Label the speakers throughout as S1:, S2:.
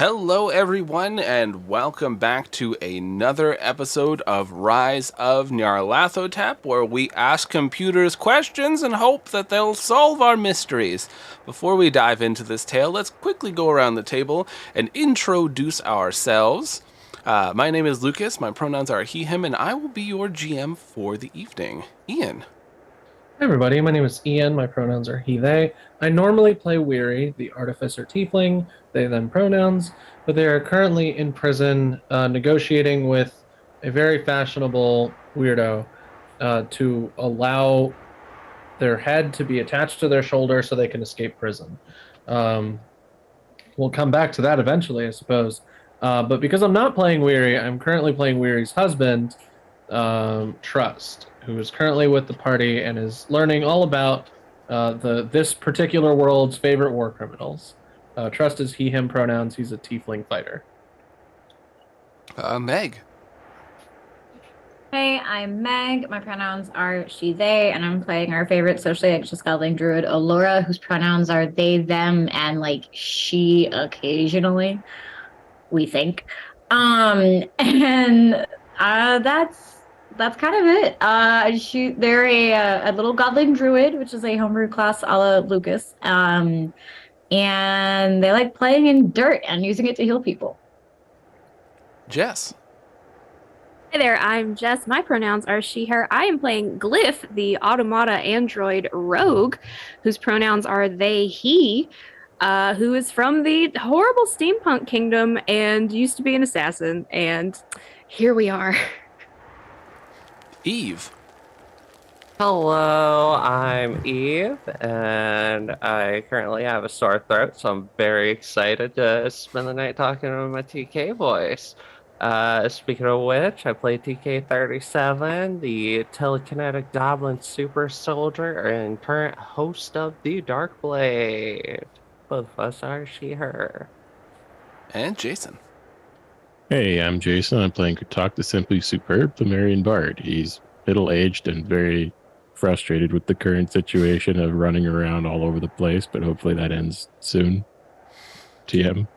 S1: Hello, everyone, and welcome back to another episode of Rise of Nyarlathotep, where we ask computers questions and hope that they'll solve our mysteries. Before we dive into this tale, let's quickly go around the table and introduce ourselves. My name is Lucas, my pronouns are he, him, and I will be your GM for the evening. Ian.
S2: Hi everybody, my name is Ian, my pronouns are he, they. I normally play Weary, the artificer tiefling, they, them pronouns, but they are currently in prison negotiating with a very fashionable weirdo to allow their head to be attached to their shoulder so they can escape prison. Um, we'll come back to that eventually, I suppose. But because I'm not playing Weary, I'm currently playing Weary's husband, Trust, who is currently with the party and is learning all about this particular world's favorite war criminals. Trust is he/him pronouns. He's a tiefling fighter.
S1: Meg.
S3: Hey, I'm Meg. My pronouns are she, they, and I'm playing our favorite socially anxious goblin druid, Alora, whose pronouns are they, them, and like she occasionally, we think. And that's kind of it. They're a little goblin druid, which is a homebrew class a la Lucas. And they like playing in dirt and using it to heal people.
S1: Jess.
S4: Hey there, I'm Jess. My pronouns are she, her. I am playing Glyph, the automata android rogue, whose pronouns are they, he, who is from the horrible steampunk kingdom and used to be an assassin. And here we are.
S1: Eve.
S5: Hello, I'm Eve, and I currently have a sore throat, so I'm very excited to spend the night talking with my TK voice. Speaking of which, I play TK37, the telekinetic goblin super soldier and current host of the Dark Blade. Both of us are she, her.
S1: And Jason.
S6: Hey, I'm Jason. I'm playing Talk the Simply Superb, the Marion Bard. He's middle-aged and very frustrated with the current situation of running around all over the place, but hopefully that ends soon. TM.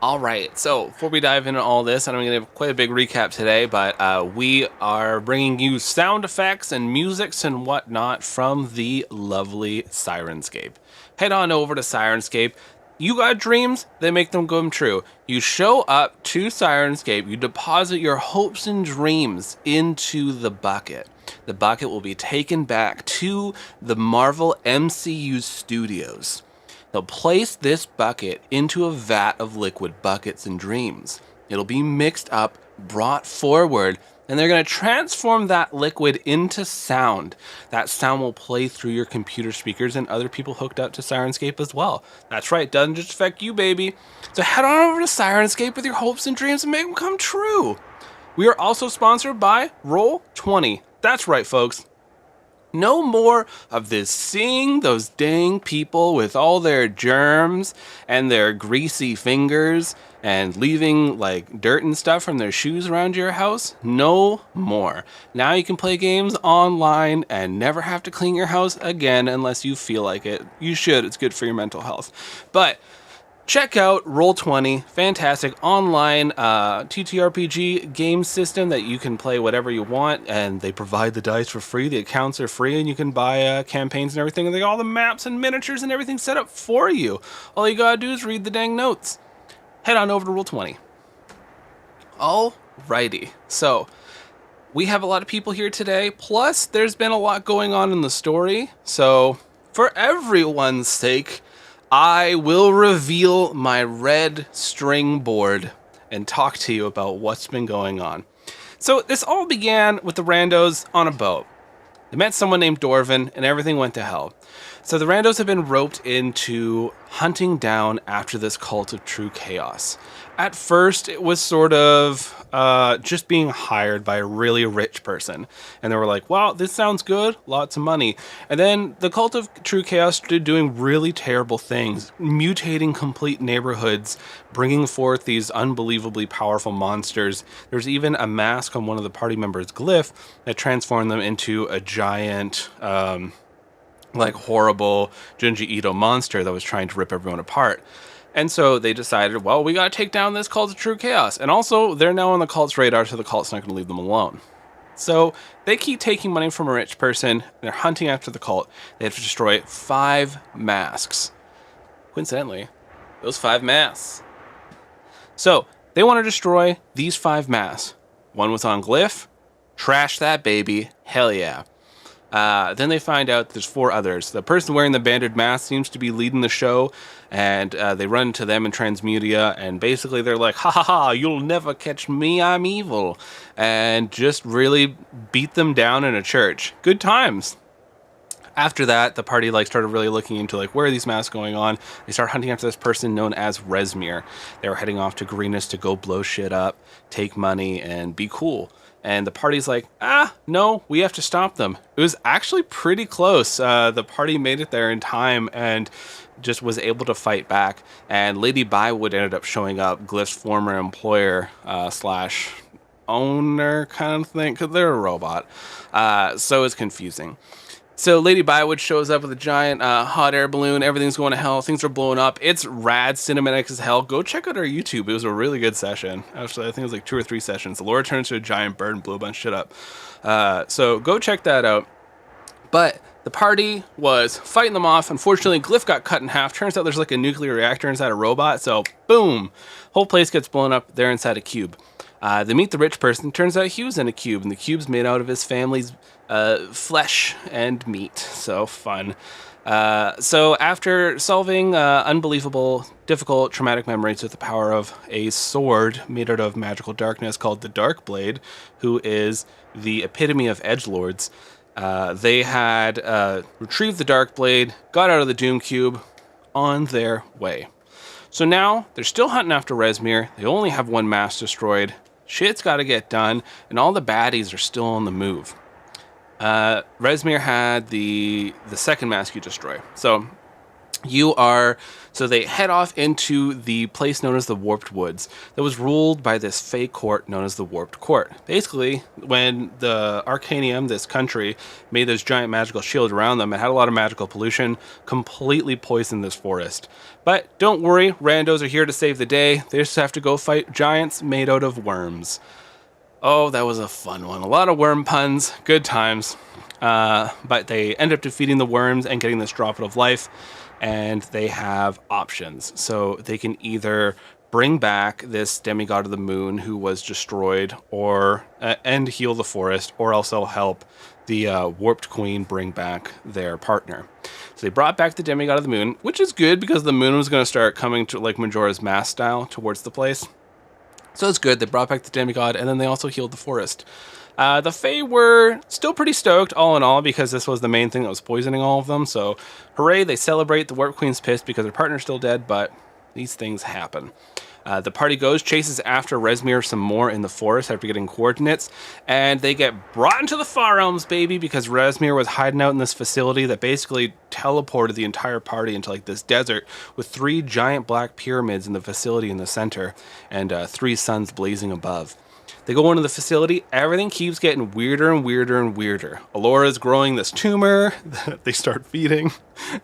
S1: All right, so before we dive into all this, and I'm going to have quite a big recap today, but we are bringing you sound effects and musics and whatnot from the lovely Sirenscape. Head on over to Sirenscape. You got dreams, they make them come true. You show up to Sirenscape, you deposit your hopes and dreams into the bucket. The bucket will be taken back to the Marvel MCU studios. They'll place this bucket into a vat of liquid buckets and dreams. It'll be mixed up, brought forward, and they're going to transform that liquid into sound. That sound will play through your computer speakers and other people hooked up to Sirenscape as well. That's right, doesn't just affect you, baby. So head on over to Sirenscape with your hopes and dreams and make them come true. We are also sponsored by Roll20. That's right, folks. No more of this seeing those dang people with all their germs and their greasy fingers and leaving like dirt and stuff from their shoes around your house. No more. Now you can play games online and never have to clean your house again unless you feel like it. You should. It's good for your mental health. But check out Roll20, fantastic online TTRPG game system that you can play whatever you want, and they provide the dice for free. The accounts are free, and you can buy campaigns and everything, and they got all the maps and miniatures and everything set up for you. All you gotta do is read the dang notes. Head on over to Roll20. Alrighty, so we have a lot of people here today, plus there's been a lot going on in the story, so for everyone's sake, I will reveal my red string board and talk to you about what's been going on. So this all began with the randos on a boat. They met someone named Dorvin and everything went to hell. So the randos have been roped into hunting down after this cult of true chaos. At first, it was sort of just being hired by a really rich person. And they were like, wow, this sounds good, lots of money. And then the cult of true chaos started doing really terrible things, mutating complete neighborhoods, bringing forth these unbelievably powerful monsters. There's even a mask on one of the party members' glyph that transformed them into a giant like horrible Junji Ito monster that was trying to rip everyone apart. And so they decided, well, we got to take down this cult of true chaos. And also, they're now on the cult's radar, so the cult's not going to leave them alone. So they keep taking money from a rich person. They're hunting after the cult. They have to destroy 5 masks. Coincidentally, those 5 masks. So they want to destroy these 5 masks. One was on Glyph. Trash that baby. Hell yeah. Then they find out there's 4 others. The person wearing the banded mask seems to be leading the show, and they run to them in Transmedia, and basically they're like, ha ha ha, you'll never catch me, I'm evil, and just really beat them down in a church. Good times. After that, the party started really looking into where are these masks going on. They start hunting after this person known as Rezmir. They were heading off to Greenest to go blow shit up, take money, and be cool. And the party's like, no, we have to stop them. It was actually pretty close. The party made it there in time and just was able to fight back. And Lady Bywood ended up showing up, Glyph's former employer slash owner kind of thing, because they're a robot. So it's confusing. So Lady Bywood shows up with a giant hot air balloon. Everything's going to hell. Things are blowing up. It's rad, cinematic as hell. Go check out our YouTube. It was a really good session. Actually, I think it was 2 or 3 sessions. Laura turns into a giant bird and blew a bunch of shit up. So go check that out. But the party was fighting them off. Unfortunately, Glyph got cut in half. Turns out there's a nuclear reactor inside a robot. So boom, whole place gets blown up. They're inside a cube. They meet the rich person. Turns out he was in a cube, and the cube's made out of his family's flesh and meat. So fun. So after solving unbelievable, difficult, traumatic memories with the power of a sword made out of magical darkness called the Dark Blade, who is the epitome of edgelords, they had retrieved the Dark Blade, got out of the Doom Cube, on their way. So now they're still hunting after Rezmir. They only have 1 mask destroyed. Shit's got to get done, and all the baddies are still on the move. Rezmir had the second mask you destroy. So they head off into the place known as the Warped Woods that was ruled by this fey court known as the Warped Court. Basically, when the Arcanium, this country, made this giant magical shield around them, it had a lot of magical pollution, completely poisoned this forest. But don't worry, randos are here to save the day. They just have to go fight giants made out of worms. Oh, that was a fun one. A lot of worm puns, good times. But they end up defeating the worms and getting this droplet of life. And they have options. So they can either bring back this demigod of the moon who was destroyed, or and heal the forest, or else they'll help the warped queen bring back their partner. So they brought back the demigod of the moon, which is good because the moon was going to start coming to Majora's Mask style towards the place. So it's good. They brought back the demigod, and then they also healed the forest. The Fae were still pretty stoked, all in all, because this was the main thing that was poisoning all of them. So, hooray, they celebrate. The Warp Queen's pissed because her partner's still dead, but these things happen. The party chases after Rezmir some more in the forest after getting coordinates, and they get brought into the Far Realms, baby, because Rezmir was hiding out in this facility that basically teleported the entire party into this desert with 3 giant black pyramids in the facility in the center and 3 suns blazing above. They go into the facility, everything keeps getting weirder and weirder and weirder. Alora's growing this tumor that they start feeding,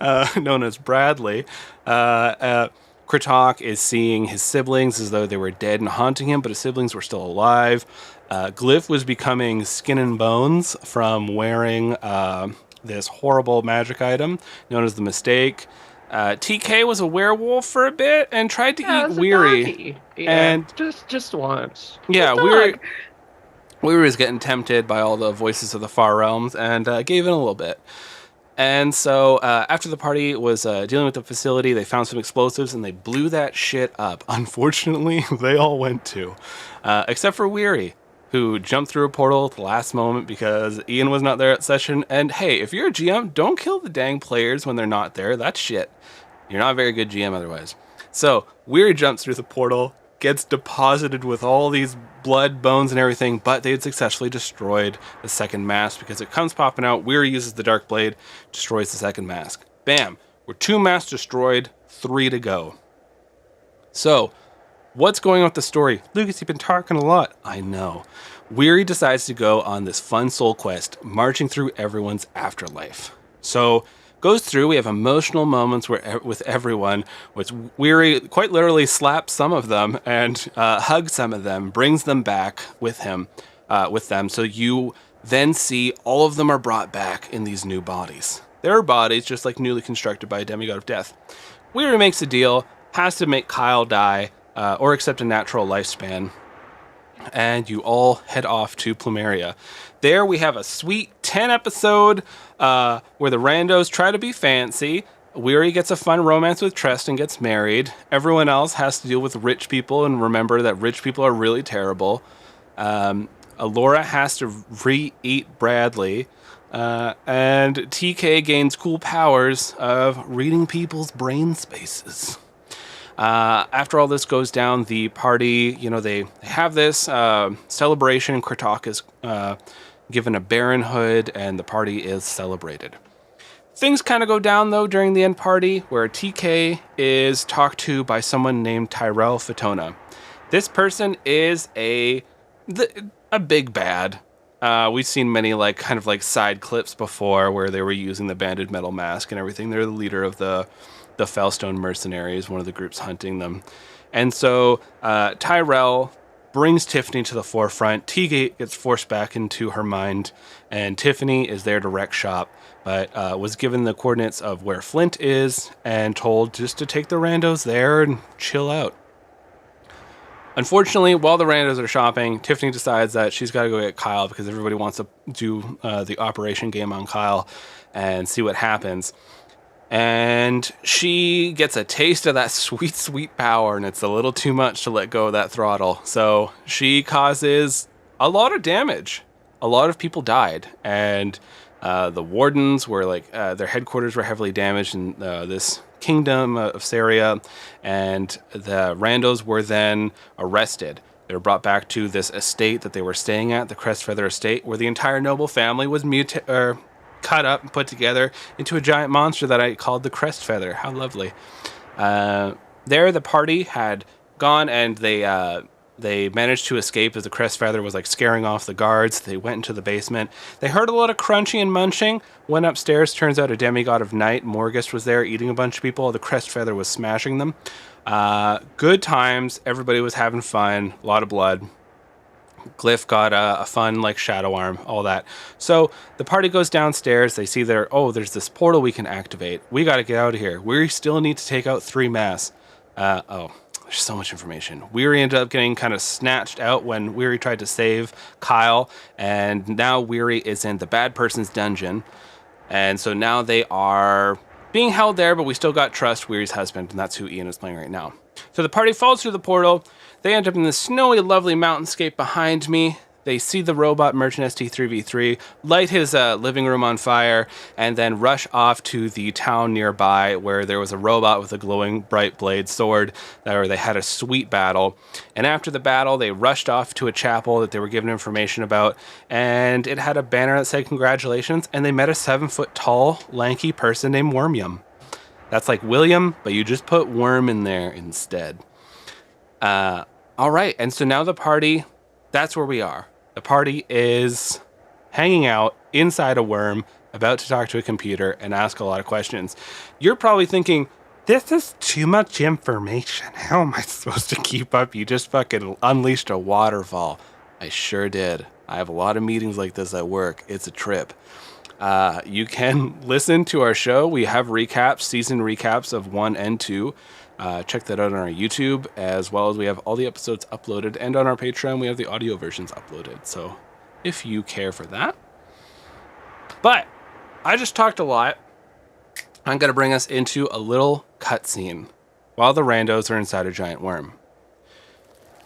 S1: known as Bradley. Kritok is seeing his siblings as though they were dead and haunting him, but his siblings were still alive. Glyph was becoming skin and bones from wearing this horrible magic item known as the Mistake. TK was a werewolf for a bit and tried to eat Weary.
S5: And just once.
S1: Yeah, Weary was getting tempted by all the voices of the Far Realms and gave in a little bit. And so after the party was dealing with the facility, they found some explosives and they blew that shit up. Unfortunately, they all went too, except for Weary, who jumped through a portal at the last moment because Ian was not there at session. And hey, if you're a GM, don't kill the dang players when they're not there. That's shit. You're not a very good GM otherwise. So Weary jumps through the portal, gets deposited with all these blood, bones, and everything, but they had successfully destroyed the second mask because it comes popping out. Weary uses the Dark Blade, destroys the second mask. Bam! We're 2 masks destroyed, 3 to go. So, what's going on with the story? Lucas, you've been talking a lot. I know. Weary decides to go on this fun soul quest, marching through everyone's afterlife. So, goes through. We have emotional moments with everyone, which Weary quite literally slaps some of them and hugs some of them, brings them back with them. So you then see all of them are brought back in these new bodies. Their bodies, just like newly constructed by a demigod of death. Weary makes a deal, has to make Kyle die or accept a natural lifespan. And you all head off to Plumeria. There we have a sweet 10 episode where the randos try to be fancy. Weary gets a fun romance with Trest and gets married. Everyone else has to deal with rich people and remember that rich people are really terrible. Alora has to re-eat Bradley. And TK gains cool powers of reading people's brain spaces. After all this goes down, the party, they have this celebration. Kritok is given a baronhood, and the party is celebrated. Things kind of go down, though, during the end party, where TK is talked to by someone named Tyrell Fatona. This person is a big bad. We've seen many side clips before where they were using the banded metal mask and everything. They're the leader of the Fellstone mercenaries, one of the groups hunting them. And so Tyrell brings Tiffany to the forefront. T-Gate gets forced back into her mind, and Tiffany is there to wreck shop, but was given the coordinates of where Flint is and told just to take the randos there and chill out. Unfortunately, while the randos are shopping, Tiffany decides that she's got to go get Kyle because everybody wants to do the operation game on Kyle and see what happens. And she gets a taste of that sweet, sweet power, and it's a little too much to let go of that throttle. So she causes a lot of damage. A lot of people died, and the wardens were their headquarters were heavily damaged in this kingdom of Saria, and the randos were then arrested. They were brought back to this estate that they were staying at, the Crestfeather Estate, where the entire noble family was cut up and put together into a giant monster that I called the Crestfeather. How lovely. There, the party had gone, and they managed to escape as the Crestfeather was scaring off the guards. They went into the basement. They heard a lot of crunching and munching. Went upstairs. Turns out a demigod of night, Morgus, was there eating a bunch of people. The Crestfeather was smashing them. Good times. Everybody was having fun. A lot of blood. Glyph got a fun shadow arm, all that. So the party goes downstairs. They see there's this portal we can activate. We got to get out of here. We still need to take out 3 mass. There's so much information. Weary ended up getting kind of snatched out when Weary tried to save Kyle, and now Weary is in the bad person's dungeon. And so now they are being held there, but we still got Trust, Weary's husband, and that's who Ian is playing right now. So the party falls through the portal. They end up in this snowy, lovely mountainscape behind me. They see the robot merchant ST3V3, light his living room on fire, and then rush off to the town nearby where there was a robot with a glowing bright blade sword, where they had a sweet battle. And after the battle, they rushed off to a chapel that they were given information about, and it had a banner that said congratulations, and they met a 7-foot-tall, lanky person named Wormium. That's like William, but you just put Worm in there instead. All right, and so now the party, that's where we are. The party is hanging out inside a worm, about to talk to a computer and ask a lot of questions. You're probably thinking, this is too much information. How am I supposed to keep up? You just fucking unleashed a waterfall. I sure did. I have a lot of meetings like this at work. It's a trip. You can listen to our show. We have recaps, season recaps of 1 and 2. Check that out on our YouTube, as well as we have all the episodes uploaded, and on our Patreon we have the audio versions uploaded, so if you care for that. But I just talked a lot. I'm going to bring us into a little cutscene while the randos are inside a giant worm.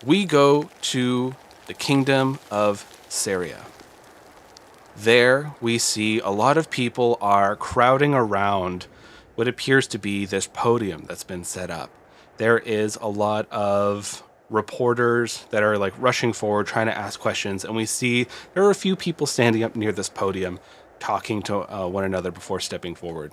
S1: We go to the kingdom of Saria. There we see a lot of people are crowding around what appears to be this podium that's been set up. There is a lot of reporters that are rushing forward, trying to ask questions, and we see there are a few people standing up near this podium, talking to one another before stepping forward.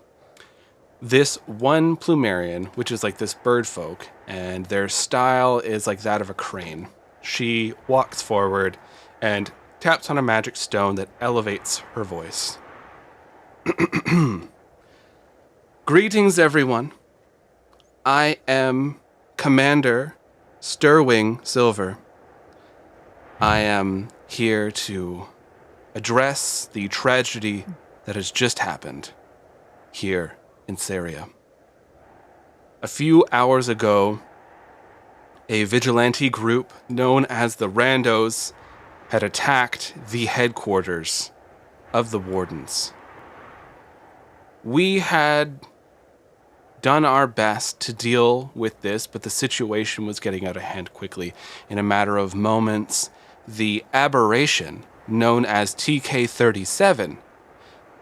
S1: This one Plumerian, which is this bird folk, and their style is that of a crane. She walks forward and taps on a magic stone that elevates her voice. Greetings, everyone. I am Commander Stirwing Silver. I am here to address the tragedy that has just happened here in Syria. A few hours ago, a vigilante group known as the Randos had attacked the headquarters of the Wardens. We had done our best to deal with this, but the situation was getting out of hand quickly. In a matter of moments, the aberration known as TK-37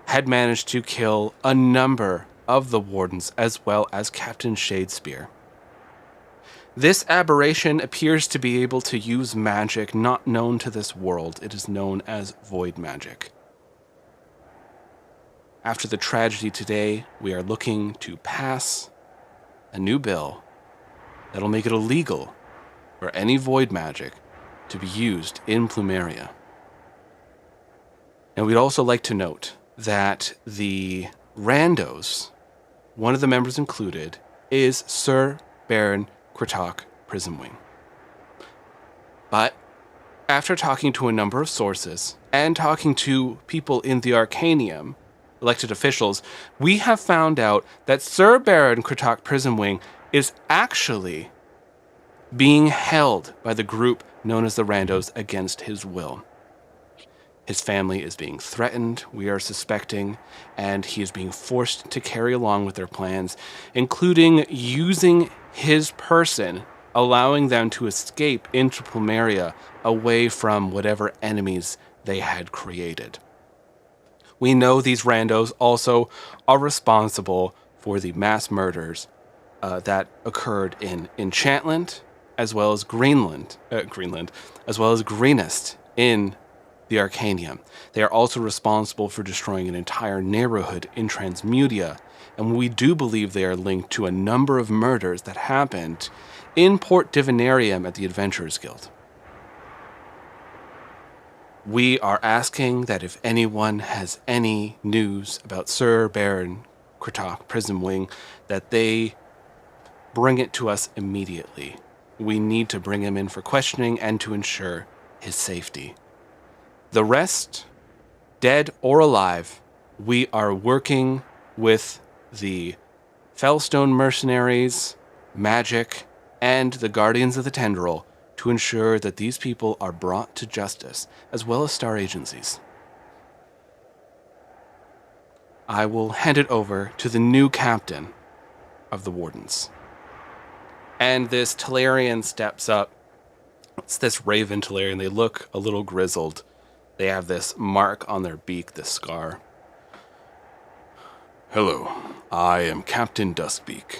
S1: had managed to kill a number of the Wardens as well as Captain Shadespeare. This aberration appears to be able to use magic not known to this world. It is known as void magic. After the tragedy today, we are looking to pass a new bill that'll make it illegal for any void magic to be used in Plumeria. And we'd also like to note that the Randos, one of the members included, is Sir Baron Kritok Prismwing. But after talking to a number of sources and talking to people in the Arcanium, elected officials, we have found out that Sir Baron Kritok Prismwing is actually being held by the group known as the Randos against his will. His family is being threatened, we are suspecting, and he is being forced to carry along with their plans, including using his person, allowing them to escape into Plumeria away from whatever enemies they had created. We know these Randos also are responsible for the mass murders that occurred in Enchantment, as well as Greenland, as well as Greenest in the Arcanium. They are also responsible for destroying an entire neighborhood in Transmudia, and we do believe they are linked to a number of murders that happened in Port Divinarium at the Adventurers Guild. We are asking that if anyone has any news about Sir Baron Kritok Prismwing, that they bring it to us immediately. We need to bring him in for questioning and to ensure his safety. The rest, dead or alive, we are working with the Fellstone mercenaries, magic, and the Guardians of the Tendril to ensure that these people are brought to justice, as well as star agencies. I will hand it over to the new captain of the Wardens. And this Talarian steps up. It's this Raven Talarian. They look a little grizzled. They have this mark on their beak, this scar. Hello, I am Captain Duskbeak.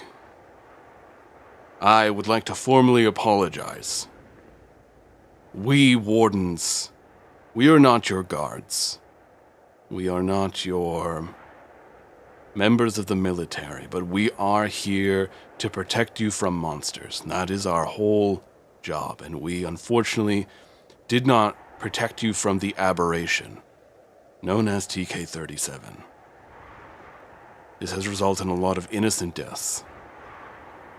S1: I would like to formally apologize. We Wardens, we are not your guards. We are not your members of the military, but we are here to protect you from monsters. That is our whole job, and we unfortunately did not protect you from the aberration known as TK-37. This has resulted in a lot of innocent deaths.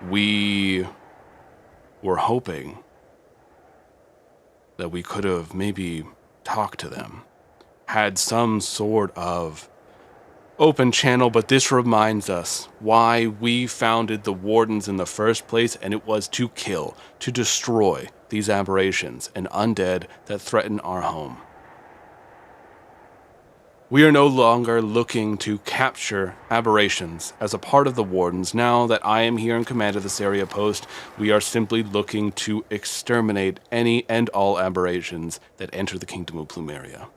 S1: We were hoping that we could have maybe talked to them, had some sort of open channel, but this reminds us why we founded the Wardens in the first place, and it was to kill, to destroy these aberrations and undead that threaten our home. We are no longer looking to capture aberrations as a part of the Wardens. Now that I am here in command of the Syria post, we are simply looking to exterminate any and all aberrations that enter the Kingdom of Plumeria.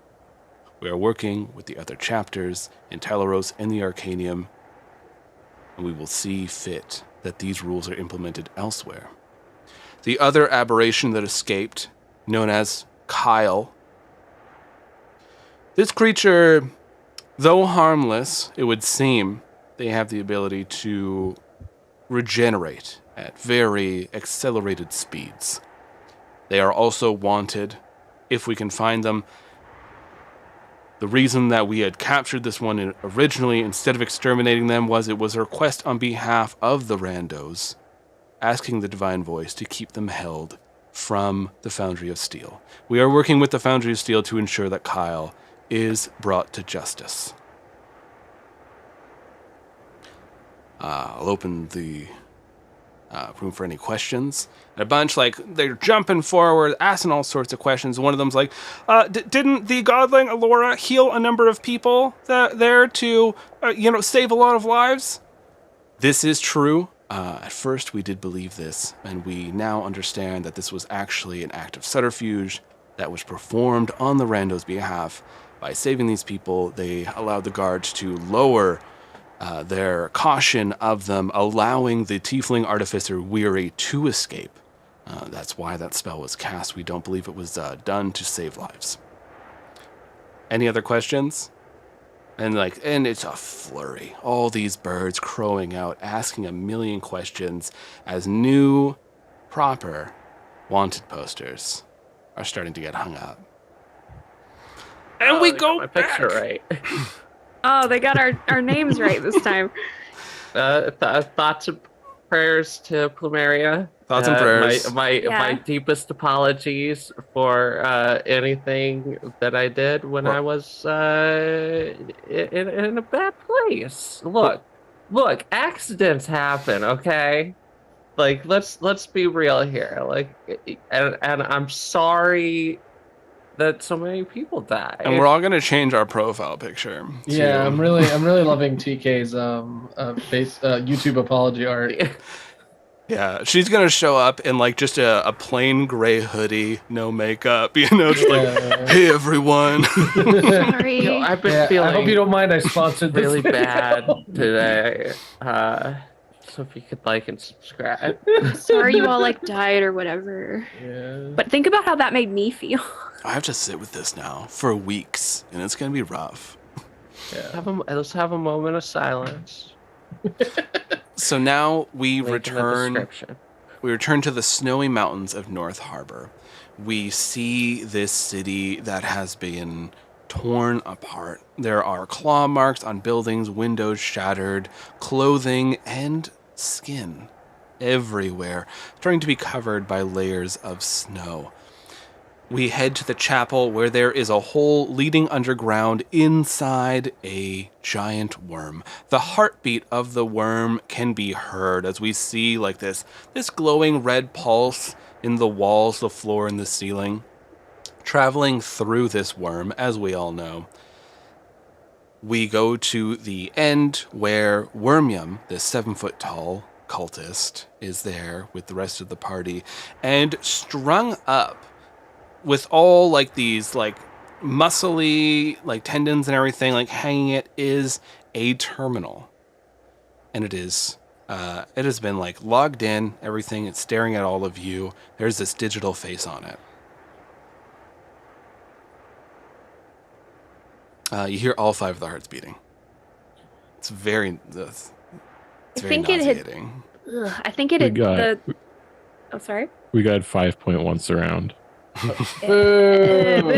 S1: We are working with the other chapters in Teleros and the Arcanium, and we will see fit that these rules are implemented elsewhere. The other aberration that escaped, known as Kyle. This creature, though harmless, it would seem, they have the ability to regenerate at very accelerated speeds. They are also wanted, if we can find them, The reason that we had captured this one originally, instead of exterminating them, was it was a request on behalf of the randos, asking the Divine Voice to keep them held from the Foundry of Steel. We are working with the Foundry of Steel to ensure that Kyle is brought to justice. I'll open the room for any questions. And a bunch, they're jumping forward, asking all sorts of questions. One of them's like, didn't the godling Alora heal a number of people there to, save a lot of lives? This is true. At first, we did believe this, and we now understand that this was actually an act of subterfuge that was performed on the randos' behalf. By saving these people, they allowed the guards to lower their caution of them, allowing the tiefling artificer Weary to escape. That's why that spell was cast. We don't believe it was done to save lives. Any other questions? And it's a flurry. All these birds crowing out, asking a million questions as new, proper, wanted posters are starting to get hung up. And we go
S5: my
S1: back.
S5: picture right.
S4: Oh, they got our names right this time.
S5: Thoughts and prayers to Plumeria.
S1: Thoughts and prayers.
S5: My deepest apologies for anything that I did when I was in a bad place. Look, accidents happen, okay? Let's be real here. And I'm sorry that so many people died.
S1: And we're all gonna change our profile picture.
S2: Yeah, I'm really loving TK's YouTube apology art.
S1: Yeah, she's gonna show up in just a plain gray hoodie, no makeup, just hey everyone.
S4: Sorry.
S5: I've been feeling
S2: I hope you don't mind I sponsored
S5: really
S2: this.
S5: bad today. So if you could like and subscribe.
S4: Sorry you all died or whatever.
S2: Yeah.
S4: But think about how that made me feel.
S1: I have to sit with this now for weeks, and it's gonna be rough.
S2: Yeah.
S5: Let's have a moment of silence.
S1: So now we
S5: Link in the
S1: return.
S5: description.
S1: We return to the snowy mountains of North Harbor. We see this city that has been torn apart. There are claw marks on buildings, windows shattered, clothing and skin everywhere, starting to be covered by layers of snow. We head to the chapel where there is a hole leading underground inside a giant worm. The heartbeat of the worm can be heard as we see this glowing red pulse in the walls, the floor, and the ceiling. Traveling through this worm, as we all know, we go to the end where Wormium, this 7-foot-tall cultist, is there with the rest of the party, and strung up with all these muscly tendons and everything hanging it is a terminal, and it has been logged in everything. It's staring at all of you. There's this digital face on it. You hear all 5 of the hearts beating. It's very nauseating.
S4: I think it had the. Oh, sorry.
S6: We got 5.1 surround.
S4: Boo.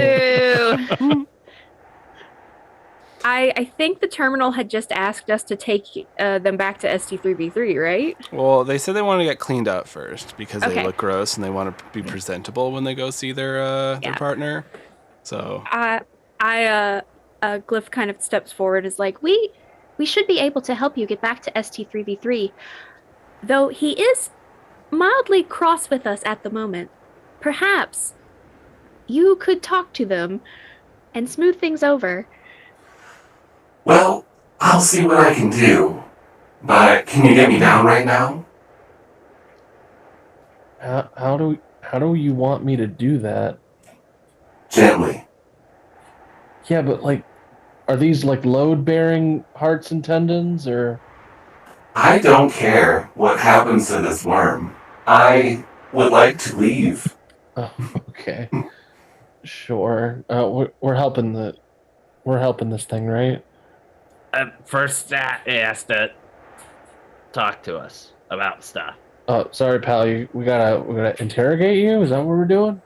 S4: I think the terminal had just asked us to take them back to ST3V3, right?
S1: Well, they said they want to get cleaned up first because they
S4: Okay.
S1: look gross and they want to be presentable when they go see their partner. So
S4: Glyph kind of steps forward, is like, we should be able to help you get back to ST3V3, though he is mildly cross with us at the moment. Perhaps you could talk to them and smooth things over.
S7: Well, I'll see what I can do. But can you get me down right now?
S2: How do you want me to do that?
S7: Gently.
S2: Yeah, but are these load-bearing hearts and tendons, or?
S7: I don't care what happens to this worm. I would like to leave.
S2: Oh, okay. Sure. We're helping this thing, right?
S5: First, he has to talk to us about stuff.
S2: Oh, sorry, pal. We gotta interrogate you. Is that what we're doing?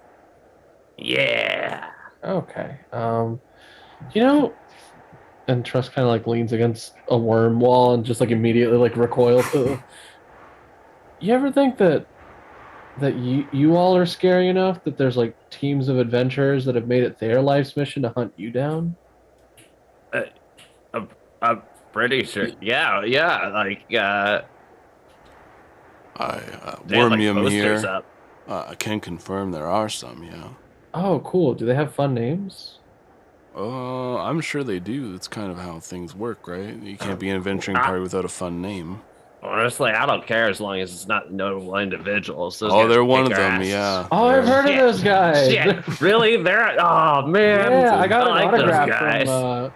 S5: Yeah.
S2: Okay. You know, and Trust kind of like leans against a worm wall and just like immediately like recoils. Ugh. You ever think that you all are scary enough that there's like teams of adventurers that have made it their life's mission to hunt you down?
S5: Uh, I'm pretty sure. Yeah, yeah. Like, they had like
S1: Wormium
S5: posters
S1: here.
S5: up.
S1: I can confirm there are some, yeah.
S2: Oh, cool. Do they have fun names?
S1: I'm sure they do. That's kind of how things work, right? You can't be an adventuring party without a fun name.
S5: Honestly, I don't care as long as it's not notable individuals. Those
S1: Oh,
S5: guys
S1: they're
S5: kick
S1: one of
S5: our
S1: them,
S5: asses.
S1: yeah.
S2: Oh, I've heard of
S5: Shit.
S2: those guys.
S5: Shit, really? They're oh man.
S2: Yeah, I got an
S5: like those
S2: autograph
S5: guys.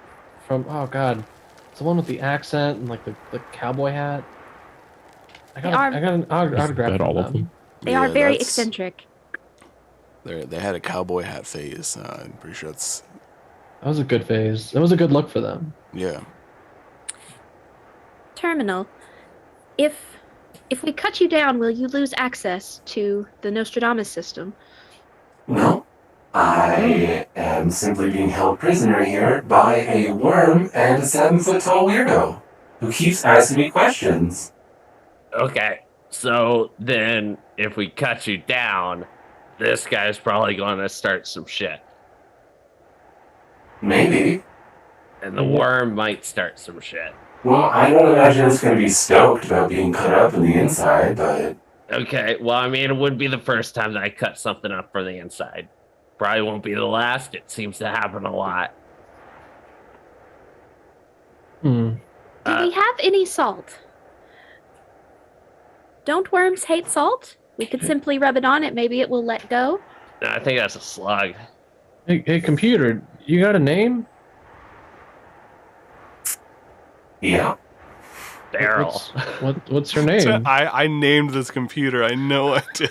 S2: from oh god, it's the one with the accent and like the cowboy hat. I got an autograph
S6: that
S2: from
S6: all of them?
S4: They are very
S1: that's-
S4: eccentric.
S1: They had a cowboy hat phase. I'm pretty sure that's
S2: That was a good phase. That was a good look for them.
S1: yeah.
S4: Terminal. If we cut you down, will you lose access to the Nostradamus system?
S7: No. I am simply being held prisoner here by a worm and a 7-foot-tall weirdo who keeps asking me questions.
S5: Okay, so then if we cut you down, this guy's probably going to start some shit,
S7: Maybe.
S5: and the worm might start some shit.
S7: Well, I don't imagine it's going to be stoked about being cut up in the inside, but
S5: Okay, well, I mean, it wouldn't be the first time that I cut something up from the inside. Probably won't be the last. It seems to happen a lot.
S2: Hmm.
S4: Do we have any salt? Don't worms hate salt? We could simply rub it on it. Maybe it will let go.
S5: I think that's a slug.
S2: Hey, computer, you got a name?
S7: yeah.
S5: Daryl.
S2: What's your name?
S1: I named this computer. I know I did.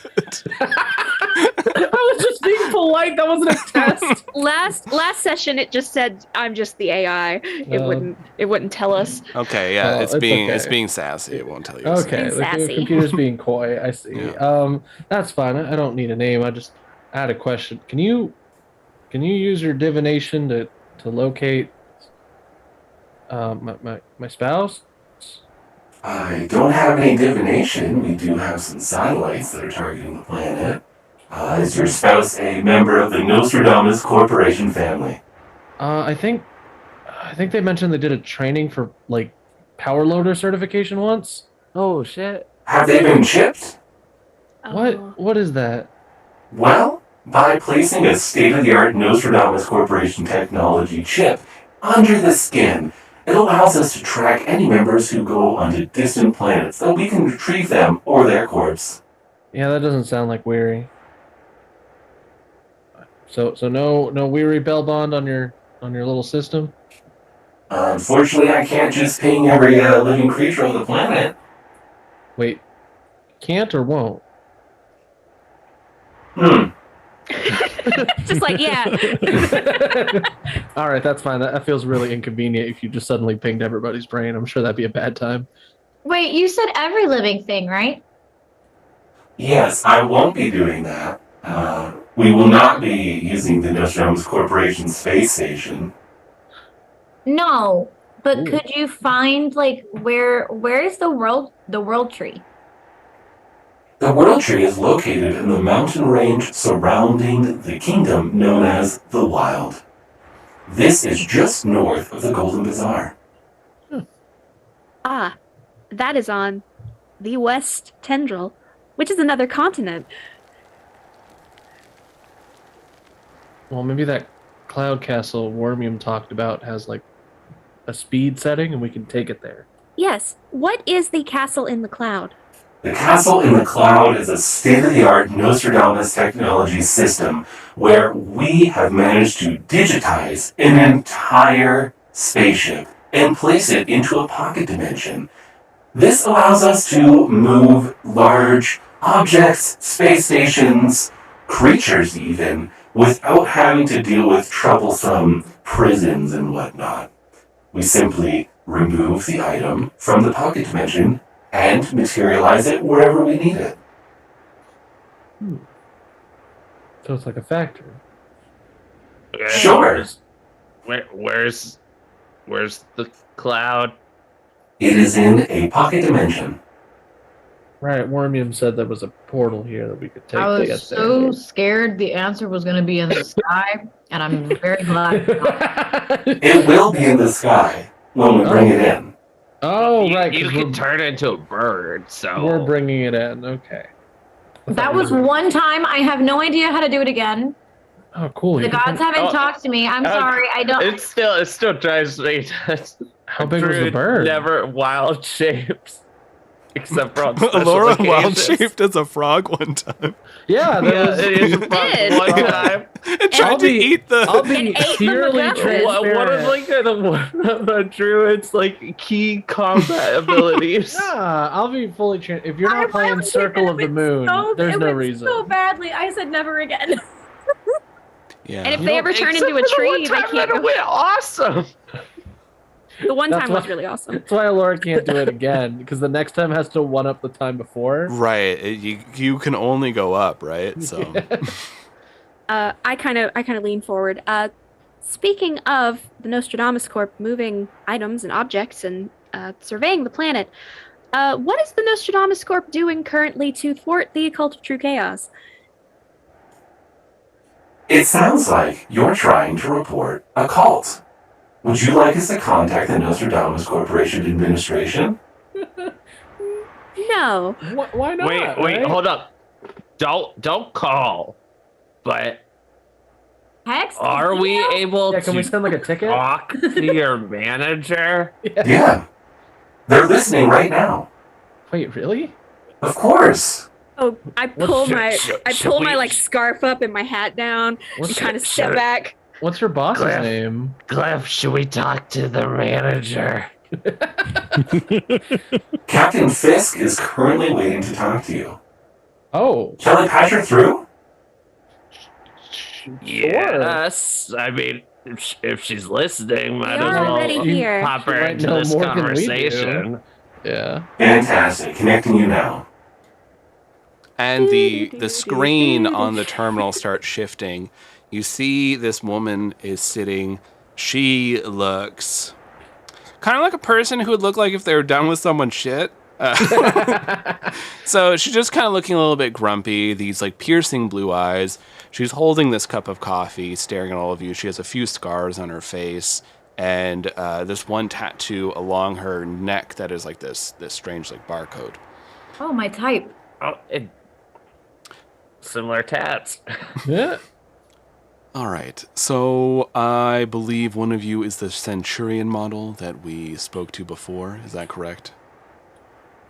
S2: I was just being polite. That wasn't a test.
S4: Last session it just said I'm just the AI. It wouldn't tell us.
S1: Okay, yeah,
S2: Oh,
S1: it's
S2: it's
S1: being
S2: okay.
S1: it's being sassy. It won't tell you.
S2: Okay,
S4: Being
S2: the
S4: sassy.
S2: computer's being coy. I see.
S1: Yeah.
S2: That's fine. I don't need a name. I had a question. Can you use your divination to locate my spouse?
S7: I don't have any divination. We do have some satellites that are targeting the planet. Is your spouse a member of the Nostradamus Corporation family?
S2: I think they mentioned they did a training for like power loader certification once.
S5: Oh, shit.
S7: Have they been chipped?
S4: Oh.
S2: What is that?
S7: Well, by placing a state-of-the-art Nostradamus Corporation technology chip under the skin, it allows us to track any members who go onto distant planets, so we can retrieve them or their corpse.
S2: Yeah, that doesn't sound like weary. So no weary bell bond on your little system.
S7: Unfortunately, I can't just ping every living creature on the planet.
S2: Wait, can't or won't?
S4: Just like, yeah.
S2: All right, that's fine. That feels really inconvenient if you just suddenly pinged everybody's brain. I'm sure that'd be a bad time.
S3: Wait, you said every living thing, right?
S7: Yes, I won't be doing that. We will not be using the Nostradamus Corporation space station.
S3: No, but
S2: Ooh.
S3: could you find like where's the world tree?
S7: The World Tree is located in the mountain range surrounding the kingdom known as the Wild. This is just north of the Golden Bazaar.
S4: Ah, that is on the West Tendril, which is another continent.
S2: Well, maybe that cloud castle Wormium talked about has like a speed setting, and we can take it there.
S4: Yes. What is the castle in the cloud?
S7: The Castle in the Cloud is a state-of-the-art Nostradamus technology system where we have managed to digitize an entire spaceship and place it into a pocket dimension. This allows us to move large objects, space stations, creatures even, without having to deal with troublesome prisons and whatnot. We simply remove the item from the pocket dimension and materialize it wherever we need it.
S2: So it's like a factory.
S5: Okay,
S7: Sure.
S5: Where's the cloud?
S7: It is in a pocket dimension.
S2: Right, Wormium said there was a portal here that we could take
S3: I
S2: to
S3: was
S2: get
S3: so scared the answer was going to be in the sky, and I'm very glad.
S7: It will be in the sky when we bring it in.
S2: Oh, right,
S5: You
S2: because
S5: can turn into a bird, so
S2: we're bringing it in. Okay.
S3: That was one time. I have no idea how to do it again.
S2: Oh, cool.
S3: The gods haven't talked to me. I'm sorry. I don't.
S5: it still drives me.
S2: How big was the bird?
S5: Never wild shapes. Except for on
S1: Laura
S5: special
S1: wild
S5: occasions.
S1: shaped as a frog one time.
S2: Yeah,
S5: Yeah,
S2: was,
S5: it is a
S4: did.
S5: one time.
S1: It tried to eat the.
S2: I'll be
S4: It ate from the
S2: purely
S4: ground.
S2: transparent.
S5: One of the druid's like key combat abilities.
S2: Yeah, I'll be fully if you're not
S3: I
S2: playing
S3: wanted
S2: Circle
S3: it
S2: of the
S3: went
S2: Moon,
S3: so-
S2: there's
S3: it
S2: no
S3: went
S2: reason.
S3: So badly, I said never again.
S1: Yeah.
S4: And if they ever turn
S5: Except
S4: into a
S5: for the
S4: tree,
S5: one
S4: they
S5: time
S4: can't
S5: that it
S4: go.
S5: went awesome.
S4: The one
S2: That's
S4: time was
S2: why-
S4: really awesome.
S2: That's why Laura can't do it again, because the next time has to one up the time before.
S1: Right. You can only go up, right? So.
S4: I kind of lean forward. Speaking of the Nostradamus Corp moving items and objects and surveying the planet, what is the Nostradamus Corp doing currently to thwart the occult of true chaos?
S7: It sounds like you're trying to report a cult. Would you like us to contact the Nostradamus Corporation Administration?
S4: No.
S2: Why not?
S5: Wait,
S2: right?
S5: hold up. Don't call. But
S3: Text?
S5: are we
S3: Email?
S5: able
S2: Yeah, can
S5: to
S2: we send like a ticket?
S5: talk to your manager?
S7: Yeah. They're listening right now.
S2: Wait, really?
S7: Of course.
S4: Oh, I
S2: What
S4: pull
S5: should-
S4: my
S5: should-
S4: I
S5: should
S4: pull
S5: we-
S4: my like scarf up and my hat down and
S2: What's,
S4: kind of step
S5: should-
S4: back.
S2: what's your boss's
S5: Cliff.
S2: name?
S5: Glyph, should we talk to the manager?
S7: Captain Fisk is currently waiting to talk to you.
S2: Oh,
S7: Shall I patch her through?
S5: Yes. I mean, if she's listening, might
S4: We
S5: as
S4: are
S5: well
S4: already here.
S5: pop her
S2: She might
S5: into
S2: know
S5: this
S2: more than we do.
S5: conversation.
S2: yeah.
S7: Fantastic. Connecting you now.
S1: And the screen on the terminal starts shifting. You see this woman is sitting. She looks kind of like a person who would look like if they were done with someone's shit. So she's just kind of looking a little bit grumpy, these like piercing blue eyes. She's holding this cup of coffee, staring at all of you. She has a few scars on her face and this one tattoo along her neck that is like this strange like barcode.
S3: Oh, my type.
S5: Oh, similar tats.
S2: Yeah.
S1: All right. So I believe one of you is the Centurion model that we spoke to before. Is that correct?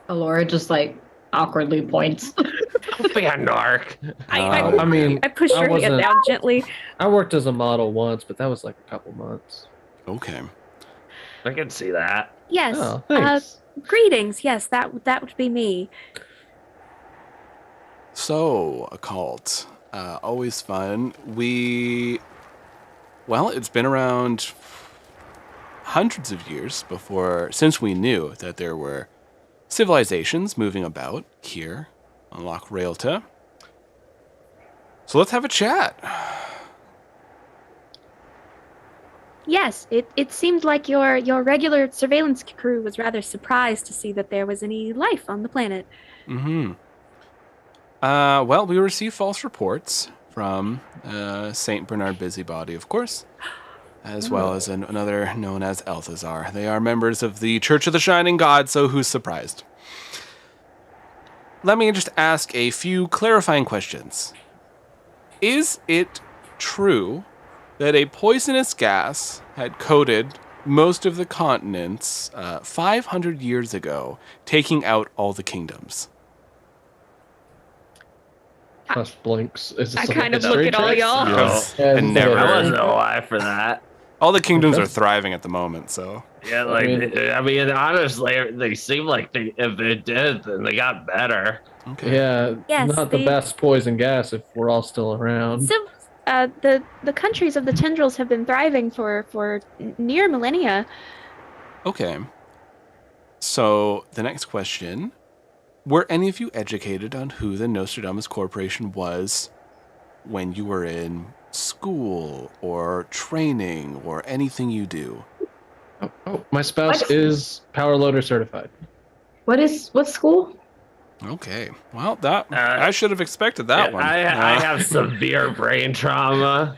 S3: Laura just like awkwardly points.
S5: Don't be a narc.
S2: I mean,
S4: I push
S2: I
S4: her head
S2: wasn't-
S4: down gently.
S2: I worked as a model once, but that was like a couple months.
S1: Okay.
S5: I can see that.
S4: Yes.
S2: Oh, thanks.
S4: Greetings. Yes, that would be me.
S1: So, occult. Always fun. Well, it's been around hundreds of years since we knew that there were civilizations moving about here on Loch Raelta. So let's have a chat.
S4: Yes, it seemed like your regular surveillance crew was rather surprised to see that there was any life on the planet.
S1: Mm-hmm. Well, we received false reports from St. Bernard Busybody, of course, as well as another known as Althazar. They are members of the Church of the Shining God, so who's surprised? Let me just ask a few clarifying questions. Is it true that a poisonous gas had coated most of the continents 500 years ago, taking out all the kingdoms?
S2: Plus blinks. Is this
S4: I
S2: like
S4: kind
S2: a
S4: of look
S2: history
S4: at all
S2: check?
S4: y'all.
S1: Yes.
S2: Yeah,
S1: And never-
S5: I wasn't alive for that.
S1: All the kingdoms are thriving at the moment, so...
S5: Yeah, like I mean, honestly, they seem like if they did, then they got better.
S1: Okay.
S2: Yeah,
S4: Yes,
S2: not the
S4: they-
S2: best poison gas if we're all still around.
S4: So, the countries of the tendrils have been thriving for near millennia.
S1: Okay. So, the next question. Were any of you educated on who the Nostradamus Corporation was when you were in school or training or anything you do?
S2: Oh, my spouse
S3: What?
S2: is power loader certified.
S3: What school?
S1: Okay. Well, I should have expected that one.
S5: I have severe brain trauma.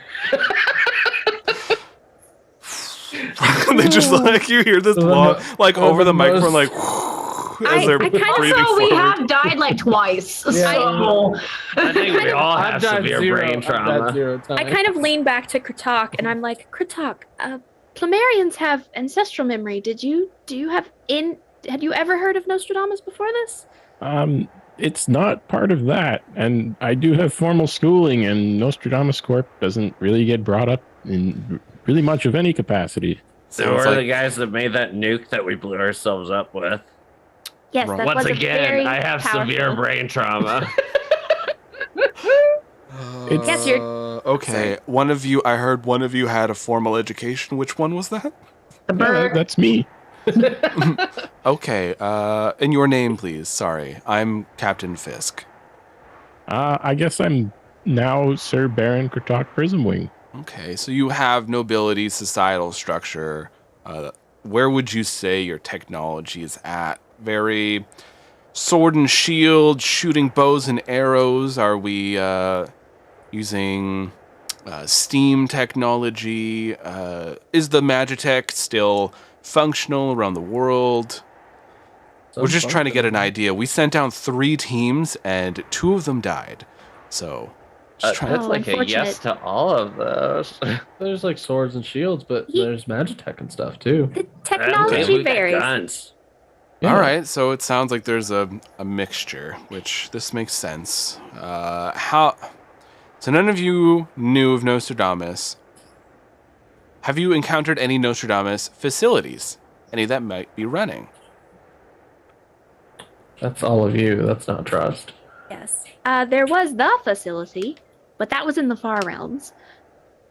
S1: They just like you hear this long, like
S2: one of
S1: over the
S2: the
S1: microphone,
S2: most-
S1: like as they're
S4: I kind of
S1: breathing
S3: Also, we
S1: forward.
S3: have died like twice.
S2: Yeah.
S3: So
S5: I think we all
S2: I've
S5: have
S2: died
S5: severe
S2: zero.
S5: brain
S2: I've died
S5: trauma.
S2: 0 times.
S4: I kind of lean back to Kratok and I'm like, Kratok, Plumerians have ancestral memory. Had you ever heard of Nostradamus before this?
S6: It's not part of that, and I do have formal schooling, and Nostradamus Corp doesn't really get brought up in really much of any capacity.
S5: So
S1: Sounds
S5: we're
S1: like-
S5: the guys that made that nuke that we blew ourselves up with.
S4: Yes,
S1: Right.
S4: that
S5: Once
S4: was a
S5: again,
S4: very
S5: I have
S4: powerful.
S5: severe brain trauma.
S4: Yes, you're-
S1: Okay. I heard one of you had a formal education. Which one was that?
S3: the
S6: Yeah,
S3: bird.
S6: that's me.
S1: Okay. And your name, please. Sorry, I'm Captain Fisk.
S6: I guess I'm now Sir Baron Kratok Prismwing.
S1: Okay, so you have nobility, societal structure. Where would you say your technology is at? Very sword and shield, shooting bows and arrows. Are we using steam technology? Is the Magitech still functional around the world? We're just trying to get an idea. We sent down 3 teams and 2 of them died. So, just trying
S5: That's
S4: Oh,
S5: like a yes
S4: unfortunate.
S5: to all of those.
S2: There's like swords and shields, but
S4: Ye-
S2: there's Magitech and stuff too.
S4: The
S5: Okay,
S4: technology
S5: we got
S4: varies.
S5: guns.
S2: Yeah.
S1: All right, so it sounds like there's a mixture, which this makes sense. So none of you knew of Nostradamus. Have you encountered any Nostradamus facilities? Any that might be running?
S2: That's all of you. That's not trust.
S4: Yes. There was the facility, but that was in the far realms,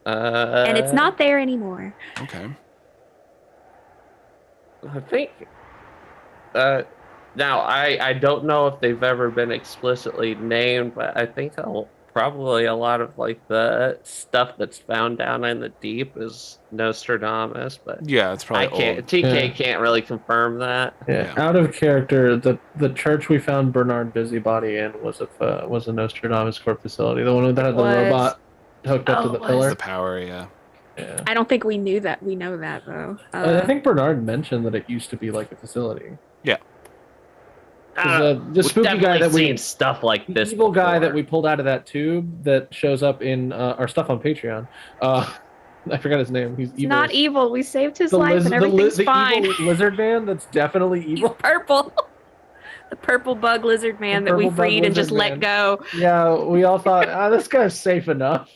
S4: and it's not there anymore.
S1: Okay.
S5: I think. Now, I don't know if they've ever been explicitly named, but I think probably a lot of like the stuff that's found down in the deep is Nostradamus, but
S1: Yeah, it's probably
S5: I can't.
S1: old.
S5: TK
S2: Yeah.
S5: can't really confirm that.
S2: Yeah.
S1: Yeah.
S2: Out of character, the church we found Bernard Busybody in was a Nostradamus Corp facility. The one that had the
S4: Was-
S2: robot hooked up to
S4: Oh,
S2: the
S4: it was.
S2: pillar.
S1: The power, yeah.
S2: Yeah.
S4: I don't think we knew that. We know that though.
S2: I think Bernard mentioned that it used to be like a facility. The
S5: We've
S2: spooky guy
S5: definitely
S2: that we
S5: seen stuff like
S2: the
S5: this.
S2: evil guy that
S5: before.
S2: we pulled out of that tube that shows up in our stuff on Patreon. I forgot his name. He's
S4: It's
S2: evil.
S4: not evil. We saved his
S2: The
S4: life
S2: liz-
S4: and
S2: the li-
S4: everything's
S2: the
S4: fine.
S2: evil lizard man that's definitely
S4: He's
S2: evil.
S4: purple. The purple bug lizard man
S2: The
S4: that we
S2: purple bug
S4: freed and just
S2: lizard
S4: let
S2: man.
S4: go.
S2: Yeah, we all thought, this guy's safe enough.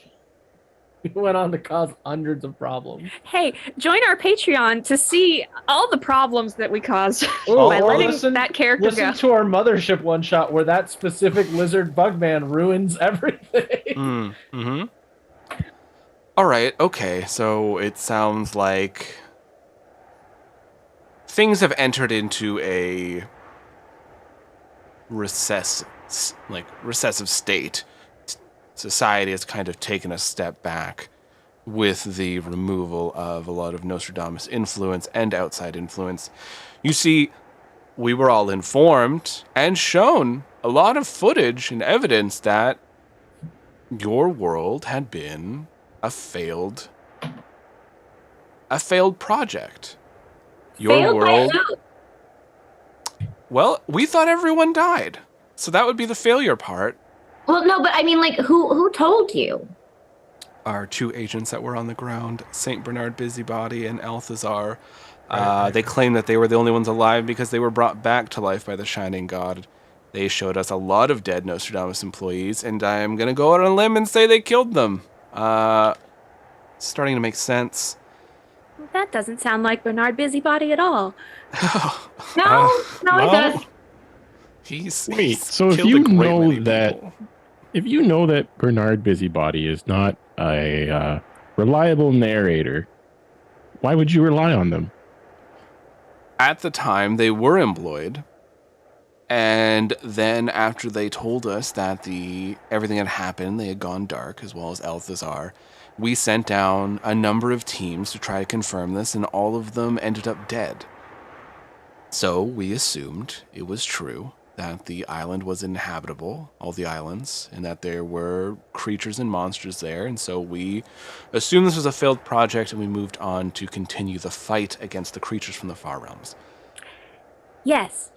S2: He went on to cause hundreds of problems.
S4: Hey, join our Patreon to see all the problems that we caused
S2: Oh,
S4: by
S2: or
S4: letting
S2: listen-
S4: that character
S2: Listen
S4: go.
S2: to our mothership one shot where that specific lizard bug man ruins everything.
S1: Mm-hmm. All right, okay, so it sounds like things have entered into a recessive state. Society has kind of taken a step back with the removal of a lot of Nostradamus influence and outside influence. You see, we were all informed and shown a lot of footage and evidence that your world had been a failed project. Your
S3: Failed by
S1: world.
S3: who?
S1: Well, we thought everyone died, so that would be the failure part.
S3: Well, no, but I mean, like, who told you?
S1: Our 2 agents that were on the ground, Saint Bernard Busybody and Althazar. They claim that they were the only ones alive because they were brought back to life by the Shining God. They showed us a lot of dead Nostradamus employees, and I am going to go out on a limb and say they killed them. Starting to make sense.
S4: That doesn't sound like Bernard Busybody at all.
S3: No, it
S1: well,
S3: does.
S1: He's
S6: So if
S1: killed a
S6: you
S1: great
S6: know
S1: many
S6: that-
S1: people.
S6: If you know that Bernard Busybody is not a reliable narrator, why would you rely on them?
S1: At the time, they were employed And then after they told us that everything had happened, they had gone dark, as well as Althazar, we sent down a number of teams to try to confirm this, and all of them ended up dead. So we assumed it was true that the island was inhabitable, all the islands, and that there were creatures and monsters there. And so we assumed this was a failed project, and we moved on to continue the fight against the creatures from the far realms.
S4: Yes.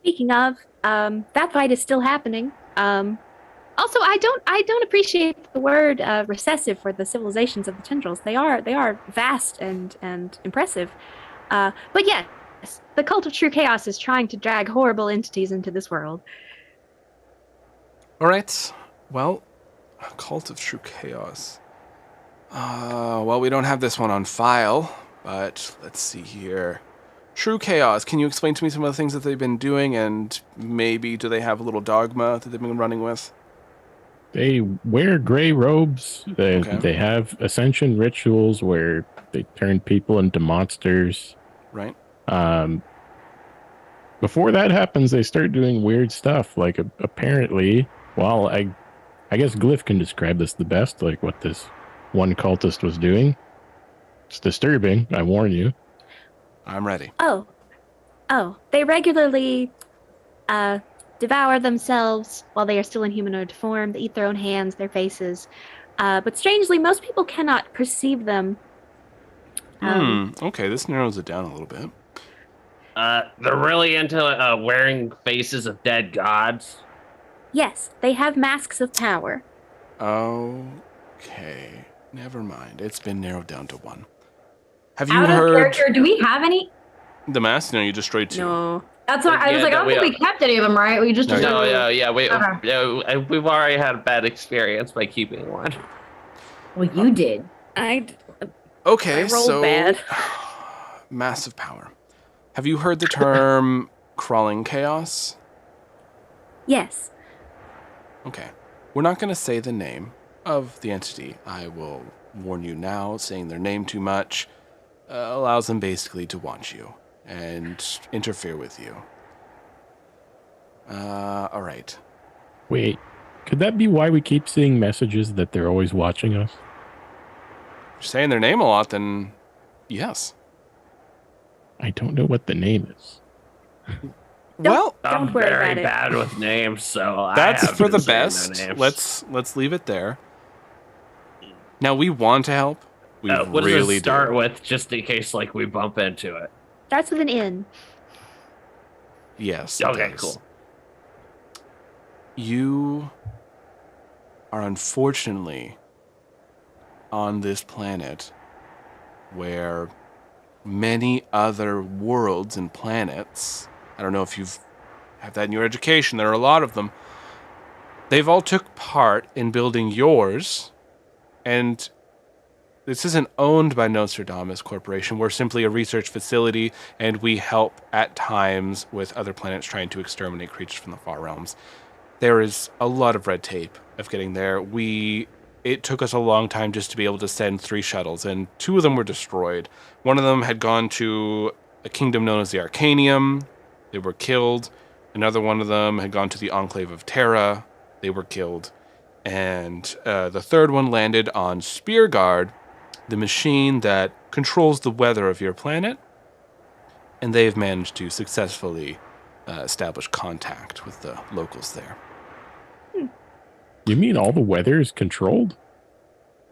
S4: Speaking of, that fight is still happening. Also, I don't appreciate the word recessive for the civilizations of the tendrils. They are vast and impressive. But yes, the cult of true chaos is trying to drag horrible entities into this world.
S1: All right. Well, cult of true chaos. Well, we don't have this one on file, but let's see here. True chaos. Can you explain to me some of the things that they've been doing, and maybe do they have a little dogma that they've been running with?
S6: They wear gray robes.
S1: Okay.
S6: They have ascension rituals where they turn people into monsters.
S1: Right.
S6: Before that happens, they start doing weird stuff. Like apparently, well, I guess Glyph can describe this the best. Like what this one cultist was doing. It's disturbing. I warn you.
S1: I'm ready.
S4: Oh, they regularly devour themselves while they are still in humanoid form. They eat their own hands, their faces. But strangely, most people cannot perceive them.
S1: Okay, this narrows it down a little bit.
S5: They're really into wearing faces of dead gods.
S4: Yes, they have masks of power.
S1: Okay, never mind. It's been narrowed down to one. Have you
S3: Out of
S1: heard
S3: character, do we have any?
S1: the mask? No, you destroyed two.
S4: No.
S3: That's why I was
S5: Yeah,
S3: like, I
S5: no,
S3: don't think we kept any of them, right? We just
S1: No,
S5: No,
S3: Okay.
S5: we've already had a bad experience by keeping one.
S3: Well, you did.
S4: I
S1: Okay,
S4: rolled
S1: so
S4: bad.
S1: massive power. Have you heard the term crawling chaos?
S4: Yes.
S1: Okay. We're not going to say the name of the entity. I will warn you now, saying their name too much allows them basically to watch you and interfere with you. All right.
S6: Wait, could that be why we keep seeing messages that they're always watching us?
S1: If you're saying their name a lot, then yes.
S6: I don't know what the name is.
S1: Well,
S4: Don't
S5: I'm
S4: worry
S5: very
S4: about it.
S5: bad with names, so
S1: that's
S5: I have
S1: for
S5: been
S1: the
S5: saying
S1: best.
S5: their names.
S1: Let's leave it there. Now we want to help. We
S5: What does
S1: really
S5: it start
S1: do.
S5: with, just in case like we bump into it?
S4: Starts with an N.
S1: Yes. it
S5: Okay,
S1: does.
S5: cool.
S1: You are unfortunately on this planet where many other worlds and planets, I don't know if you've have that in your education, there are a lot of them. They've all took part in building yours, and this isn't owned by Nostradamus Corporation. We're simply a research facility, and we help at times with other planets trying to exterminate creatures from the far realms. There is a lot of red tape of getting there. It took us a long time just to be able to send 3 shuttles, and 2 of them were destroyed. One of them had gone to a kingdom known as the Arcanium. They were killed. Another one of them had gone to the Enclave of Terra. They were killed. And the third one landed on Spearguard, the machine that controls the weather of your planet. And they've managed to successfully establish contact with the locals there.
S6: You mean all the weather is controlled?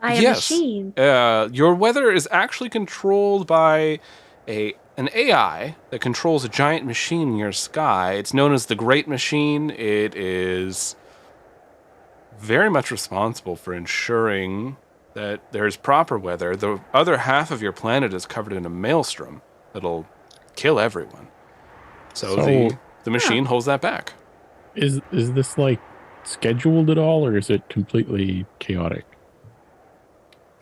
S4: By a
S1: Yes.
S4: machine.
S1: Your weather is actually controlled by an AI that controls a giant machine in your sky. It's known as the Great Machine. It is very much responsible for ensuring that there's proper weather. The other half of your planet is covered in a maelstrom that'll kill everyone. So the machine holds that back.
S6: Is this like scheduled at all, or is it completely chaotic?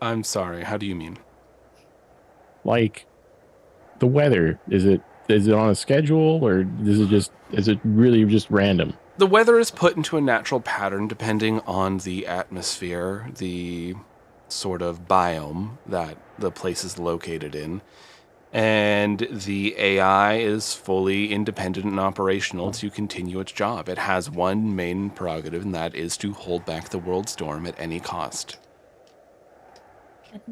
S1: I'm sorry, how do you mean?
S6: Like the weather, is it on a schedule, or is it really just random?
S1: The weather is put into a natural pattern depending on the atmosphere, the sort of biome that the place is located in. And the AI is fully independent and operational to continue its job. It has one main prerogative, and that is to hold back the world storm at any cost.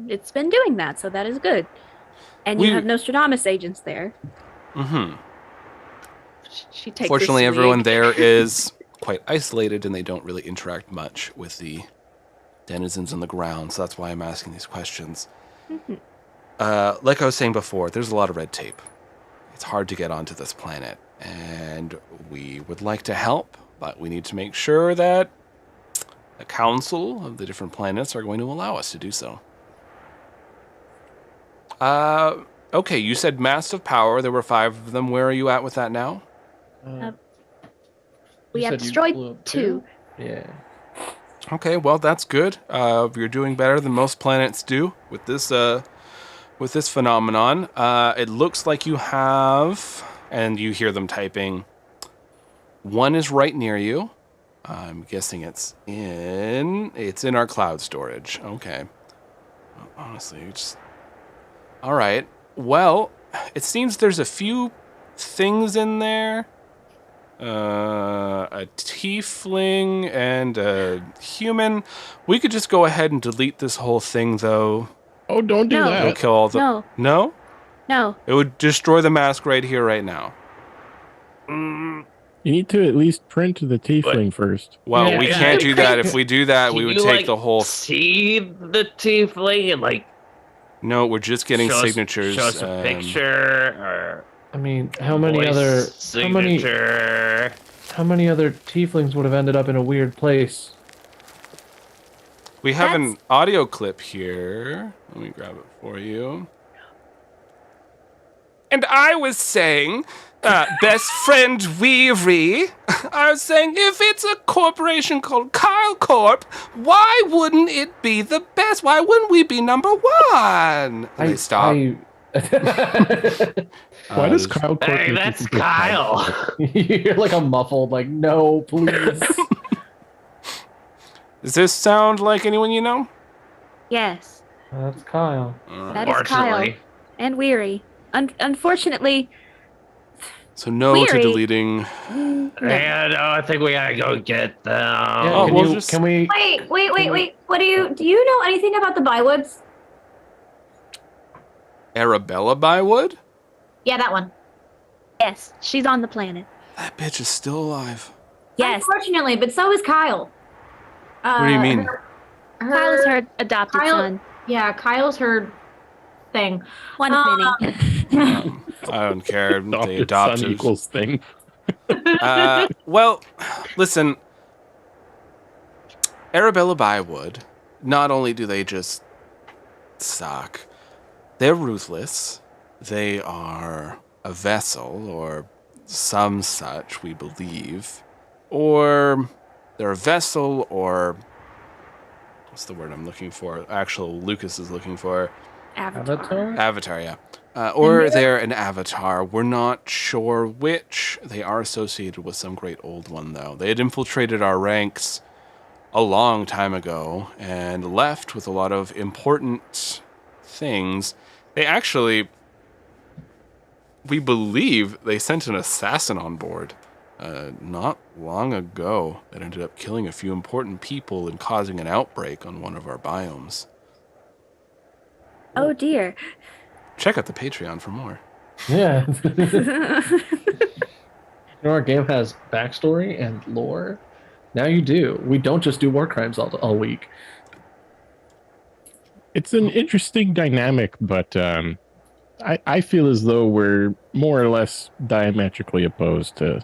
S4: It's been doing that, so that is good. And you have Nostradamus agents there.
S1: Mm-hmm.
S4: She takes.
S1: Fortunately, everyone there is quite isolated, and they don't really interact much with the denizens on the ground. So that's why I'm asking these questions.
S4: Mm-hmm.
S1: Like I was saying before, there's a lot of red tape. It's hard to get onto this planet, and we would like to help, but we need to make sure that the council of the different planets are going to allow us to do so. Okay, you said massive power. There were 5 of them. Where are you at with that now?
S4: We
S2: You
S4: have
S2: said you
S4: destroyed
S2: blew up
S4: 2.
S2: Yeah.
S1: Okay, well, that's good. You're doing better than most planets do with this phenomenon. It looks like you have, and you hear them typing. 1 is right near you. I'm guessing it's in our cloud storage. Okay. Honestly, all right. Well, it seems there's a few things in there. A tiefling and a human. We could just go ahead and delete this whole thing, though.
S6: Oh, don't do
S4: No.
S1: It'll
S6: that.
S1: kill all the...
S4: No.
S1: No?
S4: No.
S1: It would destroy the mask right here, right now.
S6: You need to at least print the tiefling first.
S1: Well,
S2: Yeah,
S1: we
S2: yeah.
S1: can't do that. If we do that, we
S5: Can
S1: would
S5: you,
S1: take the whole...
S5: see the tiefling and
S1: No, we're just getting
S5: show us-
S1: signatures.
S5: Show us a picture or
S2: I mean, how many
S5: voice
S2: other
S5: signature.
S2: how many other tieflings would have ended up in a weird place?
S1: We have an audio clip here. Let me grab it for you. And I was saying, best friend Weary, I was saying, if it's a corporation called Kyle Corp, why wouldn't it be the best? Why wouldn't we be number 1? And they stop.
S6: Why does Kyle Corp
S5: Hey,
S6: make
S5: that's
S6: you think
S5: Kyle.
S2: You're like a muffled, like, no, please.
S1: Does this sound like anyone you know?
S4: Yes.
S2: That's Kyle.
S4: That is Kyle.
S5: Unfortunately.
S4: And Weary. Unfortunately,
S1: So no to
S4: Weary.
S1: deleting.
S4: no.
S5: Yeah, no, I think we gotta go get them.
S2: Yeah,
S1: Oh,
S2: can,
S1: we'll
S2: you,
S1: just-
S2: can we?
S3: Wait. What do you know anything about the Bywoods?
S1: Arabella Bywood?
S3: Yeah, that one.
S4: Yes, she's on the planet.
S1: That bitch is still alive.
S4: Yes.
S3: Unfortunately, but so is Kyle.
S1: What do you mean?
S4: Kyle is her adopted
S3: Kyle-
S4: son.
S3: Yeah, Kyle's her thing.
S4: One of many.
S1: I don't care. They
S6: Adopted
S1: adopted.
S6: son equals thing.
S1: Well, listen. Arabella Bywood, not only do they just suck, they're ruthless. They are a vessel, or some such, we believe. Or they're a vessel, or... What's the word I'm looking for? Actual Lucas is looking for.
S2: Avatar?
S1: Avatar, yeah. Or they're an avatar. We're not sure which. They are associated with some great old one, though. They had infiltrated our ranks a long time ago and left with a lot of important things. They actually, we believe they sent an assassin on board not long ago that ended up killing a few important people and causing an outbreak on one of our biomes.
S4: Oh dear.
S1: Check out the Patreon for more.
S2: Yeah. Our game has backstory and lore. Now you do. We don't just do war crimes all week.
S6: It's an interesting dynamic, but I feel as though we're more or less diametrically opposed to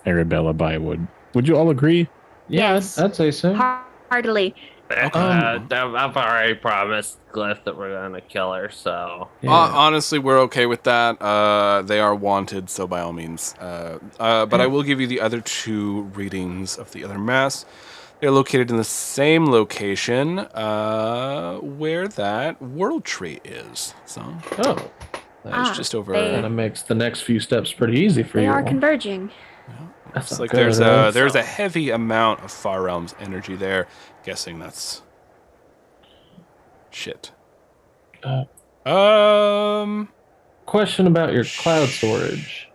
S6: Arabella Bywood. Would you all agree?
S2: Yeah,
S4: Yes.
S2: I'd say so.
S4: Heartily.
S5: I've already promised Glyph that we're gonna kill her, so
S2: Yeah.
S1: Honestly, we're okay with that. They are wanted, so by all means. But I will give you the other 2 readings of the other mass. They're located in the same location where that world tree is. So
S2: Oh,
S1: it's just over.
S4: they-
S2: that makes the next few steps pretty easy for
S4: They
S2: you.
S4: are
S2: all.
S4: converging.
S2: That's
S1: It's
S2: not
S1: like
S2: good, huh?
S1: there's a heavy amount of Far Realms energy there. Guessing that's shit.
S2: Uh. question about your cloud storage.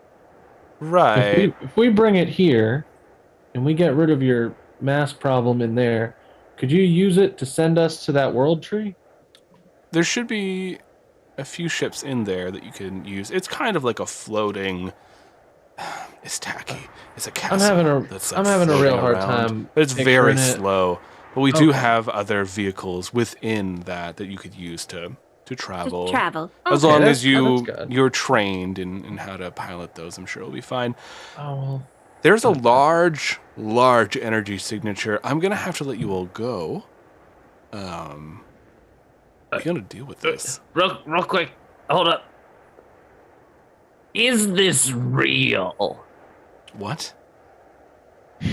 S1: Right.
S2: If we bring it here and we get rid of your mass problem in there, could you use it to send us to that world tree?
S1: There should be a few ships in there that you can use. It's kind of like a floating. It's tacky. It's a castle.
S2: I'm having a real hard time.
S1: But it's very
S2: picturing it.
S1: slow. But we do
S2: Okay.
S1: have other vehicles within that you could use to travel.
S4: To travel.
S1: As
S2: Okay,
S1: long
S2: that's-
S1: as
S2: that's good.
S1: you're trained in how to pilot those, I'm sure it'll be fine.
S2: Oh well.
S1: There's a large energy signature. I'm gonna have to let you all go. I'm gonna deal with this.
S5: Real quick, hold up. Is this real?
S1: What?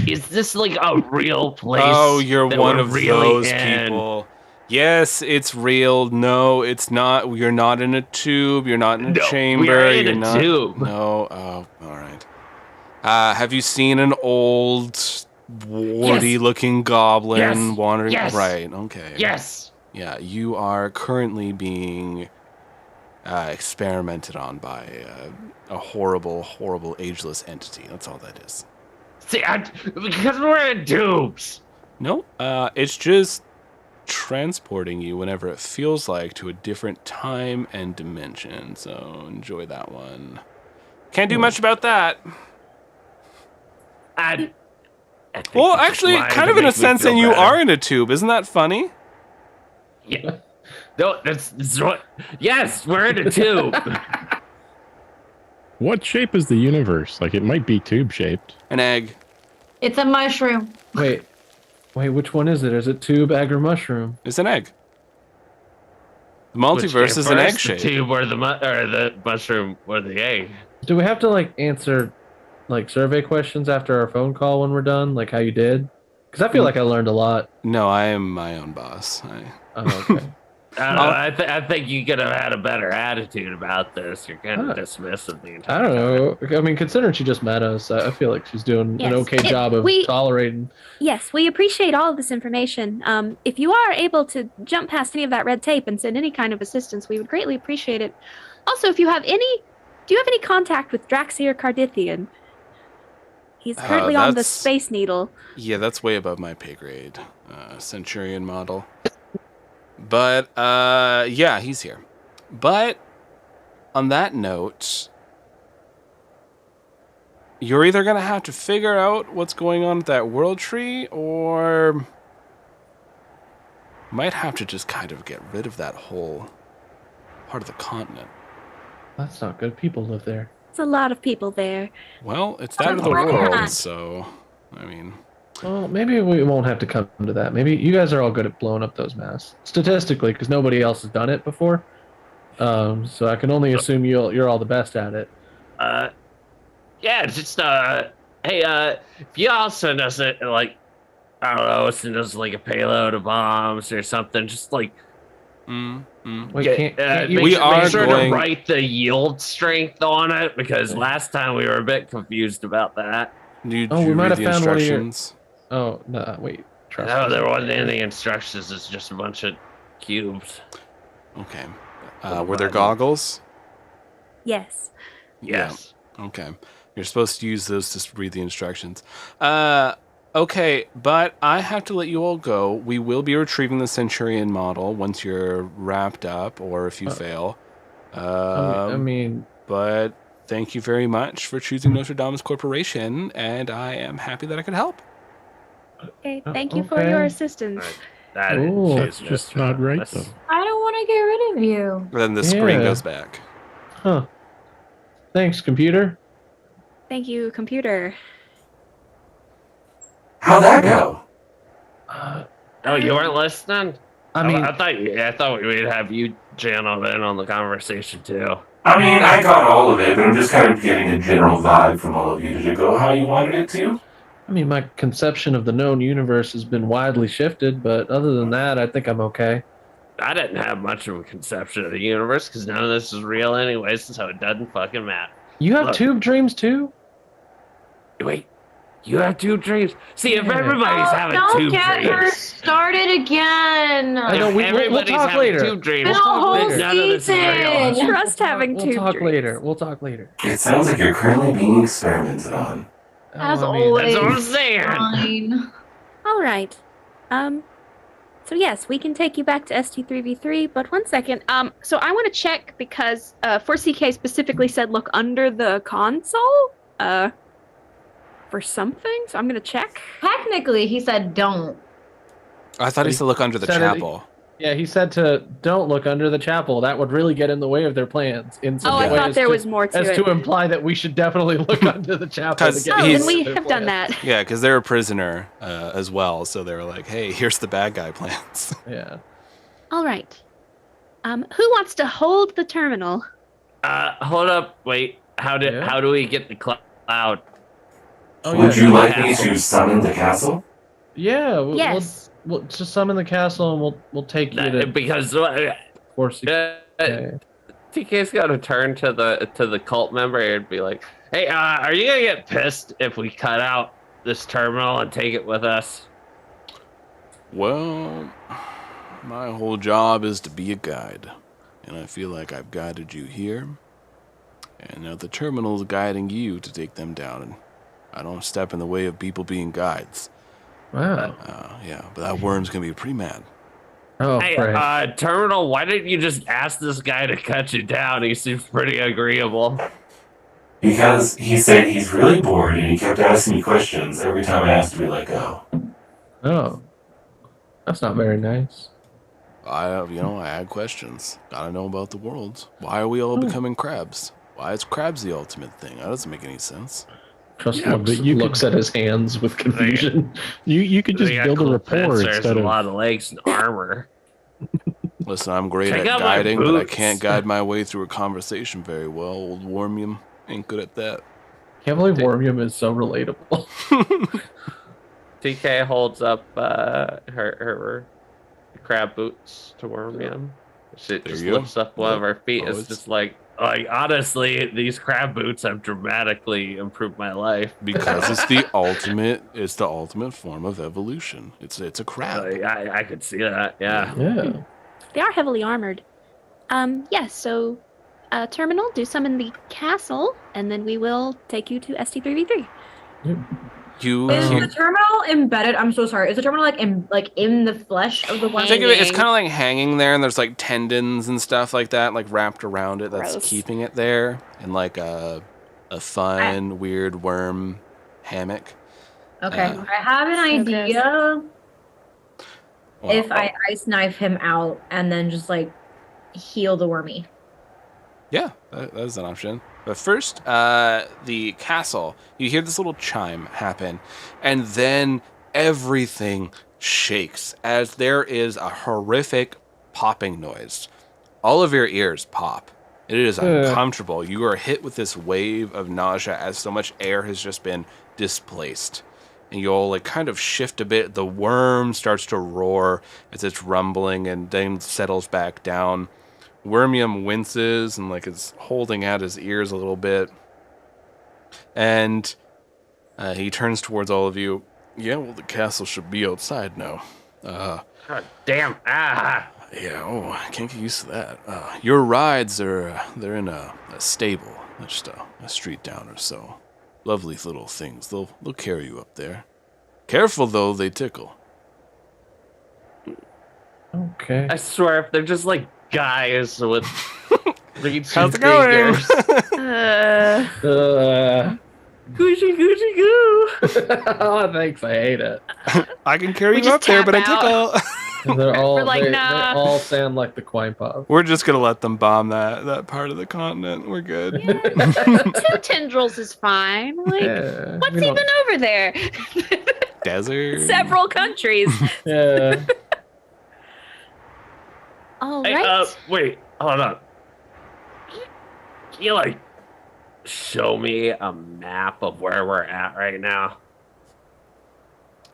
S5: Is this like a real place?
S1: Oh, you're
S5: that
S1: one
S5: we're
S1: of
S5: really
S1: those
S5: in?
S1: people. Yes, it's real. No, it's not. You're not in a tube. You're not in a
S5: No,
S1: chamber.
S5: we are in
S1: you're
S5: a
S1: not.
S5: tube.
S1: No. Oh, all right. Have you seen an old, warty-looking goblin
S5: Yes.
S1: wandering?
S5: Yes.
S1: Right. Okay.
S5: Yes.
S1: Yeah, you are currently being experimented on by a horrible, ageless entity. That's all that is.
S5: See, because we're in tubes.
S1: No, it's just transporting you whenever it feels like to a different time and dimension. So enjoy that one. Can't do much about that.
S5: I think
S1: Well,
S5: it's just
S1: actually,
S5: lying
S1: kind
S5: to
S1: of in a
S5: make me
S1: sense,
S5: feel
S1: and you
S5: better.
S1: are in a tube. Isn't that funny?
S5: Yeah. No, that's what. Yes, we're in a tube.
S6: What shape is the universe? Like, it might be tube shaped.
S1: An egg.
S3: It's a mushroom.
S2: Wait, which one is it? Is it tube, egg, or mushroom?
S1: It's an egg. The multiverse is an egg shape.
S5: The tube or the mushroom or the egg.
S2: Do we have to like answer like survey questions after our phone call when we're done, like how you did? Because I feel like I learned a lot.
S1: No, I am my own boss.
S2: Oh, okay.
S5: I don't know. I think you could have had a better attitude about this. You're kind of dismissive the entire
S2: I don't know. I mean, considering she just met us, I feel like she's doing
S4: Yes.
S2: an okay job of tolerating.
S4: Yes, we appreciate all of this information. If you are able to jump past any of that red tape and send any kind of assistance, we would greatly appreciate it. Also, if you have do you have any contact with Draxier Cardithian? He's currently on the
S1: that's-
S4: Space Needle.
S1: Yeah, that's way above my pay grade. Centurion model. But, yeah, he's here. But, on that note, you're either going to have to figure out what's going on with that world tree, or might have to just kind of get rid of that whole part of the continent.
S2: That's not good. People live there.
S4: There's a lot of people there.
S1: Well, it's that of the
S4: Why
S1: world,
S4: not?
S1: so, I mean...
S2: Well, maybe we won't have to come to that. Maybe you guys are all good at blowing up those masks statistically, because nobody else has done it before. So I can only assume you're all the best at it.
S5: Yeah, just hey, if you all send us I don't know, send us like a payload of bombs or something, just like
S2: Wait,
S5: get,
S2: can't you?
S1: We are
S5: make sure
S1: going-
S5: to write the yield strength on it, because last time we were a bit confused about that.
S1: Did
S2: Oh, we
S1: you
S2: might
S1: read
S2: have
S1: the
S2: found one of your-
S1: instructions?
S2: Oh no! Wait. Trust
S5: No,
S2: me.
S5: there wasn't any instructions. It's just a bunch of cubes.
S1: Okay. Were there goggles?
S4: Yes.
S5: Yes.
S1: Yeah. Okay. You're supposed to use those to read the instructions. Okay, but I have to let you all go. We will be retrieving the Centurion model once you're wrapped up, or if you fail.
S2: I mean,
S1: But thank you very much for choosing Notre Dame's Corporation, and I am happy that I could help.
S4: Okay. Thank you for
S2: okay.
S4: your assistance.
S5: I didn't
S2: Ooh,
S5: choose
S6: That's just
S5: this.
S6: not right,
S5: That's-
S6: though.
S3: I don't want to get rid of you.
S1: And then the screen
S2: Yeah.
S1: goes back.
S2: huh? Thanks, computer.
S4: Thank you, computer.
S7: How'd that go?
S5: Oh, you weren't listening?
S2: I mean,
S5: I thought we'd have you channeled in on the conversation too.
S7: I mean, I got all of it, but I'm just kind of getting a general vibe from all of you. Did it go how you wanted it to?
S2: my conception of the known universe has been widely shifted, but other than that, I think I'm okay.
S5: I didn't have much of a conception of the universe because none of this is real anyways, so it doesn't fucking matter.
S2: You have
S5: Look.
S2: tube dreams too?
S5: Wait, You have tube dreams. See, if
S2: Yeah.
S5: everybody's having
S3: Don't
S5: tube
S3: get her
S5: dreams,
S3: started again.
S2: I know,
S5: if
S2: we'll
S5: everybody's
S2: talk
S5: having
S2: later.
S5: tube dreams,
S3: Been a
S2: talk
S3: whole
S2: later.
S5: none of this is real.
S3: season.
S4: Trust having
S2: We'll
S4: tube
S2: talk
S4: dreams.
S2: later. We'll talk later.
S7: It sounds like you're currently being experimented on.
S3: As
S2: I mean,
S3: always.
S5: That's what I'm saying.
S3: Fine.
S4: All right. So yes, we can take you back to ST3v3, but one second. So I want to check because 4CK specifically said look under the console for something. So I'm going to check.
S3: Technically, he said don't.
S1: I thought he said look under the
S2: Said it-
S1: chapel.
S2: Yeah, he said to don't look under the chapel. That would really get in the way of their plans. In such
S4: Oh,
S2: a
S4: I
S2: way
S4: thought
S2: as
S4: there
S2: to-
S4: was more to
S2: as
S4: it.
S2: to imply that we should definitely look under the chapel.
S1: 'Cause
S2: to get
S4: Oh,
S1: he's-
S4: then we
S2: their
S4: have done
S2: plans.
S4: that.
S1: Yeah, because they're a prisoner as well. So they were like, hey, here's the bad guy plans.
S2: Yeah.
S4: All right. Who wants to hold the terminal?
S5: Hold up, wait. How do we get the cloud?
S2: Oh,
S7: Would
S2: yeah.
S7: you like me to summon the castle?
S2: Yeah.
S4: Yes.
S2: We'll just summon the castle and we'll take you to
S5: Because
S2: force you.
S5: TK's got to turn to the cult member and be like, "Hey, are you gonna get pissed if we cut out this terminal and take it with us?"
S1: Well, my whole job is to be a guide. And I feel like I've guided you here. And now the terminal's guiding you to take them down. And I don't step in the way of people being guides.
S2: Wow.
S1: Yeah, but that worm's going to be pretty mad.
S2: Oh,
S5: Hey,
S2: right.
S5: terminal, why didn't you just ask this guy to cut you down? He seems pretty agreeable.
S7: Because he said he's really bored and he kept asking me questions every time I asked to be let go.
S2: Oh. That's not very nice.
S1: I add questions. Gotta know about the world. Why are we all becoming crabs? Why is crabs the ultimate thing? That doesn't make any sense.
S2: Just
S6: Yeah, but you
S2: looks at his hands with confusion.
S6: You could just
S5: They got
S6: build a
S5: cool
S6: rapport
S5: pincers
S6: instead
S5: and a
S6: of
S5: lot of legs and armor.
S1: Listen, I'm great
S5: Check
S1: at
S5: out my
S1: guiding, but I
S5: boots.
S1: can't guide my way through a conversation very well. Old Wormium ain't good at that.
S2: Can't believe Wormium is so relatable.
S5: TK holds up her crab boots to Wormium. She
S1: There
S5: just
S1: you go.
S5: lifts up one of her feet.
S1: Oh,
S5: It's
S1: it's-
S5: just like honestly, these crab boots have dramatically improved my life.
S1: Because it's the ultimate form of evolution. It's a crab.
S5: I could see that. Yeah.
S2: Yeah.
S4: They are heavily armored. Yes, so terminal, do summon the castle, and then we will take you to ST3v3.
S1: You
S3: Is
S1: you-
S3: the terminal embedded? I'm so sorry. Is the terminal in the flesh of the one?
S1: think of it, it's
S4: hanging.
S1: kind of like hanging there, and there's like tendons and stuff like that, like wrapped around it. That's
S4: Gross.
S1: keeping it there in like a fun, weird worm hammock.
S3: Okay,
S1: Uh,
S3: I have an
S4: So
S3: idea.
S1: Well,
S3: If I ice knife him out and then just like heal the wormy.
S1: Yeah, that is an option. But first, the castle. You hear this little chime happen, and then everything shakes as there is a horrific popping noise. All of your ears pop. It is uncomfortable. You are hit with this wave of nausea as so much air has just been displaced. And you'll like kind of shift a bit. The worm starts to roar as it's rumbling and then settles back down. Wormium winces and like is holding out his ears a little bit. And he turns towards all of you. Yeah, well, the castle should be outside now.
S5: God damn.
S1: Yeah, I can't get used to that. Your rides they're in a stable, just a street down or so. Lovely little things. They'll carry you up there. Careful though, they tickle.
S2: Okay.
S5: I swear, if they're just like guys with reeds
S1: How's
S5: and
S1: it going?
S5: fingers.
S2: Gucci, Gucci, goo. Oh, thanks. I hate it.
S1: I can carry
S4: We
S1: you
S4: just
S1: up there,
S4: tap
S1: but I
S4: out.
S1: tickle.
S2: They're all
S4: We're like,
S2: they
S4: nah.
S2: all sound like the Quine Pop.
S1: We're just gonna let them bomb that part of the continent. We're good.
S4: Two tendrils is fine. Like,
S2: Yeah,
S4: what's
S2: we don't-
S4: even over there?
S1: Desert.
S4: Several countries.
S2: Yeah.
S4: All
S5: Hey,
S4: right.
S5: wait, hold on. Can you like show me a map of where we're at right now?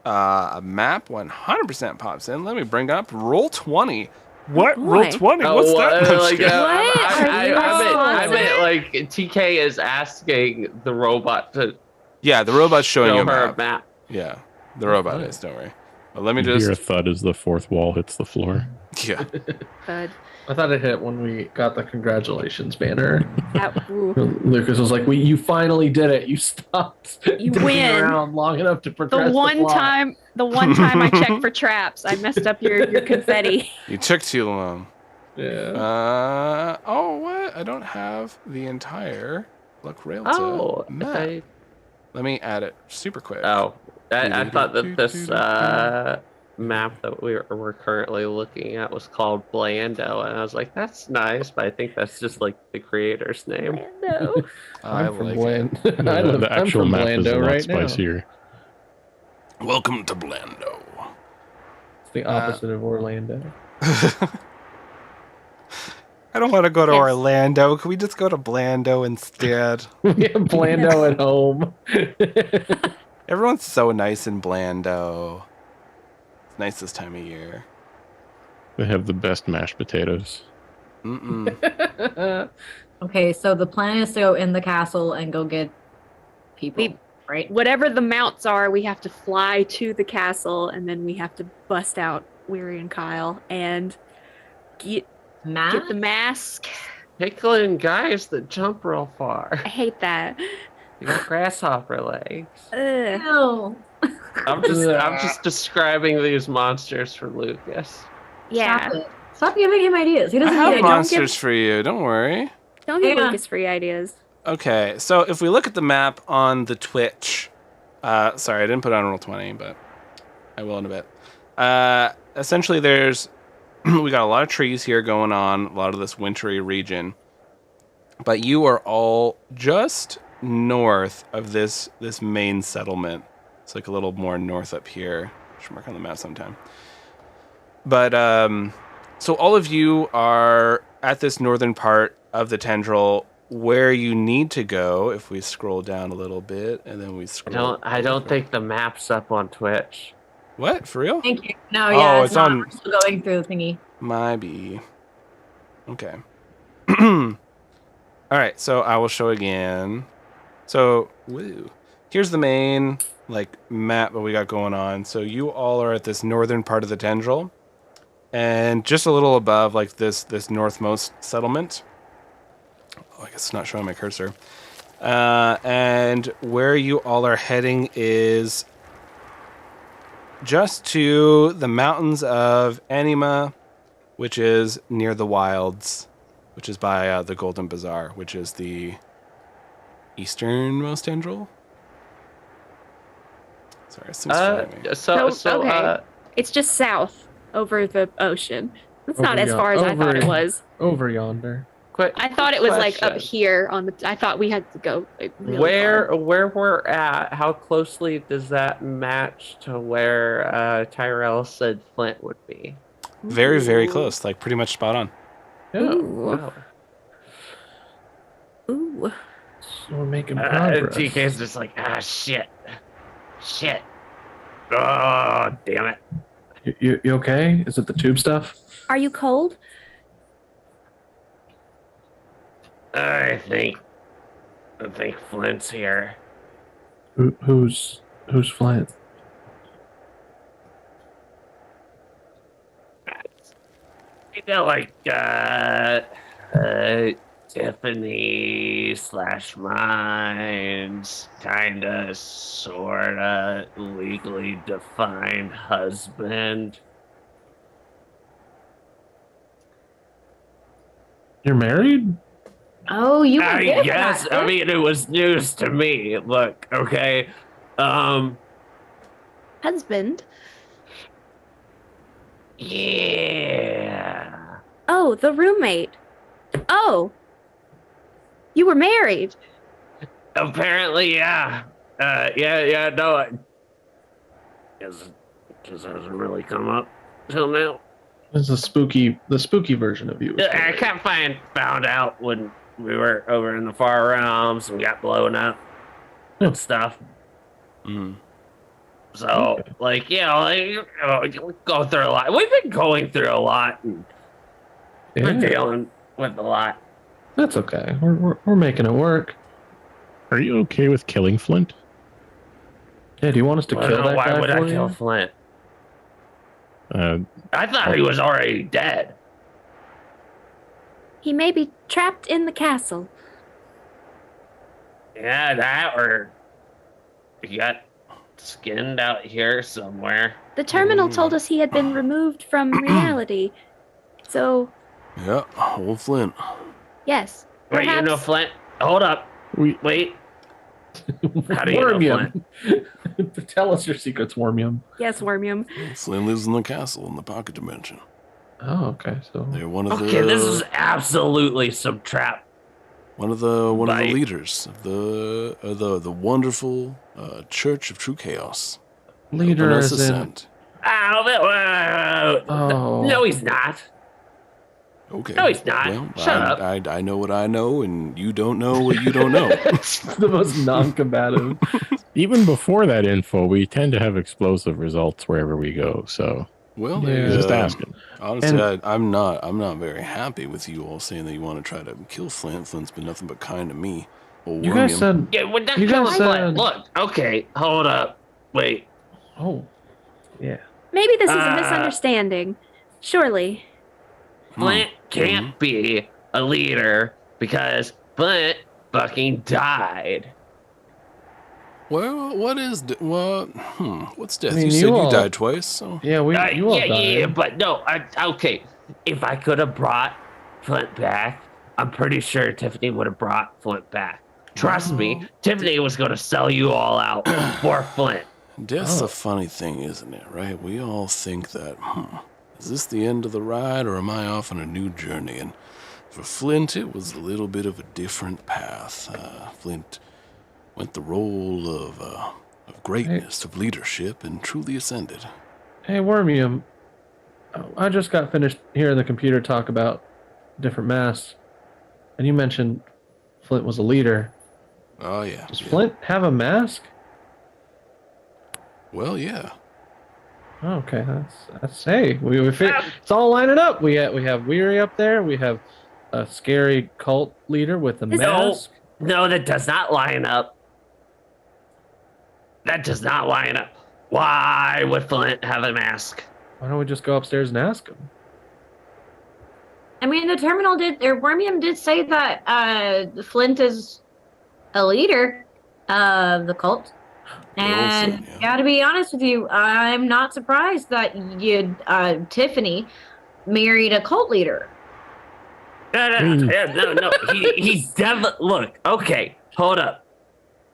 S1: A map 100% pops in. Let me bring up roll 20. What?
S4: boy.
S1: Roll 20? What's that? No, I'm just kidding.
S4: What? Are you
S5: I meant
S4: responsible?
S5: like TK is asking the robot to
S1: Yeah, the robot's showing
S5: show
S1: you a
S5: her
S1: map.
S5: a map.
S1: Yeah, the robot is. Don't worry. But let me
S6: You hear a
S1: just.
S6: thud as the fourth wall hits the floor.
S1: Yeah.
S4: Thud.
S2: I thought it hit when we got the congratulations banner.
S4: Ooh.
S2: Lucas was like, "You finally did it. You stopped
S4: You
S2: digging
S4: win.
S2: around long enough to progress
S4: The one
S2: plot."
S4: time I checked for traps, I messed up your confetti.
S1: You took too long.
S2: Yeah.
S1: Oh, what? I don't have the entire Luck Railta
S5: Oh,
S1: map. Let me add it super quick.
S5: I thought that this map that we're currently looking at was called Blando, and I was like, that's nice, but I think that's just like the creator's name.
S4: No.
S1: I
S2: I'm from
S1: like
S2: Bland.
S1: it.
S6: No, the
S2: I'm
S6: actual
S2: from
S6: map is a
S2: Blando
S6: lot
S2: right now.
S6: spicier.
S1: Welcome to Blando.
S2: It's the opposite of Orlando.
S1: I don't want to go to
S4: Yes.
S1: Orlando. Can we just go to Blando instead?
S2: We have Blando at home.
S1: Everyone's so nice in Blando. It's nice this time of year.
S6: They have the best mashed potatoes.
S1: Mm-mm.
S3: Okay, so the plan is to go in the castle and go get people, right?
S4: Whatever the mounts are, we have to fly to the castle, and then we have to bust out Weary and Kyle and get the mask.
S5: Pickling guys that jump real far.
S4: I hate that.
S5: You got grasshopper legs.
S4: Ugh.
S3: No.
S5: I'm just describing these monsters for Lucas.
S4: Yeah.
S3: Stop it. Stop giving him ideas. He
S1: I
S3: doesn't
S1: have
S3: need
S1: monsters for you. Don't worry.
S4: Don't give
S3: Yeah.
S4: Lucas free ideas.
S1: Okay, so if we look at the map on the Twitch, sorry, I didn't put it on Roll20, but I will in a bit. Essentially, we got a lot of trees here going on, a lot of this wintry region, but you are all just north of this main settlement. It's like a little more north up here. Should mark on the map sometime. But so all of you are at this northern part of the tendril where you need to go. If we scroll down a little bit and then we scroll.
S5: I don't think the map's up on Twitch.
S1: What? For real?
S3: Thank you. No, yeah,
S1: it's
S3: not.
S1: on-
S3: We're still going through the thingy.
S1: My B. Okay. All right, so I will show again. So, woo. Here's the main map that we got going on. So you all are at this northern part of the tendril, and just a little above this northmost settlement. Oh, I guess it's not showing my cursor. And where you all are heading is just to the mountains of Anima, which is near the wilds, which is by the Golden Bazaar, which is the easternmost tendril. Sorry, it's
S4: Okay. It's just south over the ocean. It's not
S2: Over
S4: as far as I thought it
S2: over-
S4: was.
S2: Over yonder.
S4: I thought it was up
S5: question.
S4: here on the. I thought we had to go really
S5: Where
S4: far.
S5: we're at, how closely does that match to where Tyrell said Flint would be?
S1: very, very
S4: Ooh.
S1: close, pretty much spot on.
S2: Yeah.
S4: Ooh. Ooh.
S2: So we're making progress.
S5: TK's just like, shit. Oh, damn it.
S2: You okay? Is it the tube stuff?
S4: Are you cold?
S5: I think Flint's here.
S2: Who's Flint?
S5: You know, Tiffany / mine's kinda, sorta, legally defined husband.
S2: You're married?
S3: Oh, you were there for
S5: Yes,
S3: that,
S5: I
S3: huh?
S5: mean, it was news to me. Look, okay.
S4: Husband?
S5: Yeah.
S4: Oh, the roommate. Oh. You were married.
S5: Apparently, yeah. Yeah, no. Guess hasn't really come up till now.
S2: This is the spooky version of you. was
S5: I
S2: married.
S5: kind of found out when we were over in the far realms and got blown up and stuff.
S1: Mm.
S5: So, go through a lot. We've been going through a lot and we're
S2: Yeah,
S5: dealing with a lot.
S2: that's okay. We're making it work.
S6: Are you okay with killing Flint?
S2: Yeah, do you want us to
S5: I
S2: kill
S5: don't know
S2: that
S5: why
S2: guy
S5: would
S2: for
S5: I
S2: you?
S5: kill Flint?
S6: Uh,
S5: I thought he was already dead.
S4: He may be trapped in the castle.
S5: Yeah, that or he got skinned out here somewhere.
S4: The terminal told us he had been removed from reality. So,
S1: Yeah, old Flint.
S4: yes.
S5: Wait, you know
S4: Perhaps
S5: Flint? Hold up. Wait. How do you know
S2: Wormium. Tell us your secrets, Wormium.
S4: yes, Wormium.
S1: Flint lives in the castle in the pocket dimension.
S2: Oh, okay. So
S1: They're one of
S5: Okay,
S1: the
S5: this is absolutely some trap.
S1: one of the
S5: Bite.
S1: leaders of the wonderful Church of True Chaos.
S2: leader
S1: Vanessa
S2: is in.
S1: sent.
S2: Oh.
S5: No, he's not.
S1: Okay.
S5: No, he's not.
S1: Well,
S5: Shut up.
S1: I know what I know, and you don't know what you don't know.
S2: The most non-combative.
S6: even before that info, we tend to have explosive results wherever we go. So
S1: Well,
S2: Yeah.
S6: just asking.
S1: Honestly,
S2: And-
S1: I'm not very happy with you all saying that you want to try to kill Flint. Flint's been nothing but kind to me. Or
S2: You guys
S1: Wormium.
S2: said.
S5: Yeah, we're not
S2: You guys
S5: killing Flint.
S2: said-
S5: Look, okay, hold up. Wait.
S2: Oh. Yeah.
S4: Maybe this is a
S5: Uh,
S4: misunderstanding. Surely.
S5: Flint can't be a leader because Flint fucking died.
S1: Well, what's death?
S2: I mean,
S1: you
S2: you
S1: said
S2: all-
S1: you died twice, so
S2: Yeah, you all
S5: yeah,
S2: died.
S5: yeah, but no, okay. If I could have brought Flint back, I'm pretty sure Tiffany would have brought Flint back. Trust me, Tiffany was going to sell you all out for Flint.
S1: death's
S2: Oh.
S1: a funny thing, isn't it? Right? We all think that, is this the end of the ride, or am I off on a new journey? And for Flint, it was a little bit of a different path. Flint went the role of greatness, of leadership, and truly ascended.
S2: Hey, Wormium. I just got finished hearing the computer talk about different masks, and you mentioned Flint was a leader.
S1: Oh yeah.
S2: Does
S1: yeah.
S2: Flint have a mask?
S1: Well, yeah.
S2: Oh, okay, that's hey, it's all lining up. We have Weary up there. We have a scary cult leader with a mask.
S5: No, that does not line up. That does not line up. Why would Flint have a mask?
S2: Why don't we just go upstairs and ask him?
S3: I mean, the terminal Wormium did say that Flint is a leader of the cult. And
S1: said, yeah.
S3: gotta be honest with you, I'm not surprised that Tiffany married a cult leader.
S5: No. He's definitely. Look, okay, hold up.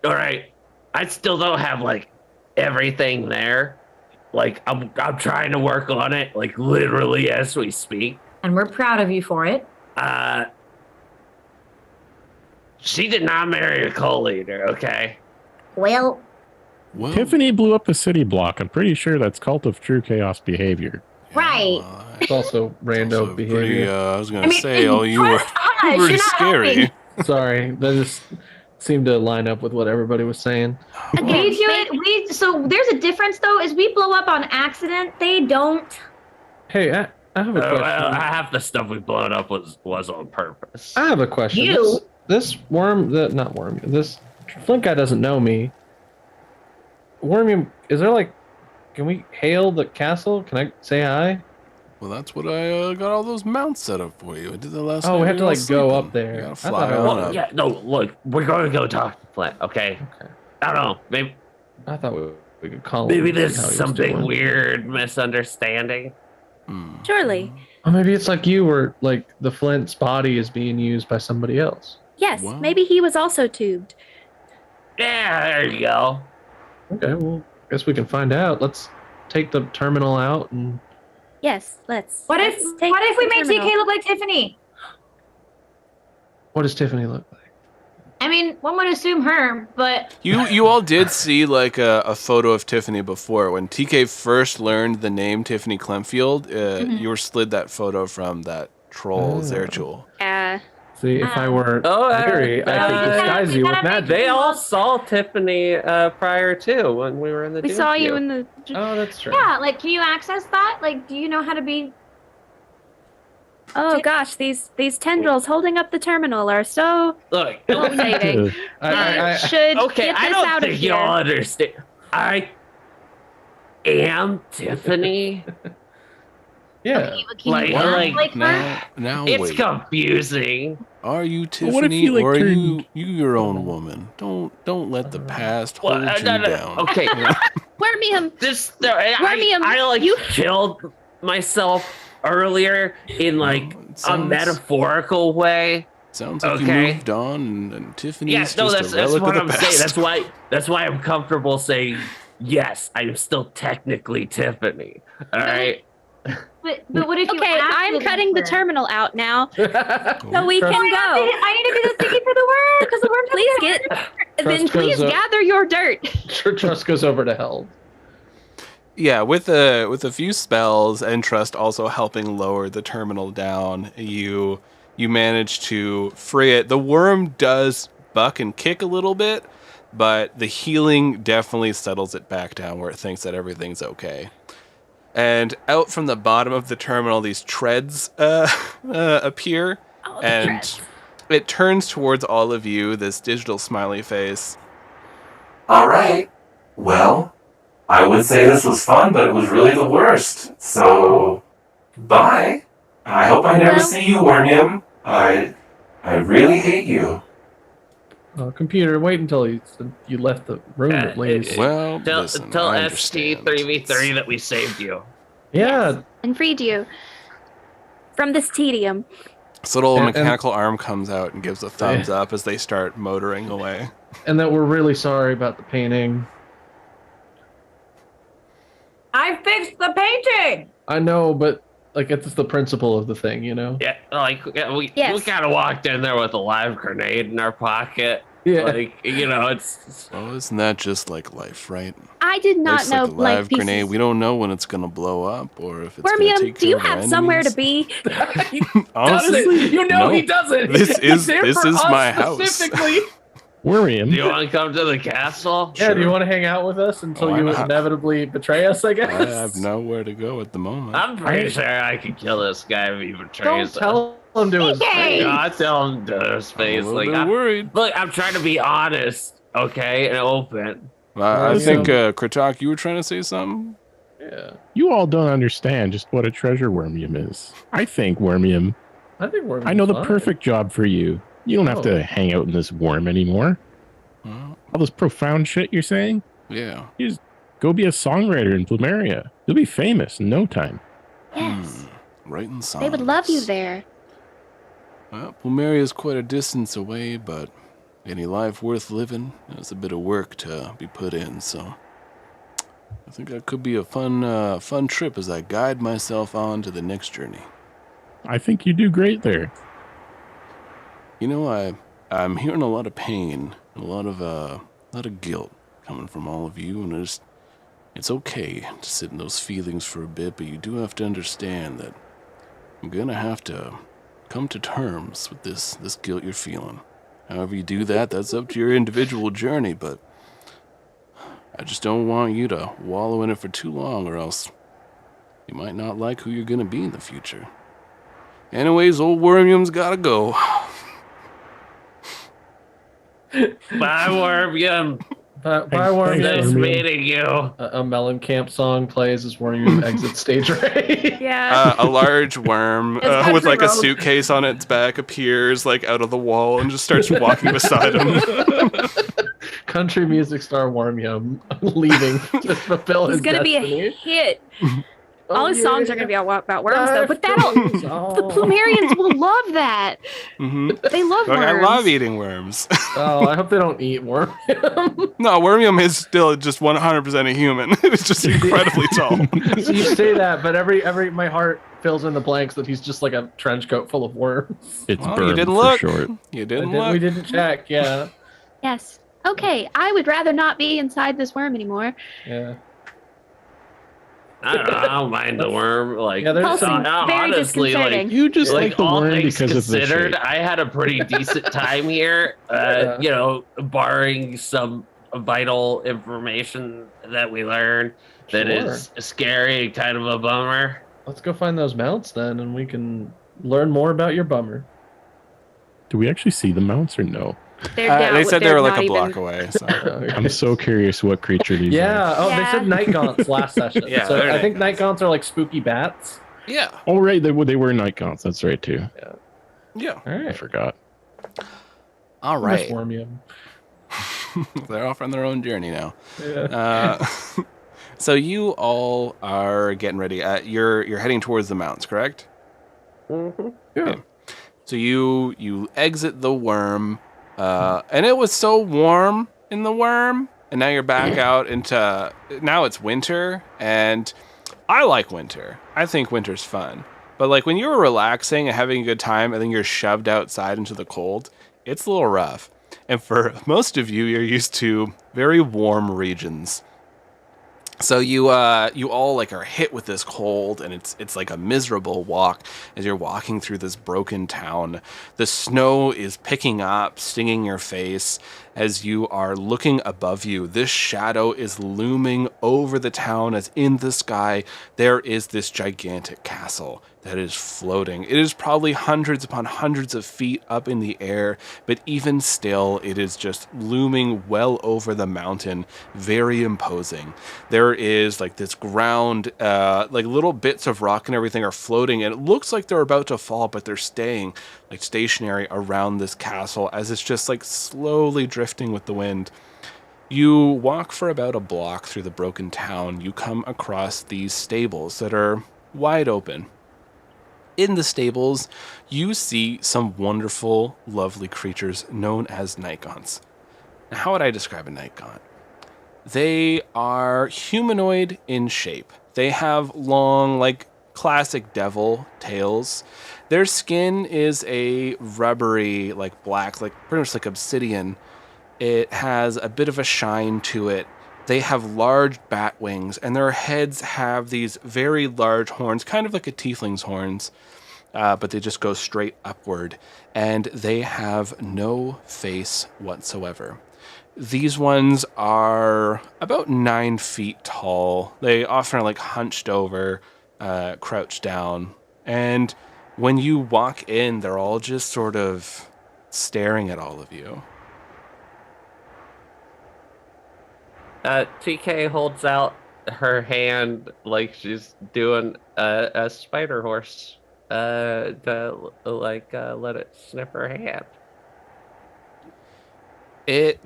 S5: All right, I still don't have like everything there. Like I'm trying to work on it, like literally as we speak.
S3: And we're proud of you for it.
S5: She did not marry a cult leader. Okay.
S3: Well,
S6: Tiffany blew up a city block. I'm pretty sure that's cult of true chaos behavior.
S3: right.
S2: It's also rando
S1: Also
S2: behavior.
S1: pretty, I was gonna
S3: I mean,
S1: say, oh, you were
S3: hush,
S1: pretty
S3: you're not
S1: scary.
S3: helping.
S2: Sorry, that just seemed to line up with what everybody was saying.
S3: We do it. So there's a difference though. Is we blow up on accident. They don't.
S2: Hey, I have a question.
S5: Half the stuff we blown up was on purpose.
S2: I have a question.
S3: You-
S2: This not worm. This Flint guy doesn't know me. Wormium, is there like, can we hail the castle? Can I say hi?
S1: Well, that's what I got all those mounts set up for you. I did that last night.
S2: Oh, we have
S1: when
S2: to
S1: you were
S2: like go
S1: sleeping.
S2: up there.
S1: You gotta
S2: I
S1: fly
S2: thought I
S1: on
S2: was-
S5: Well,
S1: up.
S5: yeah, no, look, we're going to go talk to Flint, okay?
S2: Okay.
S5: I don't know, maybe
S2: I thought we could call him.
S5: maybe
S2: and see
S5: there's
S2: how he was
S5: some big
S2: doing.
S5: weird misunderstanding.
S4: Surely.
S2: Or maybe it's like you, where like the Flint's body is being used by somebody else.
S4: Yes,
S1: Wow.
S4: maybe he was also tubed.
S5: Yeah, there you go.
S2: Okay, well, guess we can find out. Let's take the terminal out and.
S4: Yes, let's.
S3: What if
S4: let's take
S3: we
S4: the
S3: make
S4: terminal.
S3: TK look like Tiffany?
S2: What does Tiffany look like?
S3: I mean, one would assume her, but
S1: You all did see like a photo of Tiffany before when TK first learned the name Tiffany Clemfield. You were slid that photo from that troll
S2: Oh.
S1: Zerchul.
S4: Yeah.
S2: See, if I were
S5: Oh,
S2: Mary, I could disguise you with magic.
S5: They all saw Tiffany prior to when we were in the
S4: We
S5: Duke
S4: saw you
S5: View.
S4: in the.
S2: Oh, that's true.
S3: yeah, like, can you access that? Like, do you know how to be?
S4: Oh gosh, these tendrils holding up the terminal are so
S5: Look,
S4: pulsating.
S2: I
S4: Should
S5: okay,
S4: get
S5: I
S4: this
S5: don't
S4: out of
S5: think
S4: here.
S5: y'all understand. I am Tiffany.
S2: Yeah.
S3: Okay, but can you
S5: Like-
S3: act like her?
S1: Now
S5: It's
S1: wait.
S5: confusing.
S1: Are you
S6: Well, what if
S1: Tiffany,
S6: you, like,
S1: or are
S6: turned-
S1: you your own woman? Don't let the past
S5: Well,
S1: hold you
S5: no,
S1: down.
S5: Okay,
S4: Wormium,
S5: this
S4: Wormium,
S5: I like
S4: you-
S5: killed myself earlier in like
S1: It
S5: a
S1: sounds-
S5: metaphorical way.
S1: Sounds like
S5: Okay.
S1: you moved on, and Tiffany's
S5: Yeah, no,
S1: just
S5: that's
S1: a relic
S5: what
S1: of
S5: I'm
S1: the
S5: saying.
S1: past.
S5: That's why I'm comfortable saying yes. I am still technically Tiffany. All right.
S3: But what if you
S4: okay,
S3: acted
S4: I'm
S3: like
S4: cutting the
S3: her?
S4: terminal out now, so
S1: Ooh.
S4: we
S2: Trust-
S4: can go.
S3: I need to do the singing for the worm because the worm
S4: Please get, then
S2: Trust
S4: please
S2: goes up.
S4: gather your dirt.
S2: Trust goes over to Held.
S1: Yeah, with a few spells and Trust also helping lower the terminal down, you manage to free it. The worm does buck and kick a little bit, but the healing definitely settles it back down where it thinks that everything's okay. And out from the bottom of the terminal, these treads appear,
S4: Oh, the
S1: and
S4: threads.
S1: it turns towards all of you, this digital smiley face.
S7: All right. Well, I would say this was fun, but it was really the worst. So, bye. I hope I never
S4: Well-
S7: see you, Wormium. I really hate you.
S2: Computer, wait until you left the room at least.
S1: Well,
S5: Tell
S1: listen,
S5: tell
S1: I
S5: ST
S1: understand.
S5: 3v3 that we saved you.
S2: Yeah,
S4: And freed you from this tedium.
S1: This little
S2: And-
S1: mechanical arm comes out and gives a thumbs up as they start motoring away.
S2: and that we're really sorry about the painting.
S3: I fixed the painting.
S2: I know, but like it's the principle of the thing, you know?
S5: Yeah, like we
S4: Yes.
S5: kind of walked in there with a live grenade in our pocket.
S2: Yeah.
S5: Like it's
S1: Well, isn't that just like life, right?
S4: I did not
S1: It's
S4: know
S1: like a live
S4: pieces.
S1: grenade. We don't know when it's gonna blow up or if it's gonna
S4: Wormium,
S1: take
S4: do you
S1: care of our
S4: have somewhere to
S1: enemies.
S4: be?
S1: Honestly,
S2: You know
S1: no.
S2: he doesn't.
S1: This
S2: He's there
S1: is
S2: for us
S1: my house.
S2: specifically.
S5: do
S6: Wormium.
S5: you want to come to the castle?
S2: Yeah, do you want to hang out with us until
S1: Why
S2: you
S1: not?
S2: inevitably betray us, I guess?
S1: I have nowhere to go at the moment.
S5: I'm pretty sure I could kill this guy if he betrays
S2: Don't
S5: us.
S2: tell him to his
S4: Hey!
S2: face.
S5: No, I tell him to his
S1: I'm a
S5: face.
S1: little
S5: Like,
S1: bit worried.
S5: look, I'm trying to be honest, okay, and open.
S1: I
S2: Yeah.
S1: think, Kratok, you were trying to say something?
S2: Yeah.
S6: You all don't understand just what a treasure Wormium is. I think Wormium,
S2: I think we're
S6: I know the
S2: fine.
S6: perfect job for you. You don't have
S2: Oh.
S6: to hang out in this worm anymore.
S1: Well,
S6: All this profound shit you're saying?
S1: yeah.
S6: You just go be a songwriter in Plumeria. You'll be famous in no time.
S4: Yes.
S1: Writing songs.
S4: They would love you there.
S1: Well, Plumeria is quite a distance away, but any life worth living is a bit of work to be put in, so I think that could be a fun trip as I guide myself on to the next journey.
S6: I think you do great there.
S1: You know, I'm hearing a lot of pain, a lot of guilt coming from all of you, and it's okay to sit in those feelings for a bit, but you do have to understand that I'm gonna have to come to terms with this guilt you're feeling. However you do that, that's up to your individual journey, but I just don't want you to wallow in it for too long, or else you might not like who you're gonna be in the future. Anyways, old Wormium's gotta go.
S5: Bye, Wormium.
S2: Bye,
S6: Thanks,
S2: Wormium.
S5: Nice
S6: Wormium.
S5: meeting you.
S2: A Mellencamp song plays as Wormium exits stage right.
S4: Yeah.
S1: A large worm
S3: It's
S1: with
S3: country
S1: like a
S3: road.
S1: suitcase on its back appears like out of the wall and just starts walking beside him.
S2: Country music star Wormium leaving to fulfill
S4: He's
S2: his
S4: gonna be
S2: destiny.
S4: a hit.
S2: Oh,
S4: All his songs are gonna be about worms, though. But that'll
S2: goes
S4: the
S2: on.
S4: Plumerians will love that.
S1: hmm
S4: They love
S1: Like,
S4: worms.
S1: I love eating worms.
S2: Oh, I hope they don't eat Wormium.
S1: No, Wormium is still just 100% a human. It's just incredibly tall.
S2: So you say that, but every my heart fills in the blanks that he's just like a trench coat full of worms.
S6: It's
S1: Well,
S6: Burm
S1: you didn't
S6: for
S1: look.
S6: short.
S1: You
S2: I
S1: didn't
S2: did-
S1: look.
S2: we didn't check. Yeah,
S4: Yes. Okay, I would rather not be inside this worm anymore.
S2: yeah.
S5: I don't know. I don't mind the worm. Like,
S2: Yeah, there's
S4: Also,
S2: some-
S4: very
S5: honestly,
S4: disconcerting.
S6: You just like, the
S5: all
S6: worm
S5: things
S6: because of the
S5: considered,
S6: shape.
S5: I had a pretty decent time here.
S2: Yeah.
S5: You know, barring some vital information that we learned that is scary and kind of a bummer.
S2: Let's go find those mounts then, and we can learn more about your bummer.
S6: Do we actually see the mounts or no?
S4: They're down.
S1: They said they
S4: they're
S1: were like
S4: not
S1: a block
S4: even-
S1: away. So.
S6: I'm so curious what creature these
S2: Yeah.
S6: are.
S2: Oh, they
S4: Yeah.
S2: said night gaunts last session.
S1: Yeah,
S2: So
S1: they're
S2: I think
S1: night
S2: night gaunts are like spooky bats.
S1: Yeah.
S6: Oh, right. They were night gaunts. That's right, too.
S1: Yeah.
S2: All
S6: I
S2: right.
S6: forgot.
S1: All right.
S2: Miswormium.
S1: They're off on their own journey now.
S2: Yeah.
S1: So you all are getting ready. You're heading towards the mountains, correct?
S2: Yeah.
S1: So you exit the worm, and it was so warm in the worm, and now you're back out into now it's winter, and I like winter. I think winter's fun. But like when you're relaxing and having a good time, and then you're shoved outside into the cold, it's a little rough. And for most of you, you're used to very warm regions. So you all like are hit with this cold, and it's like a miserable walk as you're walking through this broken town. The snow is picking up, stinging your face as you are looking above you. This shadow is looming over the town as in the sky there is this gigantic castle that is floating. It is probably hundreds upon hundreds of feet up in the air, but even still, it is just looming well over the mountain, very imposing. There is like this ground, like little bits of rock and everything are floating, and it looks like they're about to fall, but they're staying like stationary around this castle as it's just like slowly drifting with the wind. You walk for about a block through the broken town. You come across these stables that are wide open. In the stables, you see some wonderful, lovely creatures known as night gaunts. Now, how would I describe a night gaunt? They are humanoid in shape. They have long, like classic devil tails. Their skin is a rubbery, like black, like pretty much like obsidian. It has a bit of a shine to it. They have large bat wings, and their heads have these very large horns, kind of like a tiefling's horns, but they just go straight upward, and they have no face whatsoever. These ones are about 9 feet tall. They often are like hunched over, crouched down, and when you walk in, they're all just sort of staring at all of you.
S5: TK holds out her hand like she's doing a spider horse to let it sniff her hand.
S1: It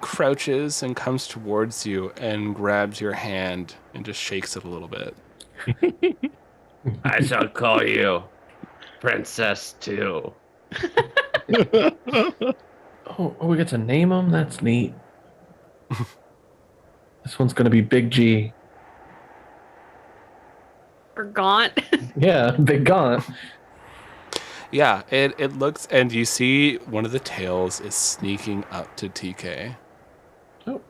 S1: crouches and comes towards you and grabs your hand and just shakes it a little bit.
S5: I shall call you Princess too.
S2: Oh, we get to name them? That's neat. This one's going to be Big G.
S4: Or gaunt.
S2: Yeah, Big Gaunt.
S1: Yeah, it looks, and you see one of the tails is sneaking up to TK.
S2: Oh.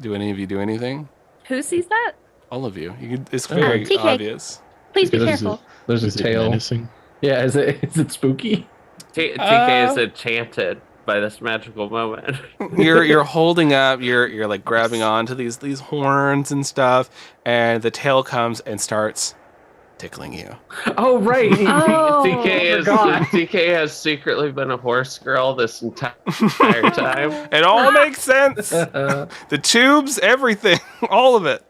S1: Do any of you do anything?
S4: Who sees that?
S1: All of you. It's very
S4: TK.
S1: obvious.
S4: Please be
S6: There's
S4: careful.
S2: There's a
S6: Is it
S2: tail.
S6: menacing?
S2: Yeah, is it spooky?
S5: TK is enchanted by this magical moment.
S1: You're holding up, you're like grabbing onto these horns and stuff, and the tail comes and starts tickling you.
S2: Oh, right.
S4: Oh.
S5: TK has secretly been a horse girl this entire time.
S1: It all makes sense.
S2: Uh,
S1: The tubes, everything, all of it.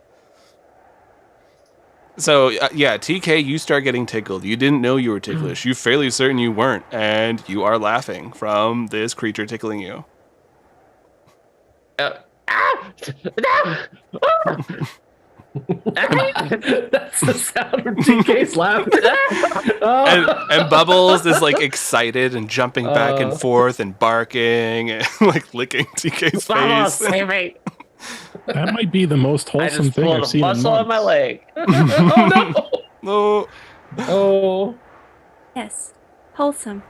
S1: So, yeah, TK, you start getting tickled. You didn't know you were ticklish. You're fairly certain you weren't, and you are laughing from this creature tickling you.
S5: No!
S2: That's the sound of TK's laughter.
S1: And Bubbles is like excited and jumping back and forth and barking and like licking TK's
S5: Vamos,
S1: face.
S5: save me!
S6: That might be the most
S5: I
S6: wholesome
S5: just
S6: thing
S5: pulled
S6: I've
S5: a
S6: seen in
S5: muscle on my
S6: months.
S5: leg.
S2: Oh, no.
S1: No.
S2: Oh.
S4: Yes. Wholesome.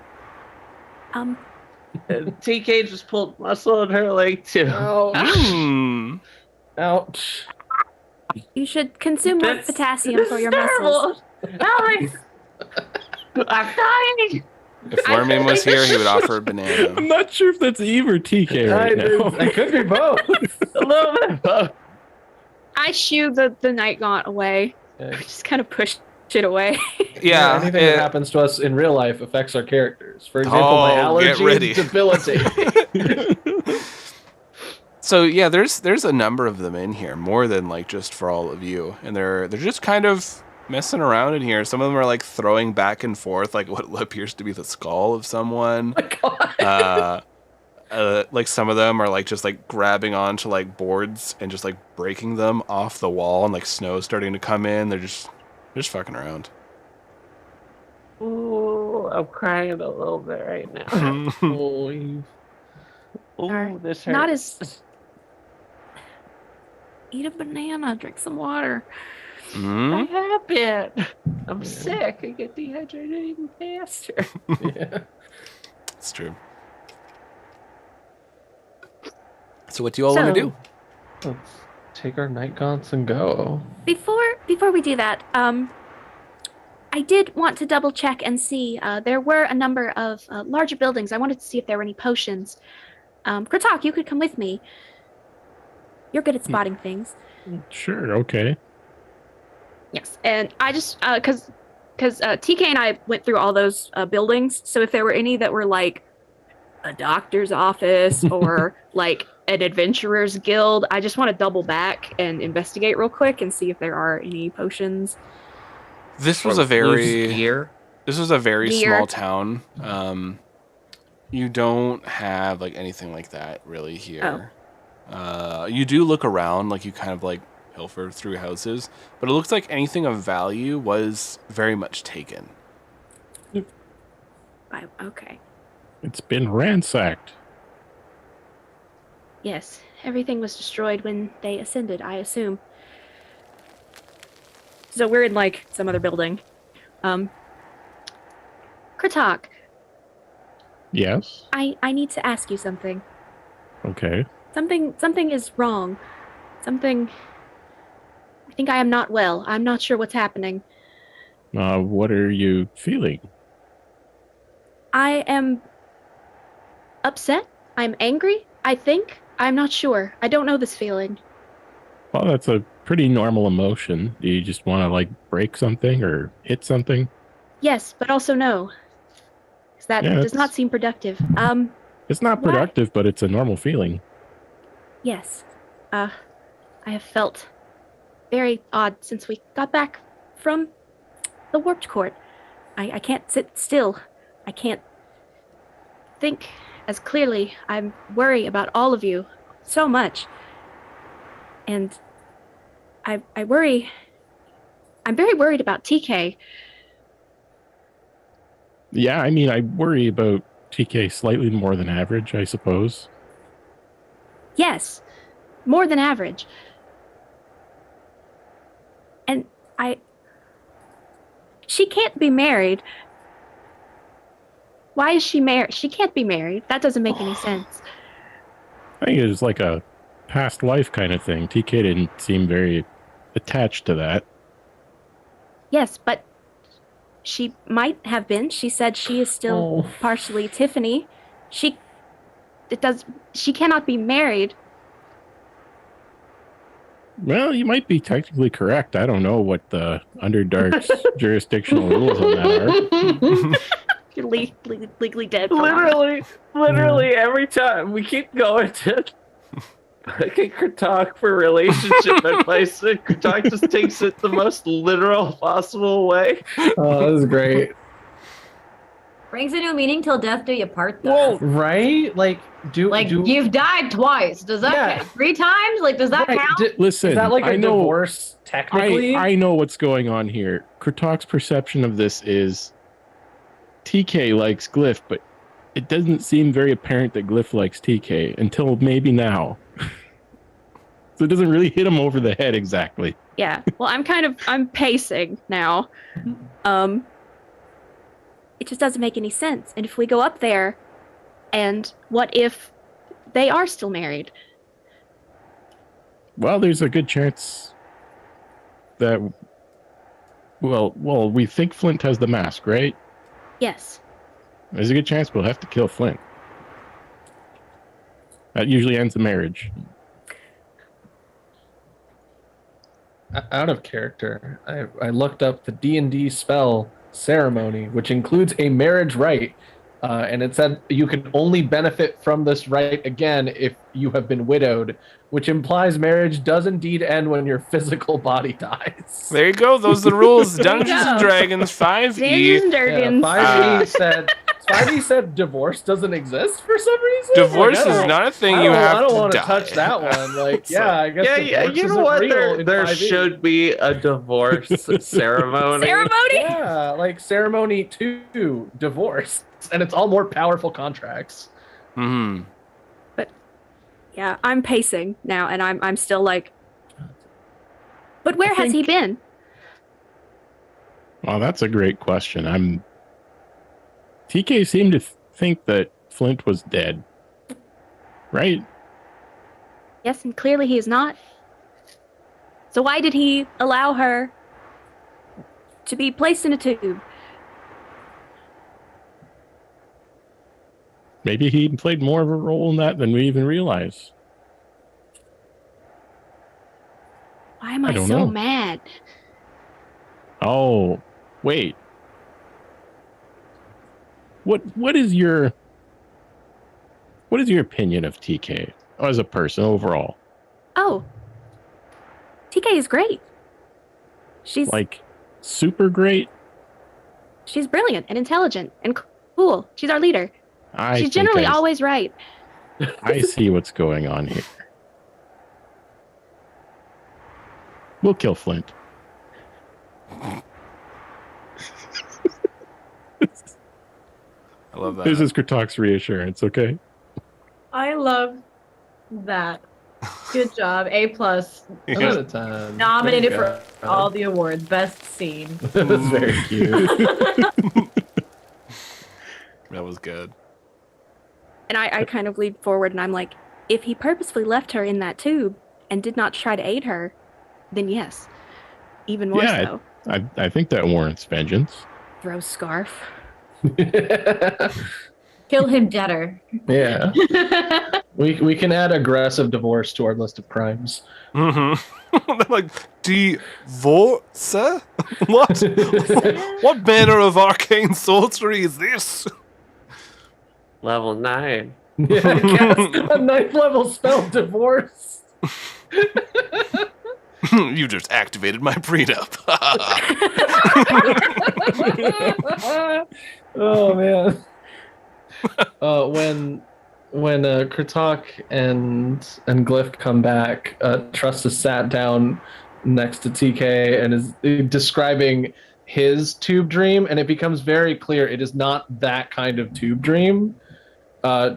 S5: TK just pulled muscle on her leg too.
S1: Hmm.
S2: Ouch.
S4: You should consume more
S5: That's-
S4: potassium for your muscles.
S5: Help me! I'm dying!
S1: If Wormian was here, he would offer a
S6: I'm
S1: banana.
S6: not sure if that's Eve or TK right now.
S2: It could be both.
S5: A little bit of both.
S4: I shoo the night gaunt away.
S2: Okay.
S4: Just kind of push shit away.
S1: Yeah,
S2: anything that happens to us in real life affects our characters. For example, my
S1: Oh, get
S2: allergy
S1: ready.
S2: is debilitating.
S1: So yeah, there's a number of them in here, more than like just for all of you, and they're just kind of messing around in here. Some of them are like throwing back and forth like what appears to be the skull of someone. Like some of them are like just like grabbing onto like boards and just like breaking them off the wall, and like snow starting to come in. They're just fucking around.
S5: Ooh, I'm crying a little bit right now.
S2: Oh,
S5: Ooh, this hurts.
S4: Not as. Eat a banana. Drink some water.
S5: I have been. I'm sick. I get dehydrated even faster.
S2: yeah.
S1: It's true. So what do you all want to do?
S2: Let's take our night gaunts and go.
S4: Before we do that, I did want to double check and see. There were a number of larger buildings. I wanted to see if there were any potions. Kratok, you could come with me. You're good at spotting things.
S6: Sure, okay.
S4: Yes, and I just because TK and I went through all those buildings. So if there were any that were like a doctor's office or like an adventurer's guild, I just want to double back and investigate real quick and see if there are any potions.
S1: This was a very
S5: gear.
S1: This was a very
S4: Gear.
S1: small town. You don't have like anything like that really here. You do look around, like you kind of like pilfer through houses, but it looks like anything of value was very much taken.
S4: Okay.
S6: It's been ransacked.
S4: Yes, everything was destroyed when they ascended, I assume. So we're in like some other building. Kratok,
S6: Yes.
S4: I need to ask you something.
S6: Okay.
S4: Something is wrong. I think I am not well. I'm not sure what's happening.
S6: What are you feeling?
S4: I am upset. I'm angry, I think. I'm not sure. I don't know this feeling.
S6: Well, that's a pretty normal emotion. Do you just want to like break something or hit something?
S4: Yes, but also no. 'Cause that
S6: Yeah,
S4: does not
S6: it's-
S4: seem productive.
S6: It's not
S4: Why?
S6: productive, but it's a normal feeling.
S4: Yes. I have felt very odd since we got back from the warped court. I can't sit still. I can't think as clearly. I worry about all of you so much. And I worry. I'm very worried about TK.
S6: Yeah, I mean, I worry about TK slightly more than average, I suppose.
S4: Yes, more than average. And she can't be married. Why is she married? She can't be married. That doesn't make any sense.
S6: I think it was like a past life kind of thing. TK didn't seem very attached to that.
S4: Yes, but she might have been. She said she is still partially Tiffany. She cannot be married.
S6: Well, you might be technically correct. I don't know what the Underdark's jurisdictional rules on that are.
S4: You're legally dead. for life.
S5: Literally every time we keep going to fucking Kratok for relationship advice, and Kratok just takes it the most literal possible way.
S2: Oh, that was great.
S3: Brings a new meaning till death do you part, though.
S2: Right? Like,
S3: You've died twice. Does that count? 3 times? Like, does that count?
S6: Listen,
S2: is that like a
S6: I know,
S2: divorce, technically?
S6: I know what's going on here. Kratok's perception of this is TK likes Glyph, but it doesn't seem very apparent that Glyph likes TK until maybe now. So it doesn't really hit him over the head exactly.
S4: Yeah. Well, I'm pacing now. It just doesn't make any sense. And if we go up there, and what if they are still married?
S6: Well, there's a good chance that well, we think Flint has the mask, right?
S4: Yes.
S6: There's a good chance we'll have to kill Flint. That usually ends the marriage.
S2: out of character, I looked up the D&D spell ceremony, which includes a marriage rite, and it said you can only benefit from this rite again if you have been widowed, which implies marriage does indeed end when your physical body dies.
S1: There you go. Those are the rules.
S4: There you
S1: Dungeons and
S4: go.
S1: Dragons 5e.
S4: Dungeons and
S2: Yeah,
S4: Dragons.
S2: 5e said divorce doesn't exist for some reason.
S1: Divorce
S2: Like, I
S1: is
S2: don't-
S1: not a thing
S2: I
S1: you
S2: don't,
S1: have
S2: I don't
S1: to
S2: want to
S1: die.
S2: touch that one. Like,
S1: So-
S2: yeah, I guess
S5: Yeah,
S2: divorce
S5: you know
S2: isn't
S5: what?
S2: real in
S5: There
S2: 5e.
S5: should be a divorce ceremony.
S4: Ceremony?
S2: Yeah, like ceremony to divorce, and it's all more powerful contracts.
S1: Hmm.
S4: Yeah, I'm pacing now, and I'm still like, but where has he been?
S6: Well, that's a great question. TK seemed to think that Flint was dead, right?
S4: Yes, and clearly he is not. So why did he allow her to be placed in a tube?
S6: Maybe he played more of a role in that than we even realize.
S4: Why am
S6: I
S4: I
S6: don't
S4: so
S6: know.
S4: mad?
S6: Oh, wait. What is your opinion of TK as a person overall?
S4: Oh, TK is great. She's
S6: Like super great?
S4: she's brilliant and intelligent and cool. She's our leader.
S6: I
S4: She's
S6: think
S4: generally always right.
S6: I see what's going on here. We'll kill Flint.
S1: I love that.
S6: This is Kratuk's reassurance, okay?
S3: I love that. Good job. A+.
S2: Ten out of 10.
S3: Nominated
S2: Good
S3: for
S2: job.
S3: all the awards. Best scene.
S2: That's very cute.
S1: That was good.
S4: And I kind of lean forward and I'm like, if he purposefully left her in that tube and did not try to aid her, then yes. Even more
S6: Yeah,
S4: so.
S6: I think that warrants vengeance.
S4: Throw scarf.
S3: Kill him deader.
S2: Yeah, we can add aggressive divorce to our list of crimes.
S1: Mm-hmm. Like, divorce? What? What manner of arcane sorcery is this?
S5: Level 9.
S2: Yeah, cast a 9th level spell, divorce.
S1: You just activated my prenup.
S2: Oh man. When Kratok and Glyph come back, Trust is sat down next to TK and is describing his tube dream, and it becomes very clear it is not that kind of tube dream.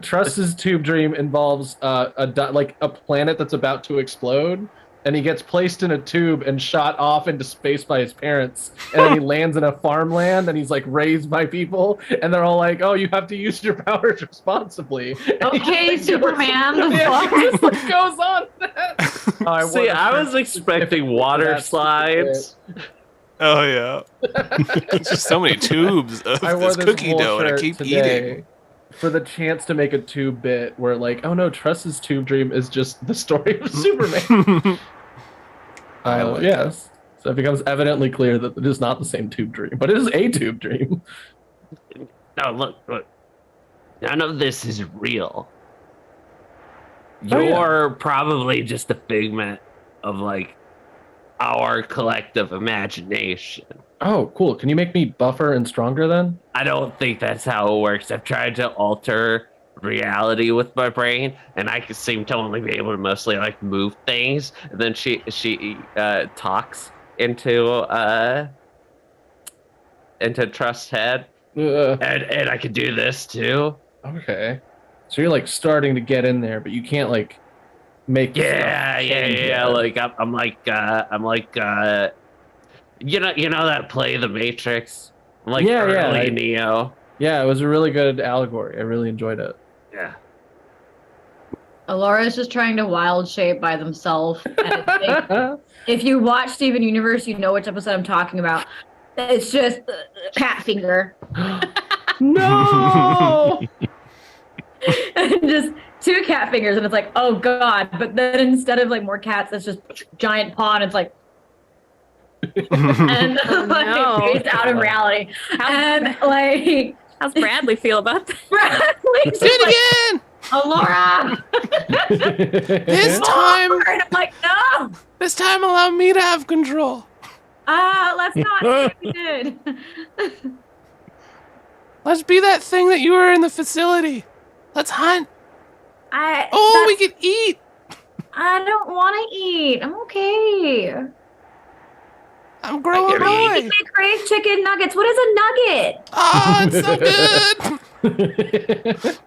S2: Trust's tube dream involves a planet that's about to explode, and he gets placed in a tube and shot off into space by his parents, and then he lands in a farmland, and he's like raised by people, and they're all like, "Oh, you have to use your powers responsibly." And he
S3: Okay,
S2: just, like,
S3: Superman. The
S2: yeah,
S3: fuck?
S2: he just like, goes on.
S5: See, I was expecting water slides.
S1: Oh, yeah. It's just so many tubes of
S2: I wore
S1: this cookie
S2: wool
S1: dough, and I
S2: shirt
S1: keep
S2: today
S1: eating.
S2: for the chance to make a tube bit where, like, oh no, Trust's tube dream is just the story of Superman.
S1: I like
S2: Yes. So it becomes evidently clear that it is not the same tube dream, but it is a tube dream.
S5: No, look. None of this is real.
S2: Oh, yeah.
S5: You're probably just a figment of, like, our collective imagination.
S2: Oh, cool. Can you make me buffer and stronger then?
S5: I don't think that's how it works. I've tried to alter reality with my brain, and I seem to only be able to mostly like move things. And then she talks into Trust's head, and I can do this too.
S2: Okay. So you're like starting to get in there, but you can't like make
S5: Yeah.
S2: stuff change yet.
S5: Like I'm like you know that play The Matrix? I'm like
S2: Yeah,
S5: early Neo.
S2: Yeah, it was a really good allegory. I really enjoyed it.
S5: Yeah.
S3: Alora's just trying to wild shape by themselves. And if you watch Steven Universe, you know which episode I'm talking about. It's just cat finger.
S2: No.
S3: And just two cat fingers, and it's like, oh god. But then instead of like more cats, it's just giant paw, and it's like, and
S4: Oh,
S3: like
S4: no.
S3: based out of reality. And like
S4: How's Bradley feel about that?
S3: Bradley's
S1: Do
S3: just like,
S1: it again!
S3: Alora!
S1: This time,
S3: And I'm like, no!
S1: this time allow me to have control.
S3: Let's not do what we did.
S1: Let's be that thing that you were in the facility. Let's hunt. We could eat.
S3: I don't want to eat. I'm okay.
S1: I'm growing
S3: I
S1: boy.
S3: crave chicken nuggets. What is a nugget?
S1: Oh, it's so good.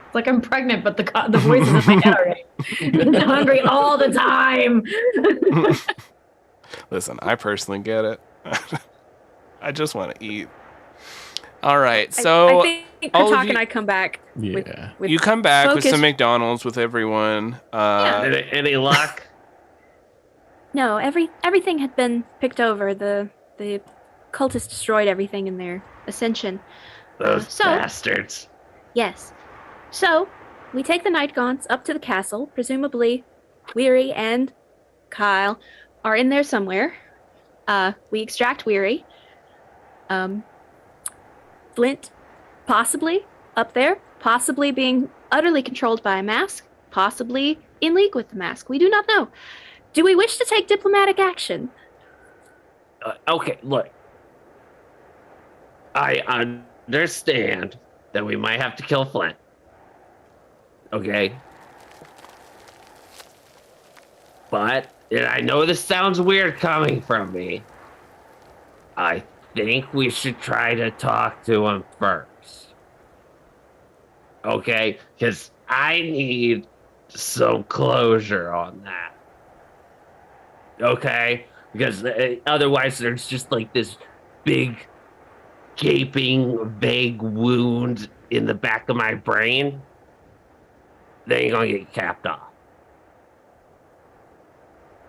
S3: It's like I'm pregnant, but the voice is in my head already. I'm hungry all the time.
S1: Listen, I personally get it. I just want to eat. All right, so
S4: I think
S1: all of
S4: Katak
S1: you-
S4: and I come back.
S6: Yeah.
S4: With
S1: you come back with
S4: focus.
S1: some McDonald's with everyone.
S5: Any luck?
S4: No, everything had been picked over. The cultists destroyed everything in their ascension.
S5: Those
S4: So-
S5: bastards.
S4: Yes. So we take the Night Gaunts up to the castle. Presumably, Weary and Kyle are in there somewhere. We extract Weary. Flint, possibly up there, possibly being utterly controlled by a mask, possibly in league with the mask. We do not know. Do we wish to take diplomatic action?
S5: Okay, look. I understand that we might have to kill Flint. Okay. But, and I know this sounds weird coming from me. I think we should try to talk to him first. Okay? Because I need some closure on that. Okay? Because otherwise there's just like this big, gaping, vague wound in the back of my brain. They ain't gonna get capped off.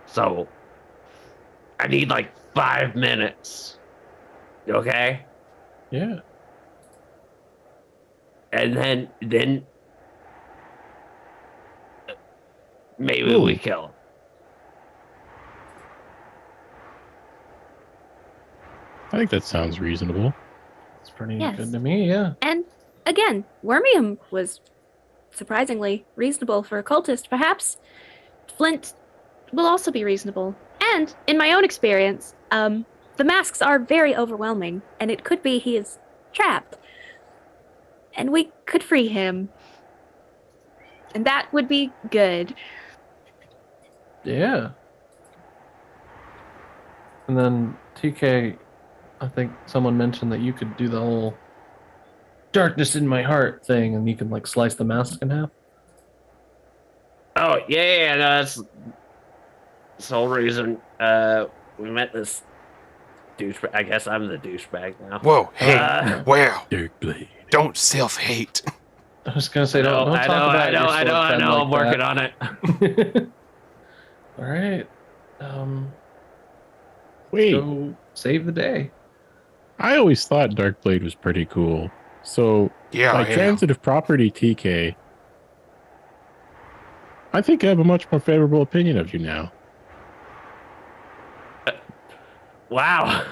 S5: So, I need like 5 minutes. Okay?
S2: Yeah.
S5: And then maybe we kill him.
S6: I think that sounds reasonable.
S2: It's pretty
S4: Yes.
S2: good to me, yeah.
S4: And again, Wormium was surprisingly reasonable for a cultist. Perhaps Flint will also be reasonable. And in my own experience, the masks are very overwhelming, and it could be he is trapped. And we could free him. And that would be good.
S2: Yeah. And then TK, I think someone mentioned that you could do the whole darkness in my heart thing, and you can like slice the mask in half.
S5: Oh, yeah, no, that's the whole reason we met this douchebag. I guess I'm the douchebag now.
S1: Whoa, hey, wow!
S6: Darkblade.
S1: Don't self-hate.
S2: I was gonna say, don't
S5: I
S2: talk
S5: know,
S2: about your sword
S5: I
S2: friend
S5: know.
S2: like
S5: I'm working
S2: that.
S5: on it.
S2: All right.
S6: Wait,
S2: Go save the day.
S6: I always thought Darkblade was pretty cool. So,
S1: Yeah,
S6: by transitive property, TK, I think I have a much more favorable opinion of you now.
S5: Wow.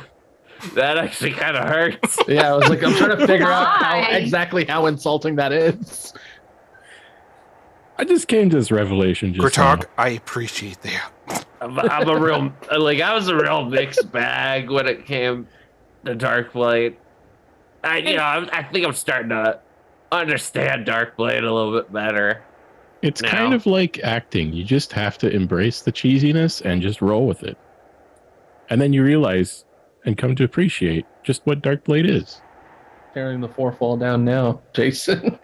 S5: That actually kind of hurts.
S2: Yeah, I was like, I'm trying to figure out
S3: Why?
S2: exactly how insulting that is.
S6: I just came to this revelation just now.
S1: Kurtok, I appreciate that.
S5: I'm a real, like, I was a real mixed bag when it came to Darkblade. I think I'm starting to understand Darkblade a little bit better.
S6: It's
S5: now.
S6: kind of like acting. You just have to embrace the cheesiness and just roll with it. And then you realize and come to appreciate just what Darkblade is.
S2: Tearing the fourfall down now, Jason.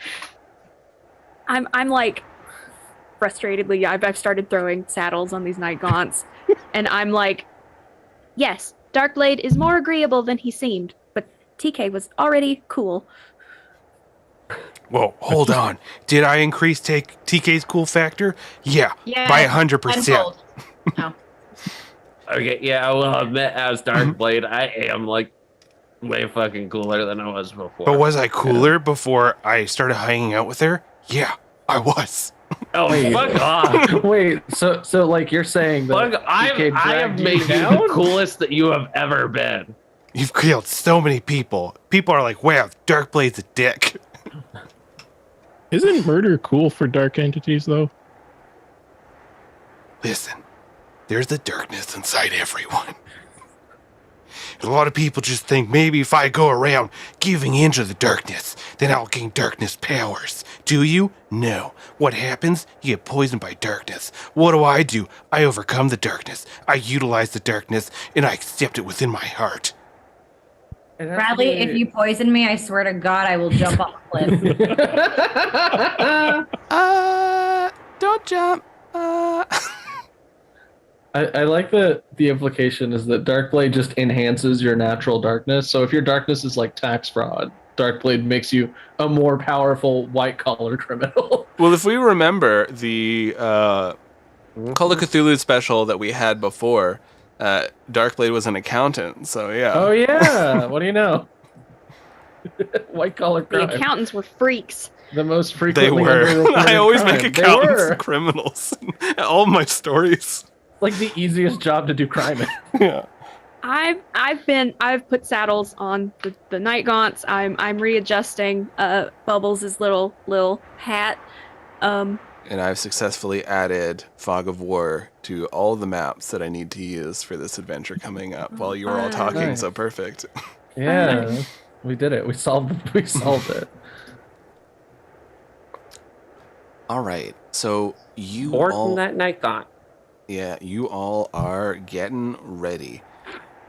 S4: I'm like frustratedly, I've started throwing saddles on these night gaunts, and I'm like, yes, Darkblade is more agreeable than he seemed, but TK was already cool.
S1: Whoa, hold on. Did I increase TK's cool factor? Yeah,
S3: Yeah,
S1: by 100%.
S3: tenfold. No.
S5: Okay, yeah, I will admit, as Darkblade, I am, like, way fucking cooler than I was before.
S1: But was I cooler before I started hanging out with her? Yeah, I was.
S5: Oh,
S2: Wait.
S5: fuck off.
S2: Wait, so like you're saying that
S5: Fuck, I
S2: TK
S5: have
S2: dragged
S5: made you
S2: down?
S5: the coolest that you have ever been.
S8: You've killed so many people. People are like, wow, Darkblade's a dick.
S6: Isn't murder cool for dark entities, though?
S8: Listen, there's the darkness inside everyone. A lot of people just think maybe if I go around giving in to the darkness, then I'll gain darkness powers. Do you? No. What happens? You get poisoned by darkness. What do? I overcome the darkness. I utilize the darkness, and I accept it within my heart.
S3: Bradley, if you poison me, I swear to God, I will jump off a cliff.
S1: Don't jump.
S2: I like that the implication is that Darkblade just enhances your natural darkness. So if your darkness is like tax fraud, Darkblade makes you a more powerful white-collar criminal.
S1: Well, if we remember the Call of Cthulhu special that we had before, Darkblade was an accountant, so yeah.
S2: Oh yeah, what do you know? White-collar
S4: The
S2: crime.
S4: accountants were freaks.
S2: The most
S1: They
S2: frequently
S1: were.
S2: underreported
S1: I always
S2: crime.
S1: make
S2: They
S1: accountants
S2: were.
S1: criminals in all my stories.
S2: Like the easiest job to do crime in.
S1: Yeah.
S4: I've put saddles on the night gaunts. I'm readjusting Bubbles' little hat.
S1: And I've successfully added Fog of War to all the maps that I need to use for this adventure coming up while you were all talking
S2: Nice.
S1: so perfect.
S2: Yeah, we did it. We solved it.
S1: All right. So you
S5: More
S1: all
S5: than that night gaunt.
S1: Yeah, you all are getting ready.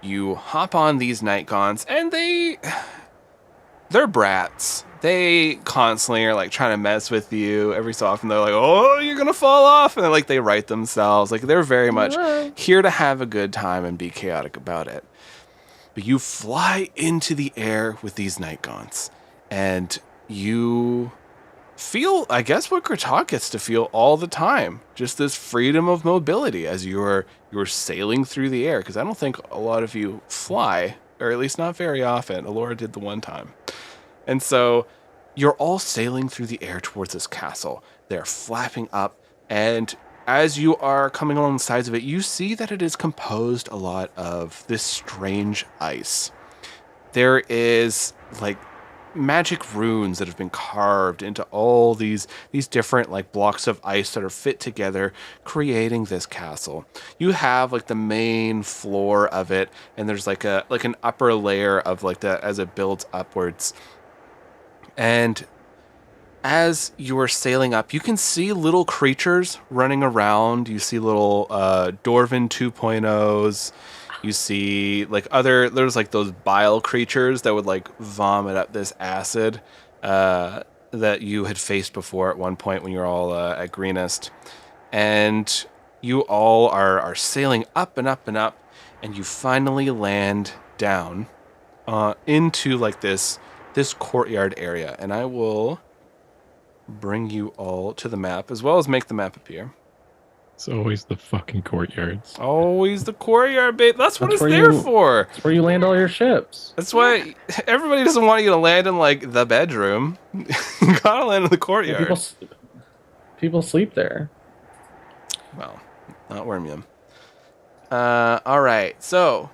S1: You hop on these night gaunts, and they're brats. They constantly are like trying to mess with you. Every so often they're like, "Oh, you're gonna fall off," and then, like they right themselves. Like they're very much here to have a good time and be chaotic about it. But you fly into the air with these night gaunts, and you feel, I guess, what Kratok gets to feel all the time. Just this freedom of mobility as you're sailing through the air. Because I don't think a lot of you fly, or at least not very often. Alora did the one time. And so you're all sailing through the air towards this castle. They're flapping up, and as you are coming along the sides of it, you see that it is composed a lot of this strange ice. There is like magic runes that have been carved into all these different like blocks of ice that are fit together, creating this castle. You have like the main floor of it, and there's like an upper layer of like that as it builds upwards. And as you are sailing up, you can see little creatures running around. You see little Dwarven 2.0s. You see like there's like those bile creatures that would like vomit up this acid that you had faced before at one point when you were all at Greenest. And you all are sailing up and up and up, and you finally land down into like this courtyard area. And I will bring you all to the map as well as make the map appear.
S6: It's always the fucking courtyards.
S1: Always the courtyard, babe. That's what
S2: That's
S1: it's
S2: where
S1: there for.
S2: It's where you land all your ships.
S1: That's why everybody doesn't want you to land in like the bedroom. You gotta land in the courtyard.
S2: People sleep there.
S1: Well, not Wormium. All right. So,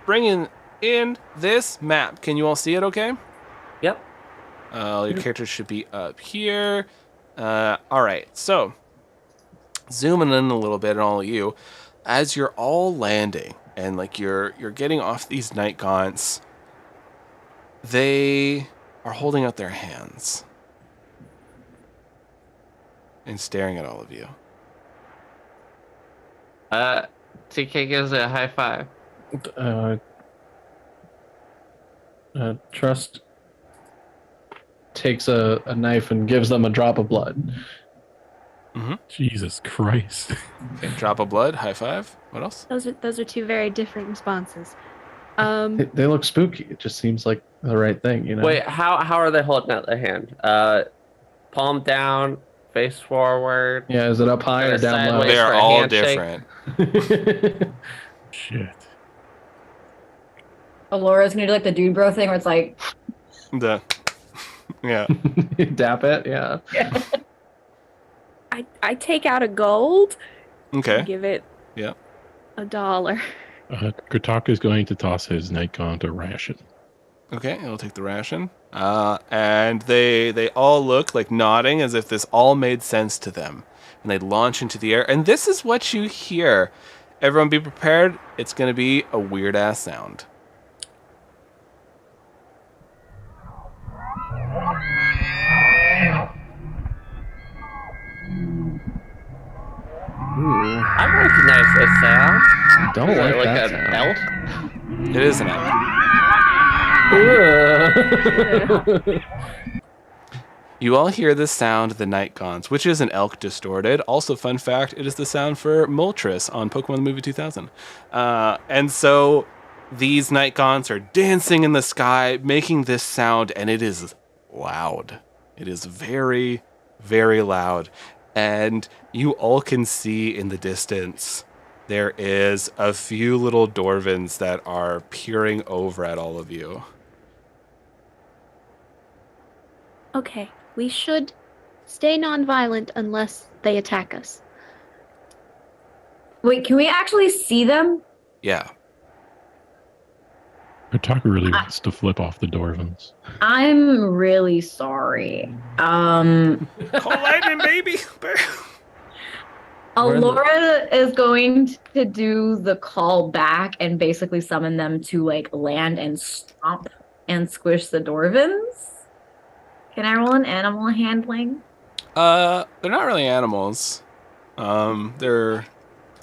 S1: bringing in this map. Can you all see it? Okay.
S5: Yep.
S1: Your characters should be up here. All right. So, zooming in a little bit on all of you, as you're all landing and like you're getting off these night gaunts, they are holding out their hands and staring at all of you.
S5: TK gives it a high five.
S2: Trust takes a knife and gives them a drop of blood.
S6: Jesus Christ.
S1: Okay, drop of blood, high five. What else?
S4: Those are two very different responses.
S2: They look spooky. It just seems like the right thing, you know.
S5: Wait, how are they holding out their hand? Palm down, face forward.
S2: Yeah, is it up high or down low?
S5: Sideways.
S1: They are
S5: for a
S1: all
S5: handshake.
S1: different.
S6: Shit.
S3: Alora's gonna do like the dude bro thing where it's like,
S1: Yeah.
S2: Dap it, yeah.
S4: I take out a gold
S1: Okay.
S4: and give it
S1: Yeah.
S4: $1.
S6: Kurtak is going to toss his night gaunt a ration.
S1: Okay, I'll take the ration. And they all look like nodding as if this all made sense to them. And they launch into the air. And this is what you hear. Everyone be prepared. It's going to be a weird-ass sound.
S5: I recognize this sound.
S2: Don't
S5: Is it
S2: like
S5: like
S2: that
S5: an
S2: sound.
S5: elk?
S1: It is an elk.
S2: Ugh.
S1: You all hear the sound of the night gaunts, which is an elk distorted. Also, fun fact, it is the sound for Moltres on Pokemon the Movie 2000. And so these night gaunts are dancing in the sky, making this sound, and it is loud. It is very, very loud. And you all can see in the distance, there is a few little Dwarvens that are peering over at all of you.
S4: Okay, we should stay nonviolent unless they attack us.
S3: Wait, can we actually see them?
S1: Yeah.
S6: Kurtak really wants to flip off the Dwarvens.
S3: I'm really sorry.
S1: Call lightning, baby!
S3: Alora is going to do the call back and basically summon them to like land and stomp and squish the Dwarvens. Can I roll an animal handling?
S1: They're not really animals. They're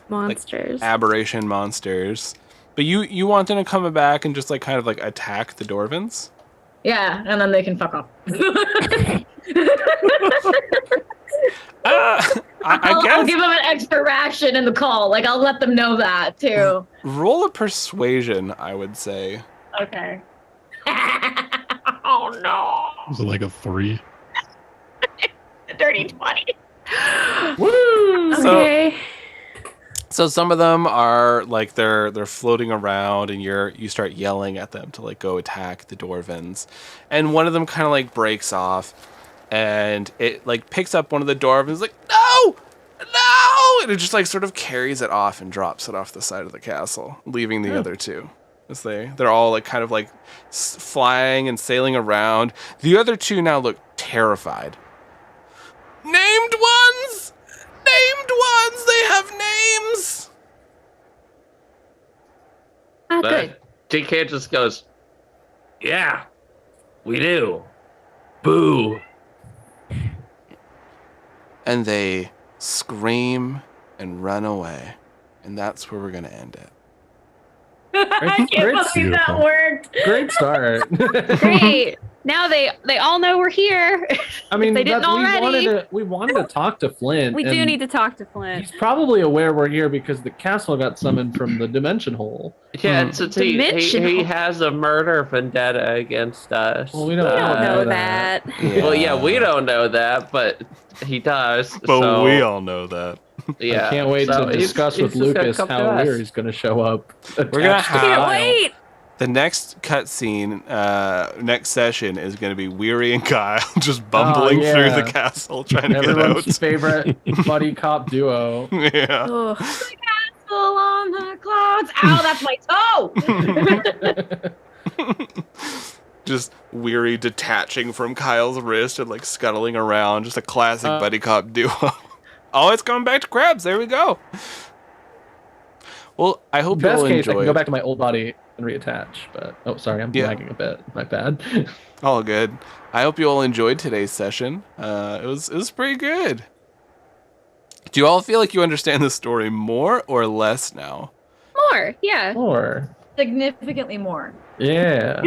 S4: Monsters.
S1: like aberration monsters. But you want them to come back and just like kind of like attack the Dwarvens?
S3: Yeah, and then they can fuck off.
S1: I guess.
S3: I'll give them an extra ration in the call. Like I'll let them know that too.
S1: Roll a persuasion, I would say.
S3: Okay. Oh no.
S6: Is it like a 3?
S3: Dirty 20.
S1: Woo!
S4: Okay.
S1: So some of them are like they're floating around, and you start yelling at them to like go attack the Dwarvens, and one of them kind of like breaks off, and it like picks up one of the Dwarvens like no, and it just like sort of carries it off and drops it off the side of the castle, leaving the other two. As they're all like kind of like flying and sailing around. The other two now look terrified. Named ones! Named ones! They have names!
S4: Ah, good.
S5: DK just goes, yeah, we do. Boo.
S1: And they scream and run away. And that's where we're going to end it.
S3: I can't believe that worked.
S2: Great start.
S4: Great. Now they all know we're here.
S2: I mean,
S4: If they didn't already.
S2: we wanted to talk to Flint.
S4: We do
S2: and
S4: need to talk to Flint.
S2: He's probably aware we're here because the castle got summoned from the dimension hole.
S5: Yeah, since he
S4: Dimensional.
S5: has a murder vendetta against us.
S2: Well, we don't
S4: We don't know
S2: that.
S4: that.
S5: Well, yeah, we don't know that, but he does.
S1: But
S5: so,
S1: we all know that.
S5: Yeah,
S2: I can't wait
S5: so
S2: to
S5: he's-
S2: discuss
S5: he's
S2: with
S5: just gonna
S2: Lucas
S5: come to
S2: how
S5: us.
S2: Weary's going to show up.
S1: We're gonna
S2: attached to
S1: have-
S4: Can't
S2: Kyle.
S4: wait.
S1: The next cutscene, next session, is going to be Weary and Kyle just bumbling
S2: yeah.
S1: through the castle trying to get out.
S2: Everyone's favorite buddy cop duo.
S1: Yeah.
S4: Ugh.
S3: Castle on the clouds. Ow, that's my toe.
S1: Just Weary detaching from Kyle's wrist and like scuttling around. Just a classic buddy cop duo. Oh, it's going back to crabs. There we go. Well, I hope you
S2: Best
S1: all
S2: case, I can
S1: enjoyed.
S2: go back to my old body and reattach. But sorry, I'm
S1: Yeah.
S2: lagging a bit. My bad.
S1: All good. I hope you all enjoyed today's session. It was pretty good. Do you all feel like you understand the story more or less now?
S4: More, yeah.
S2: Or
S3: Significantly more.
S2: yeah,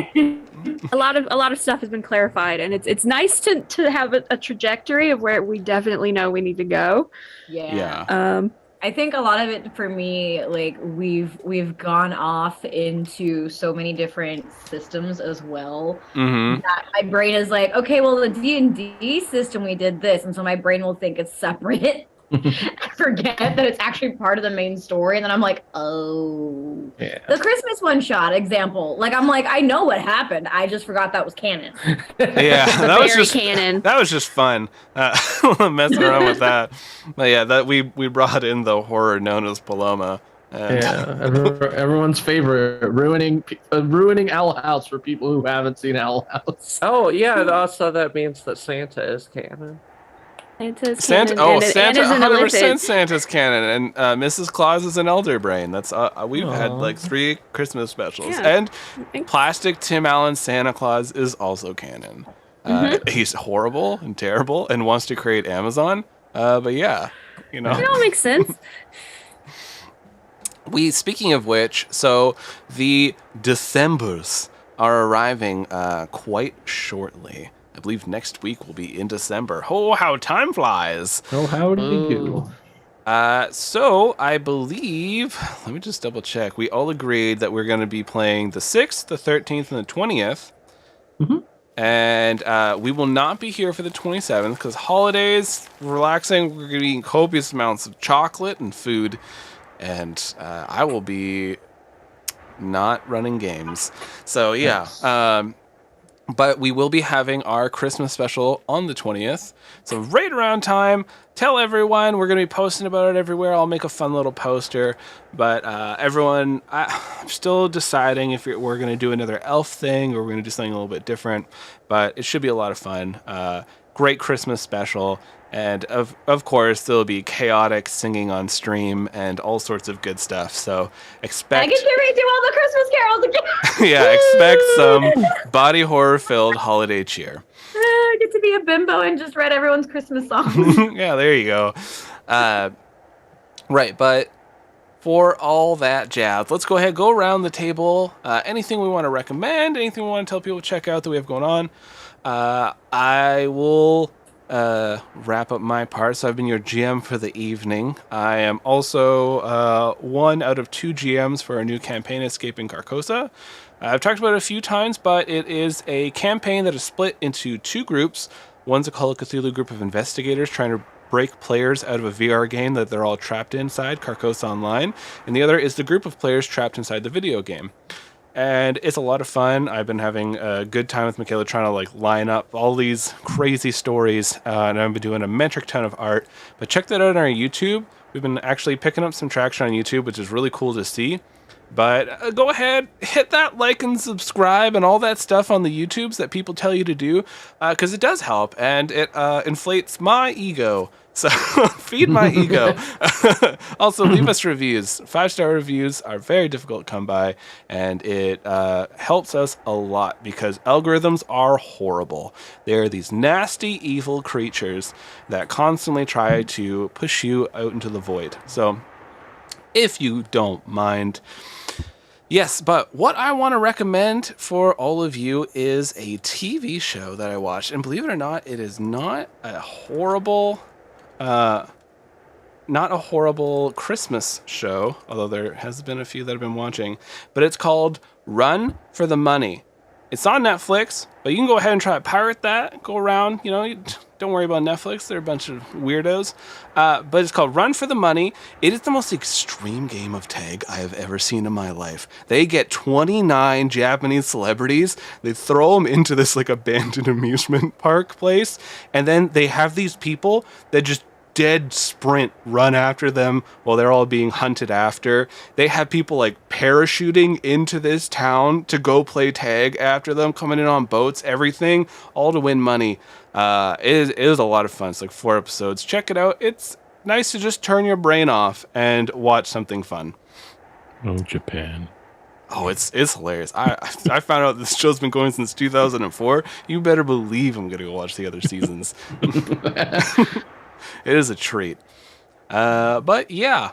S4: A lot of stuff has been clarified, and it's nice to have a trajectory of where we definitely know we need to go.
S1: Yeah.
S3: I think a lot of it for me, like we've gone off into so many different systems as well.
S1: Mm-hmm.
S3: That my brain is like, okay, well the D&D system we did this, and so my brain will think it's separate I forget that it's actually part of the main story, and then I'm like, oh.
S2: Yeah.
S3: The Christmas one shot example. Like, I'm like, I know what happened. I just forgot that was canon.
S1: Yeah, that was
S4: Very
S1: just
S4: canon.
S1: that was just fun, messing around with that. But yeah, that we brought in the horror known as Paloma. And
S2: Yeah, everyone's favorite, ruining Owl House for people who haven't seen Owl House.
S5: Oh yeah, and also that means that Santa is canon.
S4: Santa's
S1: Santa,
S4: canon, and
S1: Santa,
S4: Anna's an
S1: 100%
S4: illithid.
S1: Santa's canon, and Mrs. Claus is an elder brain. That's we've had
S2: Aw.
S1: like 3 Christmas specials,
S4: Yeah.
S1: and plastic Tim Allen Santa Claus is also canon. He's horrible and terrible and wants to create Amazon. But yeah, you know.
S4: It all makes sense.
S1: Speaking of which, so the Decembers are arriving quite shortly. I believe next week will be in December. Oh, how time flies!
S2: Oh, how do you do?
S1: So I believe, let me just double check. We all agreed that we're going to be playing the 6th, the 13th, and the 20th.
S2: Mhm.
S1: And we will not be here for the 27th because holidays, relaxing. We're going to be eating copious amounts of chocolate and food. And I will be not running games. So yeah, but we will be having our Christmas special on the 20th. So right around time, tell everyone. We're going to be posting about it everywhere. I'll make a fun little poster. But everyone, I'm still deciding if we're going to do another elf thing or we're going to do something a little bit different. But it should be a lot of fun. Great Christmas special. And of course, there'll be chaotic singing on stream and all sorts of good stuff. So
S3: I
S1: expect,
S3: get to redo all the Christmas carols again.
S1: yeah, expect some body horror filled holiday cheer.
S3: I get to be a bimbo and just read everyone's Christmas songs.
S1: Yeah, there you go. Right, but for all that jazz, let's go ahead, go around the table. Anything we want to recommend, anything we want to tell people to check out that we have going on. I will wrap up my part. So I've been your GM for the evening. I am also 1 out of 2 GMs for a new campaign, Escaping Carcosa. I've talked about it a few times, but it is a campaign that is split into 2 groups. One's a Call of Cthulhu group of investigators trying to break players out of a VR game that they're all trapped inside, Carcosa Online, and the other is the group of players trapped inside the video game. And it's a lot of fun. I've been having a good time with Michaela trying to like line up all these crazy stories, and I've been doing a metric ton of art. But check that out on our YouTube. We've been actually picking up some traction on YouTube, which is really cool to see. But go ahead, hit that like and subscribe and all that stuff on the YouTubes that people tell you to do, because it does help and it inflates my ego. So feed my ego. Also, leave us reviews. 5-star reviews are very difficult to come by, and it helps us a lot because algorithms are horrible. They are these nasty, evil creatures that constantly try to push you out into the void. So if you don't mind. Yes, but what I want to recommend for all of you is a TV show that I watched. And believe it or not, it is not a horrible Christmas show, although there has been a few that I've been watching, but it's called Run for the Money. It's on Netflix, but you can go ahead and try to pirate that, go around, don't worry about Netflix, they're a bunch of weirdos, but it's called Run for the Money. It is the most extreme game of tag I have ever seen in my life. They get 29 Japanese celebrities, they throw them into this like abandoned amusement park place, and then they have these people that just dead sprint run after them while they're all being hunted after. They have people like parachuting into this town to go play tag after them, coming in on boats, everything, all to win money. It is a lot of fun. It's like 4 episodes. Check it out. It's nice to just turn your brain off and watch something fun.
S6: Oh, Japan.
S1: Oh, it's hilarious. I found out this show's been going since 2004. You better believe I'm going to go watch the other seasons. It is a treat. But yeah.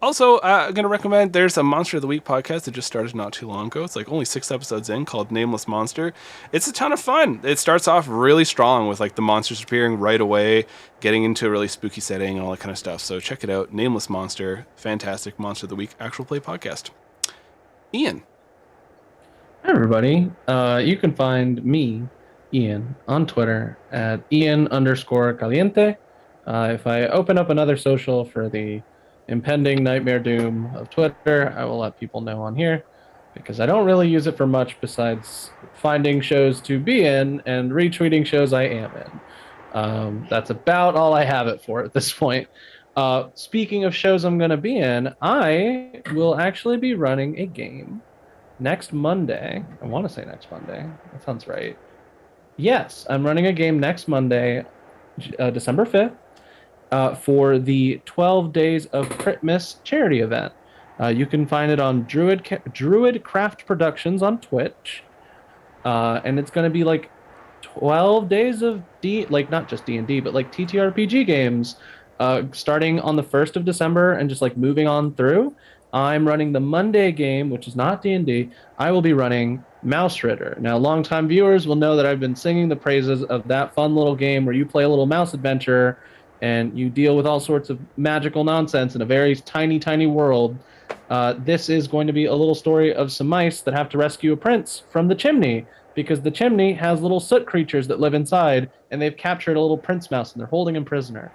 S1: Also, I'm going to recommend, there's a Monster of the Week podcast that just started not too long ago. It's like only 6 episodes in, called Nameless Monster. It's a ton of fun. It starts off really strong with like the monsters appearing right away, getting into a really spooky setting and all that kind of stuff. So check it out. Nameless Monster. Fantastic Monster of the Week actual play podcast. Ian.
S2: Hi, everybody. You can find me, Ian, on Twitter at Ian_Caliente. If I open up another social for the impending nightmare doom of Twitter, I will let people know on here because I don't really use it for much besides finding shows to be in and retweeting shows I am in. That's about all I have it for at this point. Speaking of shows I'm going to be in, I will actually be running a game next Monday. I want to say next Monday. That sounds right. Yes, I'm running a game next Monday, December 5th, for the 12 Days of Christmas charity event. You can find it on Druid Craft Productions on Twitch. And it's going to be like 12 days of like not just D&D, but like TTRPG games, starting on the 1st of December and just like moving on through. I'm running the Monday game, which is not D&D. I will be running Mouse Ritter. Now, longtime viewers will know that I've been singing the praises of that fun little game where you play a little mouse adventure and you deal with all sorts of magical nonsense in a very tiny, tiny world. This is going to be a little story of some mice that have to rescue a prince from the chimney because the chimney has little soot creatures that live inside, and they've captured a little prince mouse and they're holding him prisoner.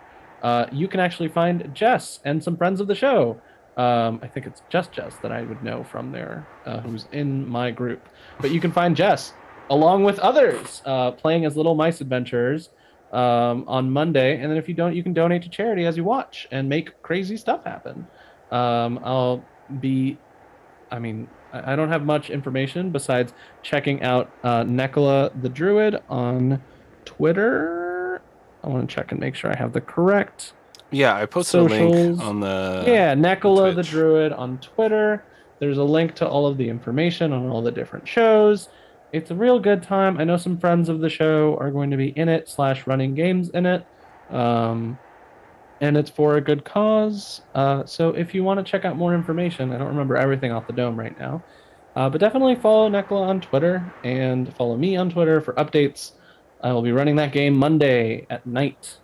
S2: You can actually find Jess and some friends of the show. I think it's just Jess that I would know from there, who's in my group. But you can find Jess along with others playing as little mice adventurers on Monday. And then if you don't, you can donate to charity as you watch and make crazy stuff happen. I'll be, I mean, I don't have much information besides checking out Nicola the Druid on Twitter. I want to check and make sure I have the correct
S1: Yeah, I posted
S2: socials.
S1: a link on the
S2: Yeah, Nicola the
S1: Twitch.
S2: Druid on Twitter. There's a link to all of the information on all the different shows. It's a real good time. I know some friends of the show are going to be in it / running games in it. And it's for a good cause. So if you want to check out more information, I don't remember everything off the dome right now, but definitely follow Nicola on Twitter and follow me on Twitter for updates. I will be running that game Monday at night,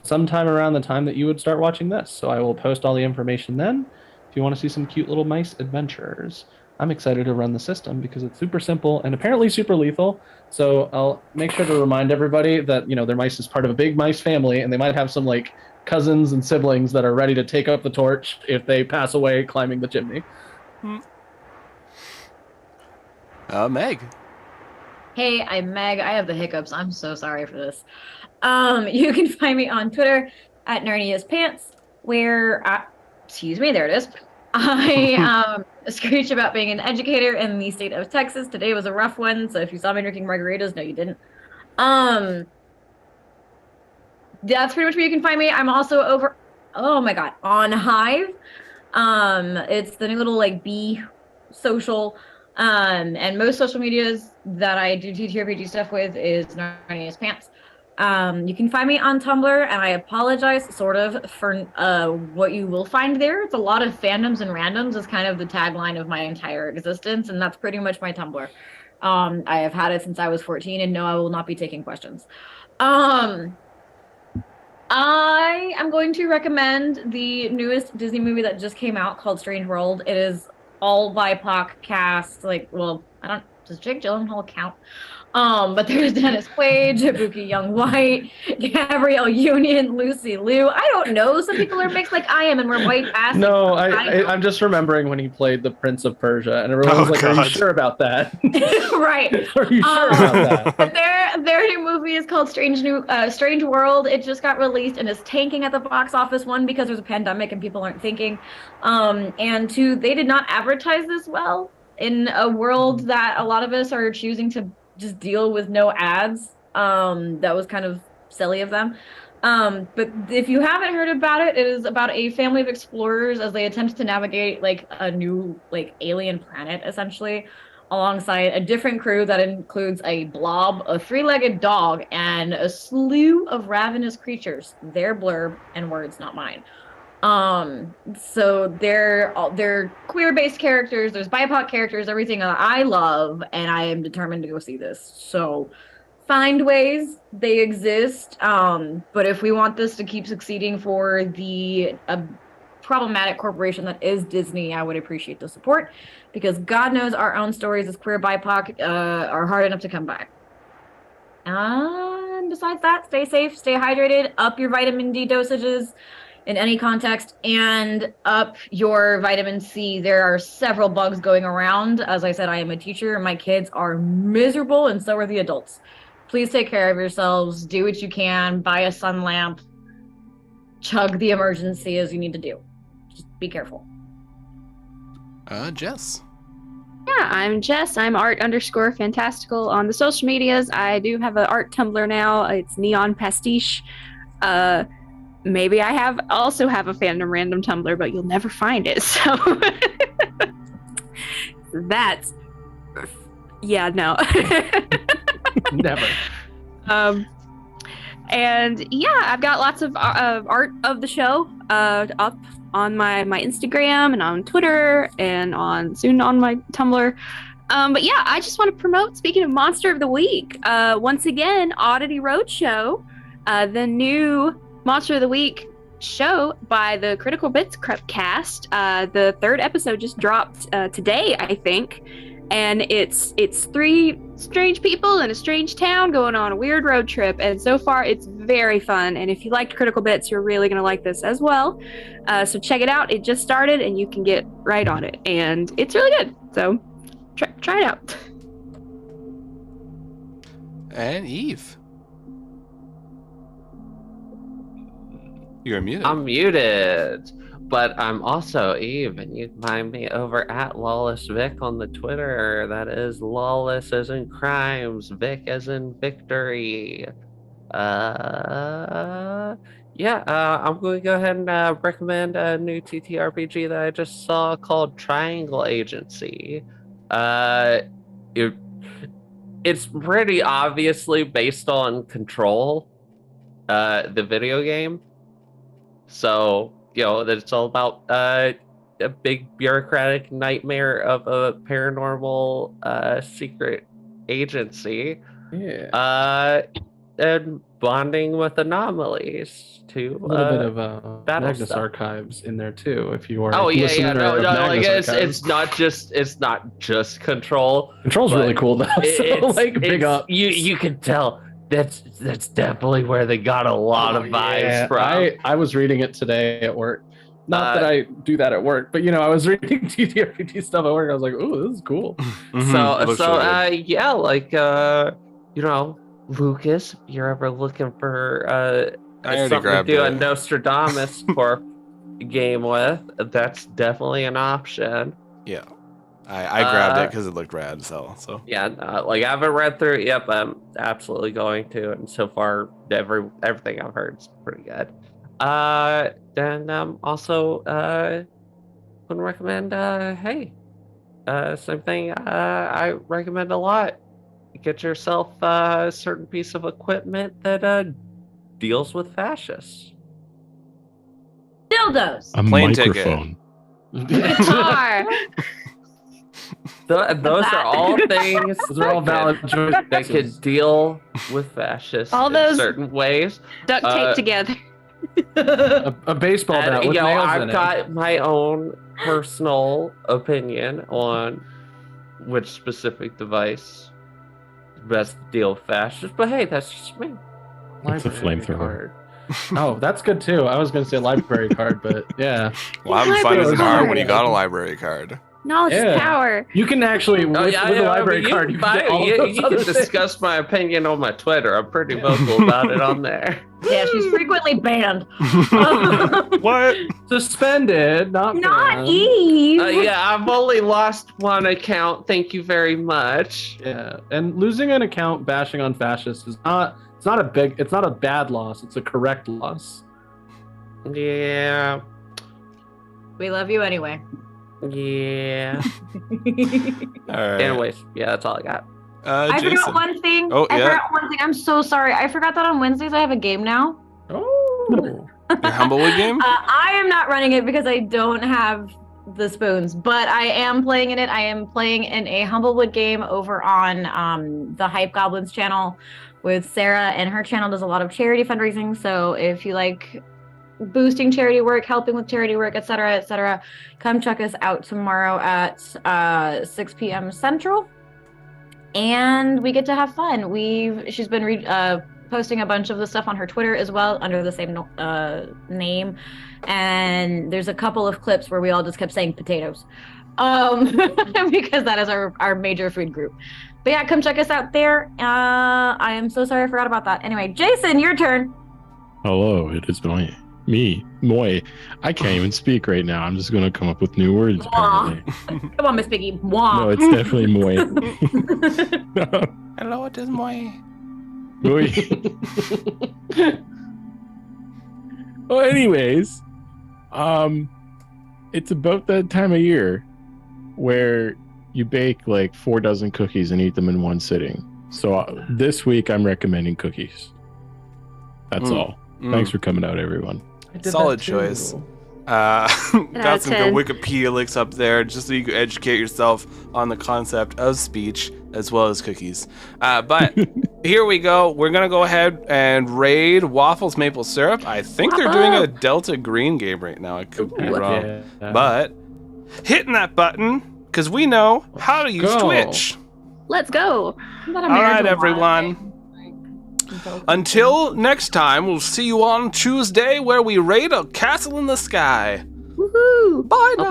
S2: sometime around the time that you would start watching this. So I will post all the information then if you want to see some cute little mice adventures. I'm excited to run the system because it's super simple and apparently super lethal. So I'll make sure to remind everybody that, their mice is part of a big mice family and they might have some like cousins and siblings that are ready to take up the torch if they pass away climbing the chimney.
S1: Meg.
S3: Hey, I'm Meg. I have the hiccups. I'm so sorry for this. You can find me on Twitter at NerdyAsPants, where excuse me, there it is. I screech about being an educator in the state of Texas. Today was a rough one, so if you saw me drinking margaritas, no, you didn't. That's pretty much where you can find me. I'm also over, oh my god, on Hive. It's the new little like bee social. And most social medias that I do TTRPG stuff with is NerdyAsPants. You can find me on Tumblr, and I apologize sort of for what you will find there. It's a lot of fandoms and randoms is kind of the tagline of my entire existence, and that's pretty much my Tumblr. I have had it since I was 14, and no, I will not be taking questions. I am going to recommend the newest Disney movie that just came out called Strange World. It is all BIPOC cast, does Jake Gyllenhaal count? But there's Dennis Quaid, Ibuki Young White, Gabrielle Union, Lucy Liu. I don't know. Some people are mixed like I am, and we're white ass.
S2: No, I'm just remembering when he played the Prince of Persia, and everyone was like,
S8: God.
S2: "Are you sure about that?"
S3: Right.
S2: Are you sure about that?
S3: But their new movie is called Strange World. It just got released and is tanking at the box office. One, because there's a pandemic and people aren't thinking, and two, they did not advertise this well in a world that a lot of us are choosing to just deal with no ads. That was kind of silly of them. But if you haven't heard about it, it is about a family of explorers as they attempt to navigate like a new like alien planet essentially, alongside a different crew that includes a blob, a three-legged dog, and a slew of ravenous creatures. Their blurb and words, not mine. So they're queer-based characters, there's BIPOC characters, everything that I love, and I am determined to go see this. So find ways, they exist. But if we want this to keep succeeding for the problematic corporation that is Disney, I would appreciate the support, because God knows our own stories as queer BIPOC are hard enough to come by. And besides that, stay safe, stay hydrated, up your vitamin D dosages in any context, and up your vitamin C. There are several bugs going around. As I said, I am a teacher, and my kids are miserable, and so are the adults. Please take care of yourselves. Do what you can. Buy a sun lamp. Chug the emergency as you need to do. Just be careful.
S1: Jess.
S4: Yeah, I'm Jess. I'm art_fantastical on the social medias. I do have an art Tumblr now. It's Neon Pastiche. Maybe I also have a fandom random Tumblr, but you'll never find it. So that's no.
S2: Never.
S4: And yeah, I've got lots of art of the show up on my Instagram and on Twitter and soon on my Tumblr. But yeah, I just want to promote, speaking of Monster of the Week, once again, Oddity Roadshow, the new Monster of the Week show by the Critical Bits cast. The third episode just dropped today, I think. And it's 3 strange people in a strange town going on a weird road trip. And so far, it's very fun. And if you liked Critical Bits, you're really going to like this as well. So check it out. It just started, and you can get right on it. And it's really good. So try it out.
S1: And Eve. You're muted.
S5: I'm muted, but I'm also Eve, and you can find me over at Lawless Vic on the Twitter. That is Lawless as in crimes, Vic as in victory. I'm going to go ahead and recommend a new TTRPG that I just saw called Triangle Agency. It's pretty obviously based on Control, the video game. So, that it's all about a big bureaucratic nightmare of a paranormal secret agency.
S2: Yeah.
S5: And bonding with anomalies to
S2: A little bit of
S5: battle
S2: Magnus
S5: stuff.
S2: Archives in there too, if you are.
S5: Oh
S2: a
S5: yeah,
S2: listener
S5: no,
S2: of
S5: like
S2: Magnus
S5: it's
S2: Archives.
S5: not just Control.
S2: Control's
S5: but
S2: really cool though. So, big up.
S5: You can tell that's definitely where they got a lot of vibes from.
S2: I was reading it today at work. Not that I do that at work, but I was reading TTRPG stuff at work. I was like, "Oh, this is cool."
S5: Lucas, if you're ever looking for
S1: I already
S5: something to
S1: grabbed
S5: do a
S1: it.
S5: Nostradamus for game with, that's definitely an option.
S1: Yeah. I grabbed it because it looked rad. So.
S5: Yeah, I haven't read through it yet, but I'm absolutely going to. And so far, everything I've heard is pretty good. Then also going to recommend. Same thing. I recommend a lot. Get yourself a certain piece of equipment that deals with fascists.
S3: Dildos.
S6: A
S1: Plane ticket.
S6: microphone.
S4: Guitar.
S5: Those are all things.
S2: Those are all valid choices.
S5: that could deal with fascists
S4: All
S5: in
S4: those-
S5: certain ways.
S4: Duct tape together.
S2: a baseball bat with nails
S5: I've
S2: in
S5: got my own personal opinion on which specific device is best to deal with fascists, but hey, that's just me.
S6: It's a
S2: Library
S6: flamethrower.
S2: card. Oh, that's good too. I was going to say library card, but yeah.
S1: Well, having fun isn't hard when you
S2: card.
S1: got a library card.
S4: Knowledge is power.
S2: You can actually, with a library card, you can get all those
S5: you
S2: other
S5: can
S2: things.
S5: discuss my opinion on my Twitter. I'm pretty vocal about it on there.
S3: Yeah, she's frequently banned.
S1: What?
S2: Suspended, not banned.
S3: Eve.
S5: I've only lost one account. Thank you very much.
S2: Yeah, and losing an account bashing on fascists is not. It's not a bad loss. It's a correct loss.
S5: Yeah.
S3: We love you anyway.
S5: Yeah.
S1: All right.
S5: Anyways, yeah, that's all I got.
S3: I
S1: Jason.
S3: forgot one thing.
S1: Oh,
S3: I
S1: yeah.
S3: forgot one thing. I'm so sorry. I forgot that on Wednesdays I have a game now.
S2: Oh.
S1: Your Humblewood game?
S3: I am not running it because I don't have the spoons, but I am playing in it. I am playing in a Humblewood game over on the Hype Goblins channel with Sarah, and her channel does a lot of charity fundraising. So if you like boosting charity work, helping with charity work, etc., come check us out tomorrow at 6 p.m. Central. And we get to have fun. She's been posting a bunch of the stuff on her Twitter as well under the same name. And there's a couple of clips where we all just kept saying potatoes. Because that is our major food group. But yeah, come check us out there. I am so sorry I forgot about that. Anyway, Jason, your turn.
S6: Hello, it is me, Moy. I can't even speak right now. I'm just going to come up with new words, apparently.
S3: Come on, Miss Piggy. Mwah.
S6: No, it's definitely Moy.
S1: Hello, it is Moy.
S6: Moy. Well, anyways, it's about that time of year where you bake like 4 dozen cookies and eat them in one sitting. So this week I'm recommending cookies. That's all. Thanks for coming out, everyone.
S1: Solid choice. Got some good Wikipedia links up there just so you can educate yourself on the concept of speech as well as cookies. But here we go. We're going to go ahead and raid Waffles Maple Syrup. I think they're doing a Delta Green game right now. I could be wrong. Yeah. But hitting that button because we know how to use Twitch.
S4: Let's go.
S1: All right, everyone. Until next time, we'll see you on Tuesday where we raid a castle in the sky.
S4: Woohoo!
S1: Bye now.